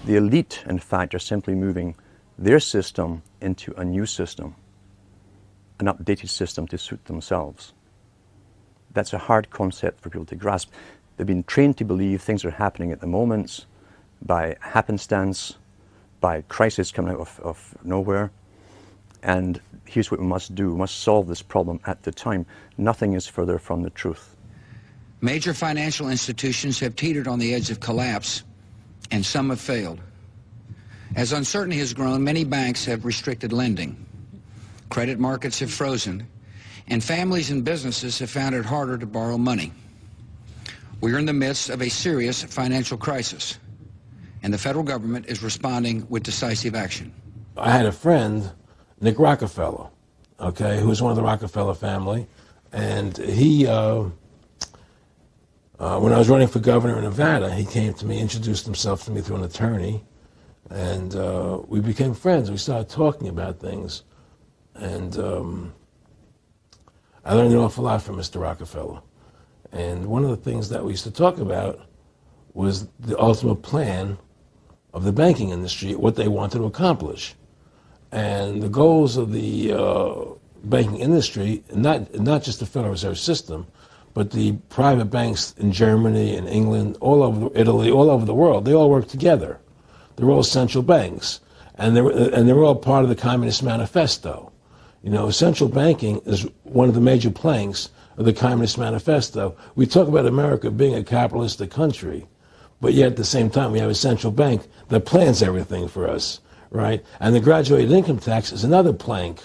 The elite, in fact, are simply moving their system into a new system, an updated system to suit themselves. That's a hard concept for people to grasp. They've been trained to believe things are happening at the moment by happenstance, by crisis coming out of nowhere. And here's what we must do. We must solve this problem at the time. Nothing is further from the truth. Major financial institutions have teetered on the edge of collapse, and some have failed. As uncertainty has grown, many banks have restricted lending. Credit markets have frozen, and families and businesses have found it harder to borrow money. We are in the midst of a serious financial crisis, and the federal government is responding with decisive action. I had a friend, Nick Rockefeller, okay, who was one of the Rockefeller family, and he, when I was running for governor in Nevada, he came to me, introduced himself to me through an attorney, and we became friends. We started talking about things, and I learned an awful lot from Mr. Rockefeller. And one of the things that we used to talk about was the ultimate plan of the banking industry, what they wanted to accomplish. And the goals of the banking industry, not just the Federal Reserve System, but the private banks in Germany and England, all over Italy, all over the world, they all work together. They're all central banks, and they're all part of the Communist Manifesto. You know, central banking is one of the major planks of the Communist Manifesto. We talk about America being a capitalistic country, but yet at the same time we have a central bank that plans everything for us, right? And the graduated income tax is another plank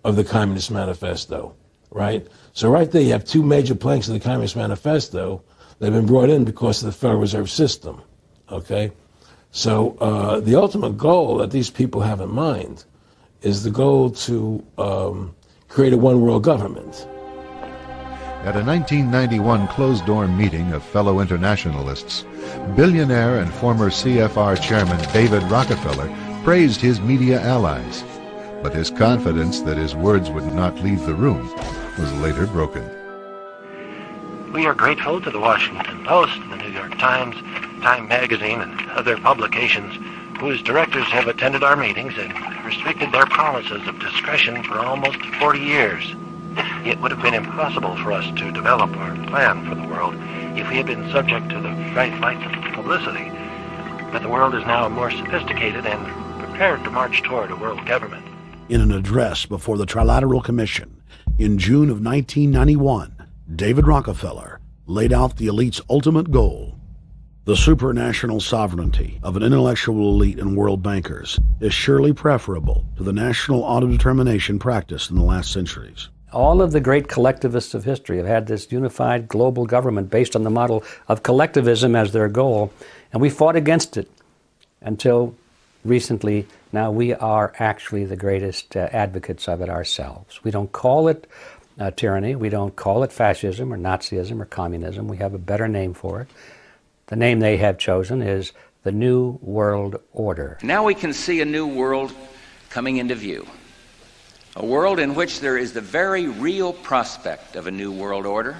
of the Communist Manifesto, right? So right there you have two major planks of the Communist Manifesto that have been brought in because of the Federal Reserve System, okay? So the ultimate goal that these people have in mind is the goal to create a one-world government. At a 1991 closed-door meeting of fellow internationalists, billionaire and former CFR chairman David Rockefeller praised his media allies. But his confidence that his words would not leave the room was later broken. We are grateful to the Washington Post, the New York Times, Time Magazine, and other publications whose directors have attended our meetings and restricted their promises of discretion for almost 40 years. It would have been impossible for us to develop our plan for the world if we had been subject to the bright lights of publicity. But the world is now more sophisticated and prepared to march toward a world government. In an address before the Trilateral Commission in June of 1991, David Rockefeller laid out the elite's ultimate goal. The supranational sovereignty of an intellectual elite and world bankers is surely preferable to the national autodetermination practiced in the last centuries. All of the great collectivists of history have had this unified global government based on the model of collectivism as their goal, and we fought against it until recently. Now we are actually the greatest advocates of it ourselves. We don't call it tyranny, we don't call it fascism or Nazism or communism. We have a better name for it. The name they have chosen is the New World Order. Now we can see a new world coming into view. A world in which there is the very real prospect of a new world order.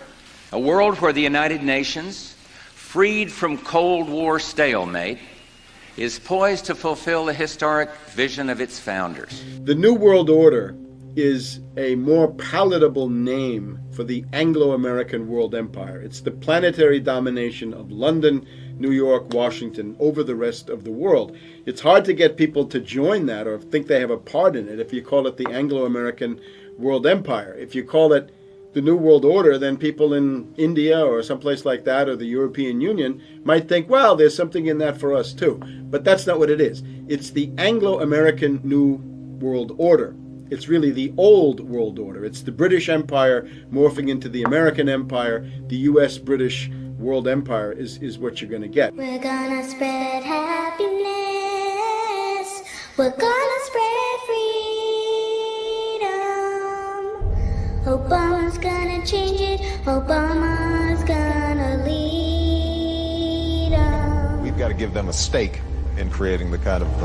A world where the United Nations, freed from Cold War stalemate, is poised to fulfill the historic vision of its founders. The New World Order is a more palatable name for the Anglo-American world empire. It's the planetary domination of London, New York, Washington over the rest of the world. It's hard to get people to join that or think they have a part in it if you call it the Anglo-American world empire. If you call it the New World Order, then people in India or someplace like that or the European Union might think, well, there's something in that for us too. But that's not what it is. It's the Anglo-American New World Order. It's really the old world order. It's the British Empire morphing into the American Empire. The U.S.-British world empire is what you're going to get. We're gonna spread happiness. We're gonna spread freedom. Obama's gonna change it. Obama's gonna lead us. We've got to give them a stake in creating the kind of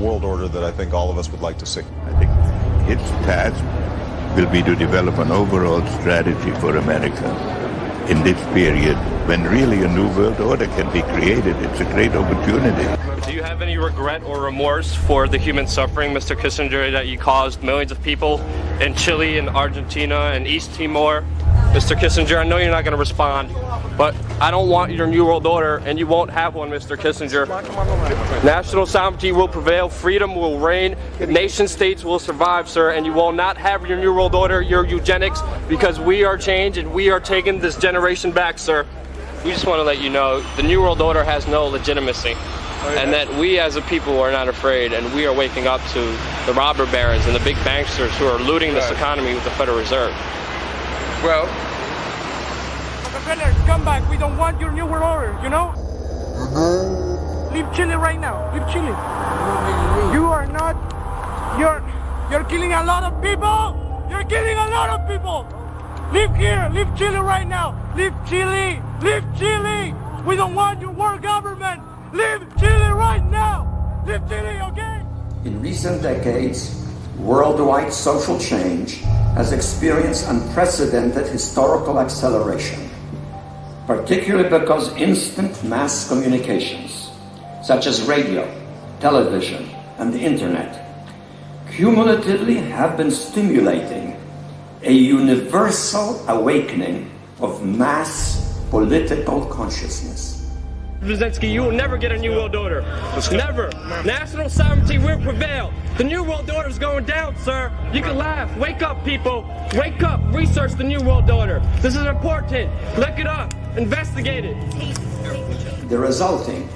world order that I think all of us would like to see. I think its task will be to develop an overall strategy for America in this period when really a new world order can be created. It's a great opportunity. Do you have any regret or remorse for the human suffering, Mr. Kissinger, that you caused millions of people in Chile and Argentina and East Timor? Mr. Kissinger, I know you're not going to respond, but I don't want your New World Order, and you won't have one, Mr. Kissinger. National sovereignty will prevail, freedom will reign, nation states will survive, sir, and you will not have your New World Order, your eugenics, because we are changed and we are taking this generation back, sir. We just want to let you know the New World Order has no legitimacy, and that we as a people are not afraid, and we are waking up to the robber barons and the big banksters who are looting this economy with the Federal Reserve. Well, come back. We don't want your New World Order, you know? Leave Chile right now. Leave Chile. You are not... You're killing a lot of people. You're killing a lot of people. Leave here. Leave Chile right now. Leave Chile. Leave Chile. We don't want your world government. Leave Chile right now. Leave Chile, okay? In recent decades, worldwide social change has experienced unprecedented historical acceleration, particularly because instant mass communications, such as radio, television, and the internet, cumulatively have been stimulating a universal awakening of mass political consciousness. Brzezinski, you will never get a New World Order. Never. National sovereignty will prevail. The New World Order is going down, sir. You can laugh. Wake up, people. Wake up. Research the New World Order. This is important. Look it up. Investigate it. The resulting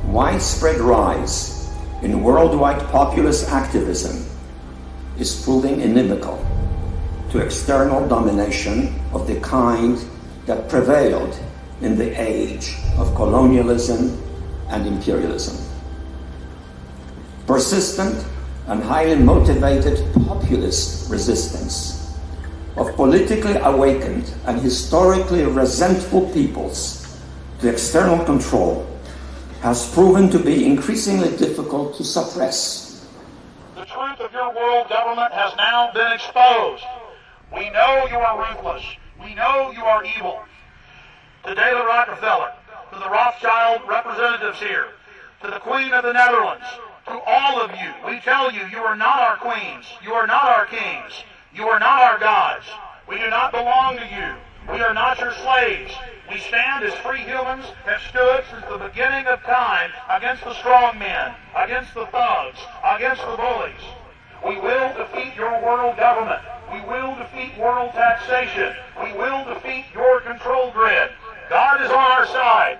widespread rise in worldwide populist activism is proving inimical to external domination of the kind that prevailed in the age of colonialism and imperialism. Persistent and highly motivated populist resistance of politically awakened and historically resentful peoples to external control has proven to be increasingly difficult to suppress. The truth of your world government has now been exposed. We know you are ruthless. We know you are evil. To David Rockefeller, to the Rothschild representatives here, to the Queen of the Netherlands, to all of you, we tell you, you are not our queens. You are not our kings. You are not our gods. We do not belong to you. We are not your slaves. We stand as free humans, have stood since the beginning of time against the strong men, against the thugs, against the bullies. We will defeat your world government. We will defeat world taxation. We will defeat your control grid. God is on our side.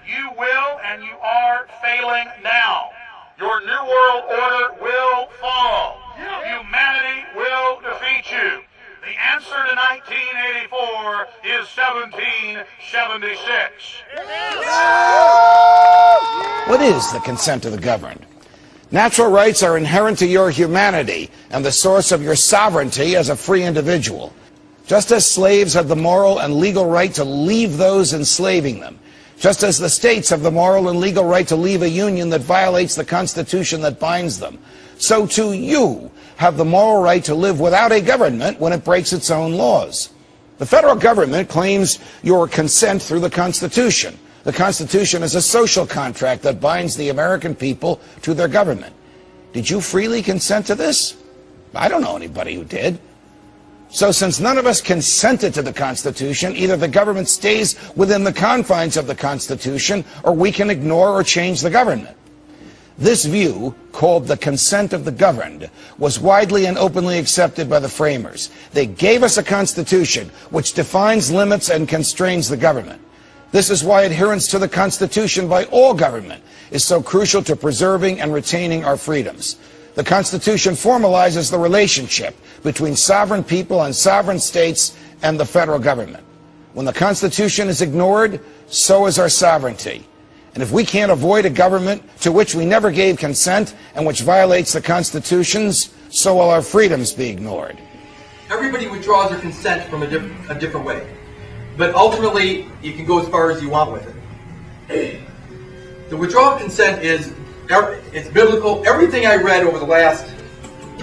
You will and you are failing now. Your new world order will fall. Humanity will defeat you. The answer to 1984 is 1776. What is the consent of the governed? Natural rights are inherent to your humanity and the source of your sovereignty as a free individual. Just as slaves have the moral and legal right to leave those enslaving them, just as the states have the moral and legal right to leave a union that violates the Constitution that binds them, so too you have the moral right to live without a government when it breaks its own laws. The federal government claims your consent through the Constitution. The Constitution is a social contract that binds the American people to their government. Did you freely consent to this? I don't know anybody who did. So since none of us consented to the Constitution, either the government stays within the confines of the Constitution, or we can ignore or change the government. This view, called the consent of the governed, was widely and openly accepted by the framers. They gave us a Constitution which defines limits and constrains the government. This is why adherence to the Constitution by all government is so crucial to preserving and retaining our freedoms. The Constitution formalizes the relationship between sovereign people and sovereign states and the federal government. When the Constitution is ignored, so is our sovereignty. And if we can't avoid a government to which we never gave consent and which violates the Constitutions, so will our freedoms be ignored. Everybody withdraws their consent from a different way. But ultimately, you can go as far as you want with it. The withdrawal of consent is it's biblical. Everything I read over the last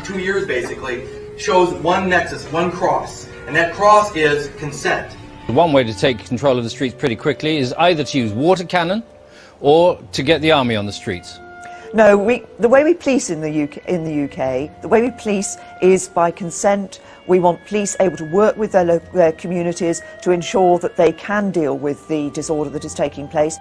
2 years, basically, shows one nexus, one cross. And that cross is consent. One way to take control of the streets pretty quickly is either to use water cannon or to get the army on the streets. No, the way we police in the UK, the way we police is by consent. We want police able to work with their communities to ensure that they can deal with the disorder that is taking place.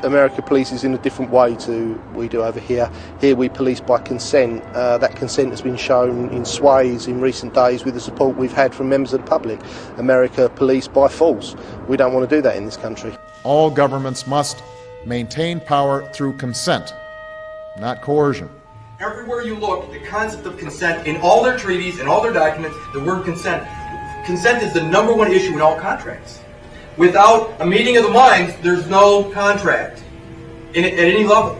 America polices in a different way to we do over here. Here we police by consent. That consent has been shown in swathes in recent days with the support we've had from members of the public. America police by force. We don't want to do that in this country. All governments must maintain power through consent, not coercion. Everywhere you look, the concept of consent, in all their treaties, in all their documents, the word consent. Consent is the #1 issue in all contracts. Without a meeting of the minds, there's no contract at any level.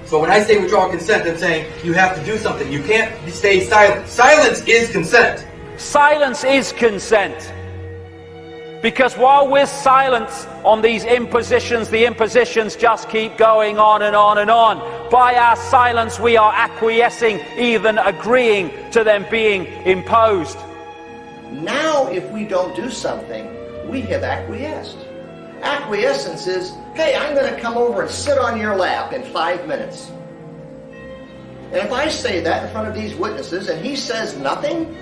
So when I say withdraw consent, I'm saying you have to do something. You can't stay silent. Silence is consent. Silence is consent. Because while we're silent on these impositions, the impositions just keep going on and on and on. By our silence, we are acquiescing, even agreeing to them being imposed. Now, if we don't do something, we have acquiesced. Acquiescence is, hey, I'm going to come over and sit on your lap in 5 minutes. And if I say that in front of these witnesses and he says nothing,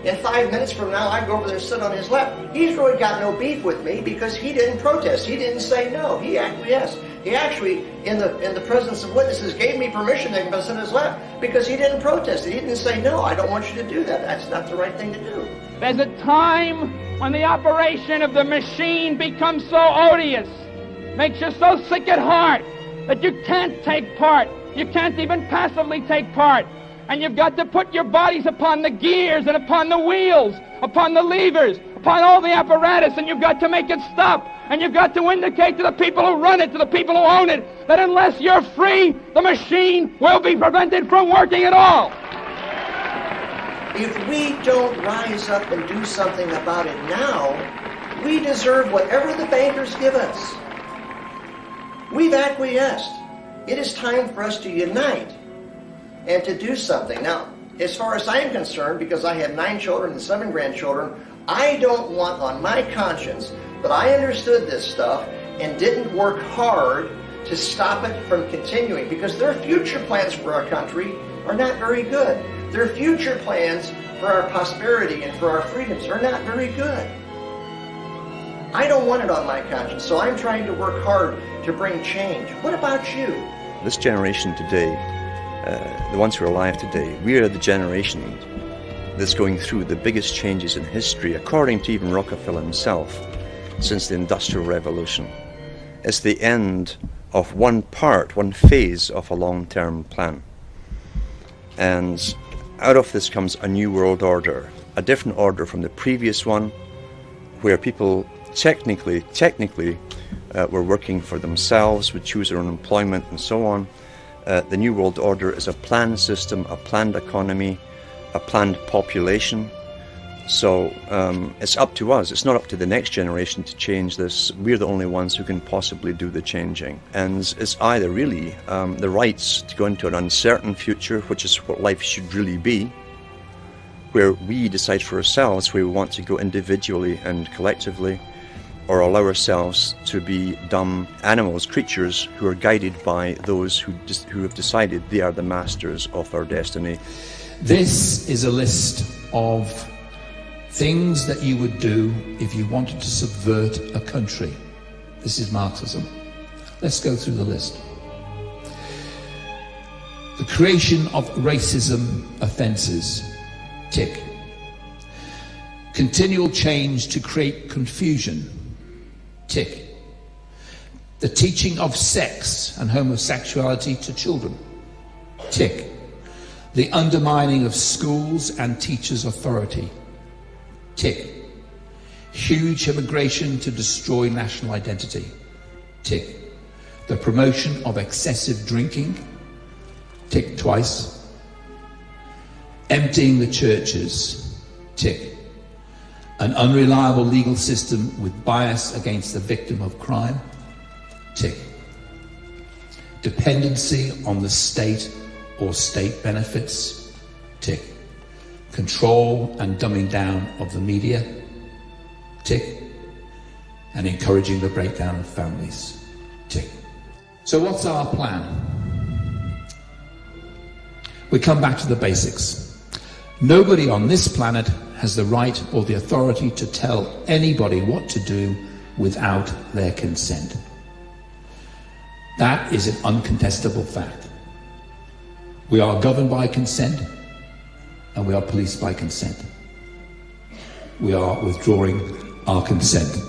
in 5 minutes from now I go over there and sit on his lap. He's really got no beef with me because he didn't protest. He didn't say no. He acquiesced. He actually, in the presence of witnesses, gave me permission to go sit on his lap because he didn't protest. He didn't say no, I don't want you to do that. That's not the right thing to do. There's a time when the operation of the machine becomes so odious, makes you so sick at heart that you can't take part. You can't even passively take part. And you've got to put your bodies upon the gears and upon the wheels, upon the levers, upon all the apparatus, and you've got to make it stop. And you've got to indicate to the people who run it, to the people who own it, that unless you're free, the machine will be prevented from working at all. if we don't rise up and do something about it now, we deserve whatever the bankers give us. We've acquiesced. It is time for us to unite and to do something. Now, as far as I'm concerned, because I have 9 children and 7 grandchildren, I don't want on my conscience that I understood this stuff and didn't work hard to stop it from continuing, because their future plans for our country are not very good. Their future plans for our prosperity and for our freedoms are not very good. I don't want it on my conscience, so I'm trying to work hard to bring change. What about you? This generation today, the ones who are alive today, we are the generation that's going through the biggest changes in history, according to even Rockefeller himself, since the Industrial Revolution. It's the end of one phase of a long-term plan. And out of this comes a new world order, a different order from the previous one, where people technically were working for themselves, would choose their own employment and so on. The new world order is a planned system, a planned economy, a planned population. So it's up to us. It's not up to the next generation to change this. We're the only ones who can possibly do the changing. And it's either really the rights to go into an uncertain future, which is what life should really be, where we decide for ourselves where we want to go individually and collectively, or allow ourselves to be dumb animals, creatures who are guided by those who have decided they are the masters of our destiny. This is a list of things that you would do if you wanted to subvert a country. This is Marxism. Let's go through the list. The creation of racism offences. Tick. Continual change to create confusion. Tick. The teaching of sex and homosexuality to children. Tick. The undermining of schools and teachers' authority. Tick. Huge immigration to destroy national identity. Tick. The promotion of excessive drinking. Tick twice. Emptying the churches. Tick. An unreliable legal system with bias against the victim of crime. Tick. Dependency on the state or state benefits. Tick. Control and dumbing down of the media. Tick. And encouraging the breakdown of families. Tick. So what's our plan? We come back to the basics. Nobody on this planet has the right or the authority to tell anybody what to do without their consent. That is an uncontestable fact. We are governed by consent, and we are policed by consent. We are withdrawing our consent.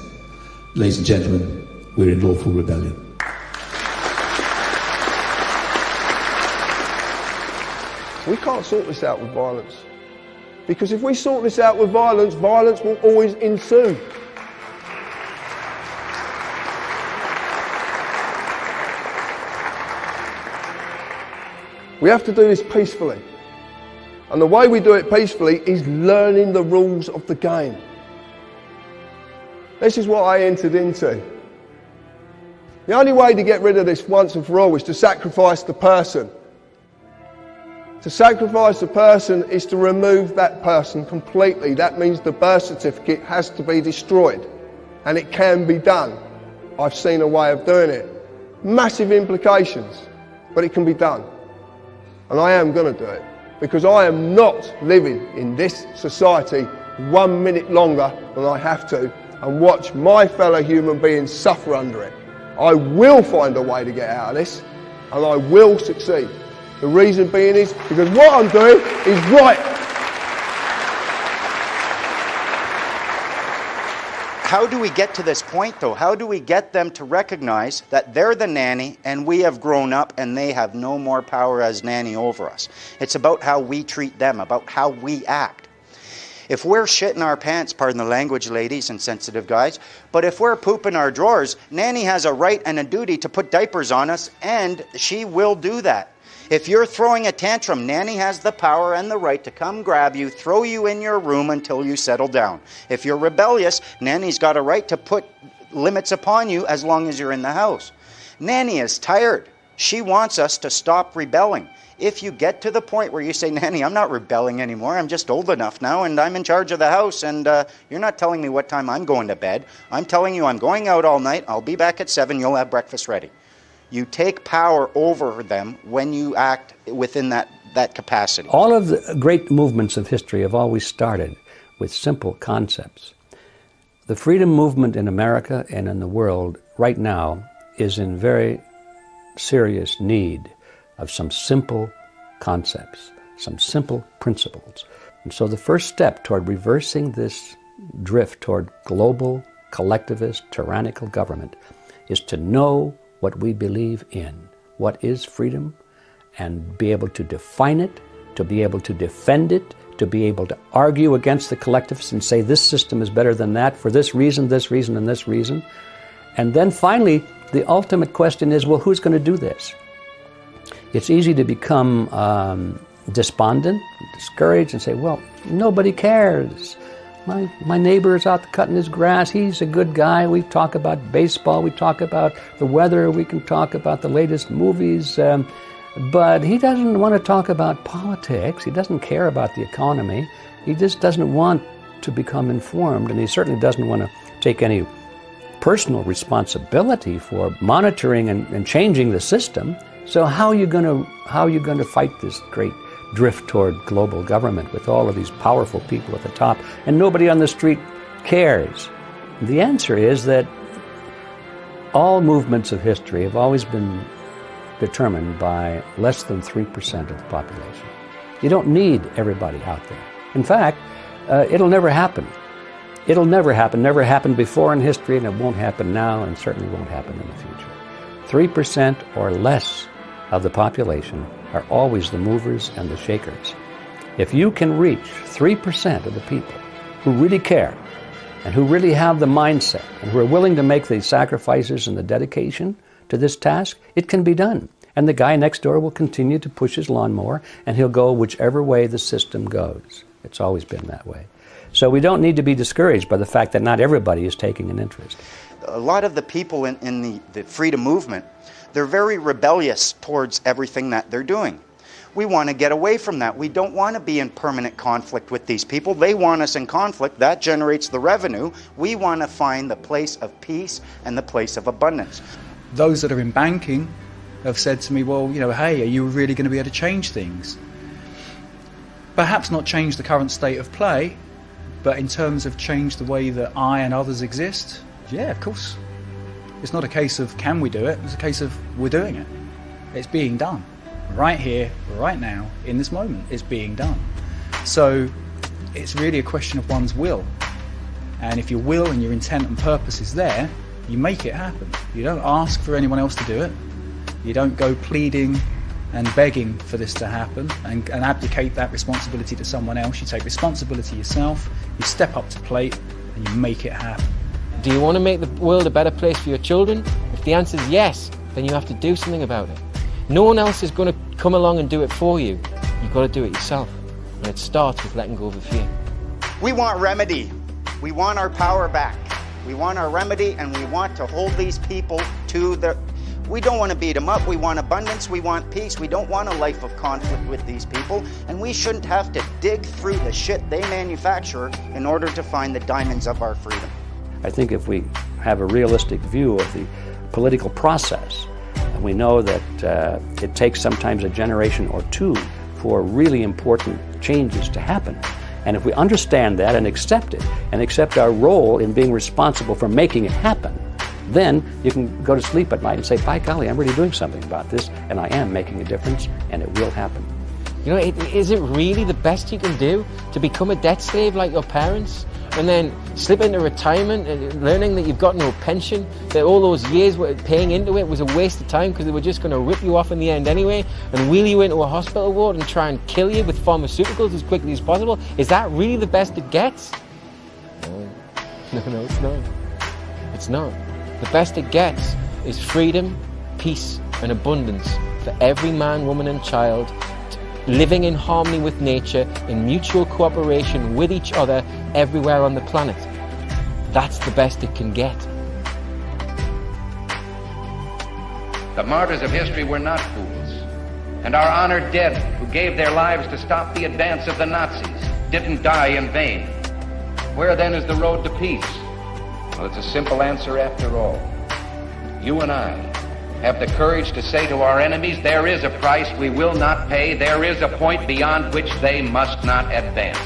Ladies and gentlemen, we're in lawful rebellion. We can't sort this out with violence. Because if we sort this out with violence, violence will always ensue. We have to do this peacefully. And the way we do it peacefully is learning the rules of the game. This is what I entered into. The only way to get rid of this once and for all is to sacrifice the person. To sacrifice the person is to remove that person completely. That means the birth certificate has to be destroyed. And it can be done. I've seen a way of doing it. Massive implications, but it can be done. And I am going to do it. Because I am not living in this society 1 minute longer than I have to and watch my fellow human beings suffer under it. I will find a way to get out of this, and I will succeed. The reason being is because what I'm doing is right. How do we get to this point, though? How do we get them to recognize that they're the nanny and we have grown up and they have no more power as nanny over us? It's about how we treat them, about how we act. If we're shitting our pants, pardon the language, ladies and sensitive guys, but if we're pooping our drawers, nanny has a right and a duty to put diapers on us, and she will do that. If you're throwing a tantrum, Nanny has the power and the right to come grab you, throw you in your room until you settle down. If you're rebellious, Nanny's got a right to put limits upon you as long as you're in the house. Nanny is tired. She wants us to stop rebelling. If you get to the point where you say, Nanny, I'm not rebelling anymore, I'm just old enough now and I'm in charge of the house and you're not telling me what time I'm going to bed. I'm telling you I'm going out all night, I'll be back at 7, you'll have breakfast ready. You take power over them when you act within that capacity. All of the great movements of history have always started with simple concepts. The freedom movement in America and in the world right now is in very serious need of some simple concepts, some simple principles. And so the first step toward reversing this drift toward global, collectivist, tyrannical government is to know what we believe in, what is freedom, and be able to define it, to be able to defend it, to be able to argue against the collectivists and say this system is better than that for this reason, and this reason. And then finally, the ultimate question is, well, who's going to do this? It's easy to become despondent, discouraged, and say, well, nobody cares. My neighbor is out cutting his grass. He's a good guy. We talk about baseball. We talk about the weather. We can talk about the latest movies. But he doesn't want to talk about politics. He doesn't care about the economy. He just doesn't want to become informed, and he certainly doesn't want to take any personal responsibility for monitoring and changing the system. So how are you going to fight this great drift toward global government with all of these powerful people at the top and nobody on the street cares? The answer is that all movements of history have always been determined by less than 3% of the population. You don't need everybody out there. In fact, it'll never happen. It'll never happen. Never happened before in history, and it won't happen now, and certainly won't happen in the future. 3% or less of the population are always the movers and the shakers. If you can reach 3% of the people who really care and who really have the mindset and who are willing to make the sacrifices and the dedication to this task, it can be done. And the guy next door will continue to push his lawnmower, and he'll go whichever way the system goes. It's always been that way. So we don't need to be discouraged by the fact that not everybody is taking an interest. A lot of the people in the freedom movement, they're very rebellious towards everything that they're doing. We want to get away from that. We don't want to be in permanent conflict with these people. They want us in conflict. That generates the revenue. We want to find the place of peace and the place of abundance. Those that are in banking have said to me, well, hey, are you really going to be able to change things? Perhaps not change the current state of play, but in terms of change the way that I and others exist, yeah, of course. It's not a case of can we do it, it's a case of we're doing it. It's being done. Right here, right now, in this moment, it's being done. So it's really a question of one's will. And if your will and your intent and purpose is there, you make it happen. You don't ask for anyone else to do it. You don't go pleading and begging for this to happen and abdicate that responsibility to someone else. You take responsibility yourself, you step up to plate, and you make it happen. Do you want to make the world a better place for your children? If the answer is yes, then you have to do something about it. No one else is going to come along and do it for you. You've got to do it yourself. And it starts with letting go of the fear. We want remedy. We want our power back. We want our remedy, and we want to hold these people to their... We don't want to beat them up. We want abundance. We want peace. We don't want a life of conflict with these people. And we shouldn't have to dig through the shit they manufacture in order to find the diamonds of our freedom. I think if we have a realistic view of the political process, and we know that it takes sometimes a generation or two for really important changes to happen. And if we understand that and accept it, and accept our role in being responsible for making it happen, then you can go to sleep at night and say, by golly, I'm really doing something about this, and I am making a difference, and it will happen. You know, is it really the best you can do to become a debt slave like your parents? And then slip into retirement and learning that you've got no pension, that all those years paying into it was a waste of time because they were just going to rip you off in the end anyway and wheel you into a hospital ward and try and kill you with pharmaceuticals as quickly as possible. Is that really the best it gets? No, it's not. It's not. The best it gets is freedom, peace, and abundance for every man, woman and child, living in harmony with nature, in mutual cooperation with each other everywhere on the planet. That's the best it can get. The martyrs of history were not fools, and our honored dead who gave their lives to stop the advance of the Nazis didn't die in vain. Where then is the road to peace? Well, it's a simple answer after all. You and I have the courage to say to our enemies, there is a price we will not pay, there is a point beyond which they must not advance.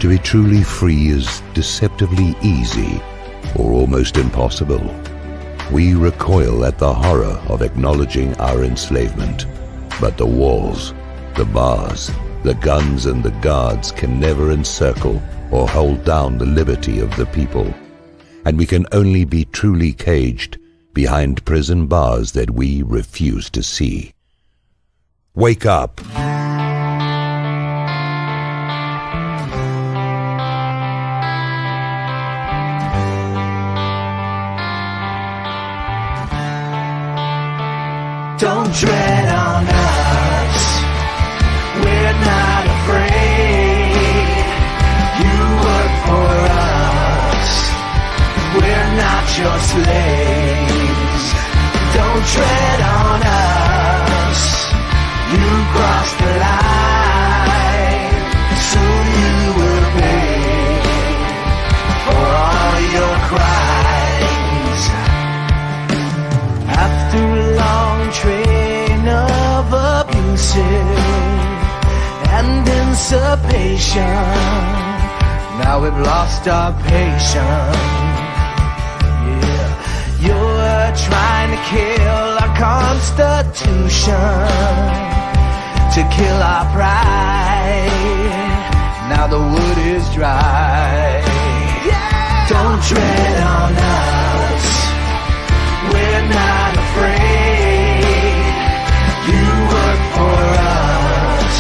To be truly free is deceptively easy or almost impossible. We recoil at the horror of acknowledging our enslavement. But the walls, the bars, the guns and the guards can never encircle or hold down the liberty of the people. And we can only be truly caged behind prison bars that we refuse to see. Wake up! Don't tread on us, we're not afraid. You work for us, we're not your slaves. Don't tread on us, you cross the line. Soon you will pay for all your crimes. After a long train of abusive and dissipation, now we've lost our patience. Yeah, you're trying to kill our constitution, to kill our pride. Now the wood is dry. Don't tread on us, we're not afraid. You work for us,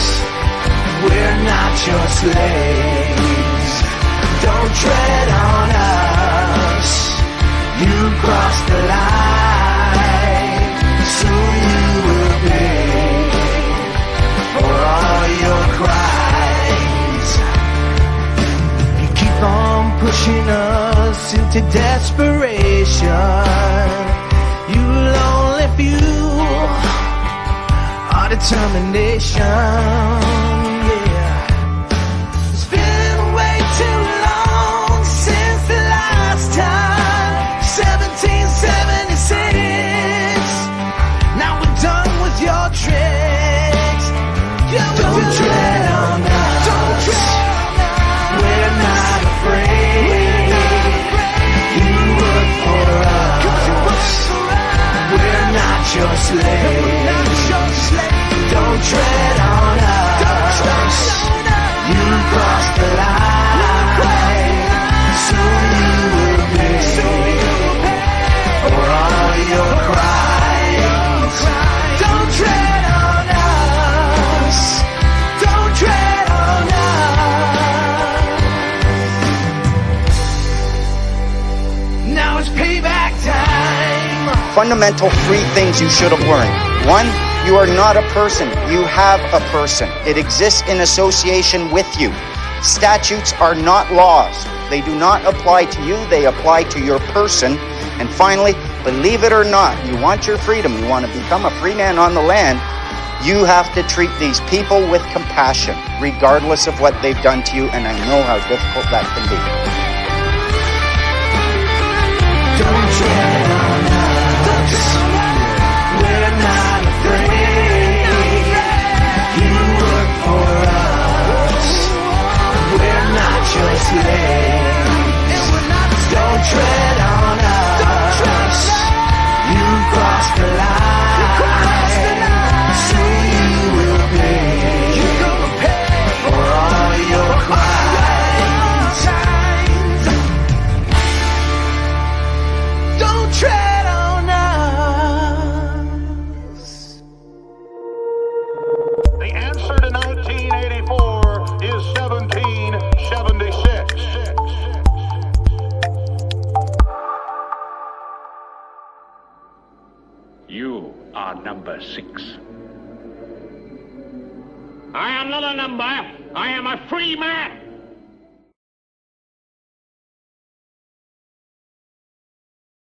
we're not your slaves. Don't tread on us, you cross the line. Soon you will pay for all your crimes. You keep on pushing us into desperation. You'll only fuel our determination. Yeah, it's been way too long since the last time, 1776. Now we're done with your tricks. Don't tread on us. We're not afraid. You work for us, we're not your slaves. Don't tread on us, you cross the line. Soon you will pay for all your crimes. Don't tread on us, don't tread on us. Now it's payback time. Fundamental 3 things you should have learned. 1, you are not a person. You have a person. It exists in association with you. Statutes are not laws. They do not apply to you. They apply to your person. And finally, believe it or not, you want your freedom. You want to become a free man on the land. You have to treat these people with compassion, regardless of what they've done to you. And I know how difficult that can be. Don't tread on us, we're not afraid. You work for us, we're not your slaves. Don't tread on us, you cross the line. Soon you will pay for all your crimes. Don't tread on us. The answer to 1984 is 7 number 6. I am not a number. I am a free man.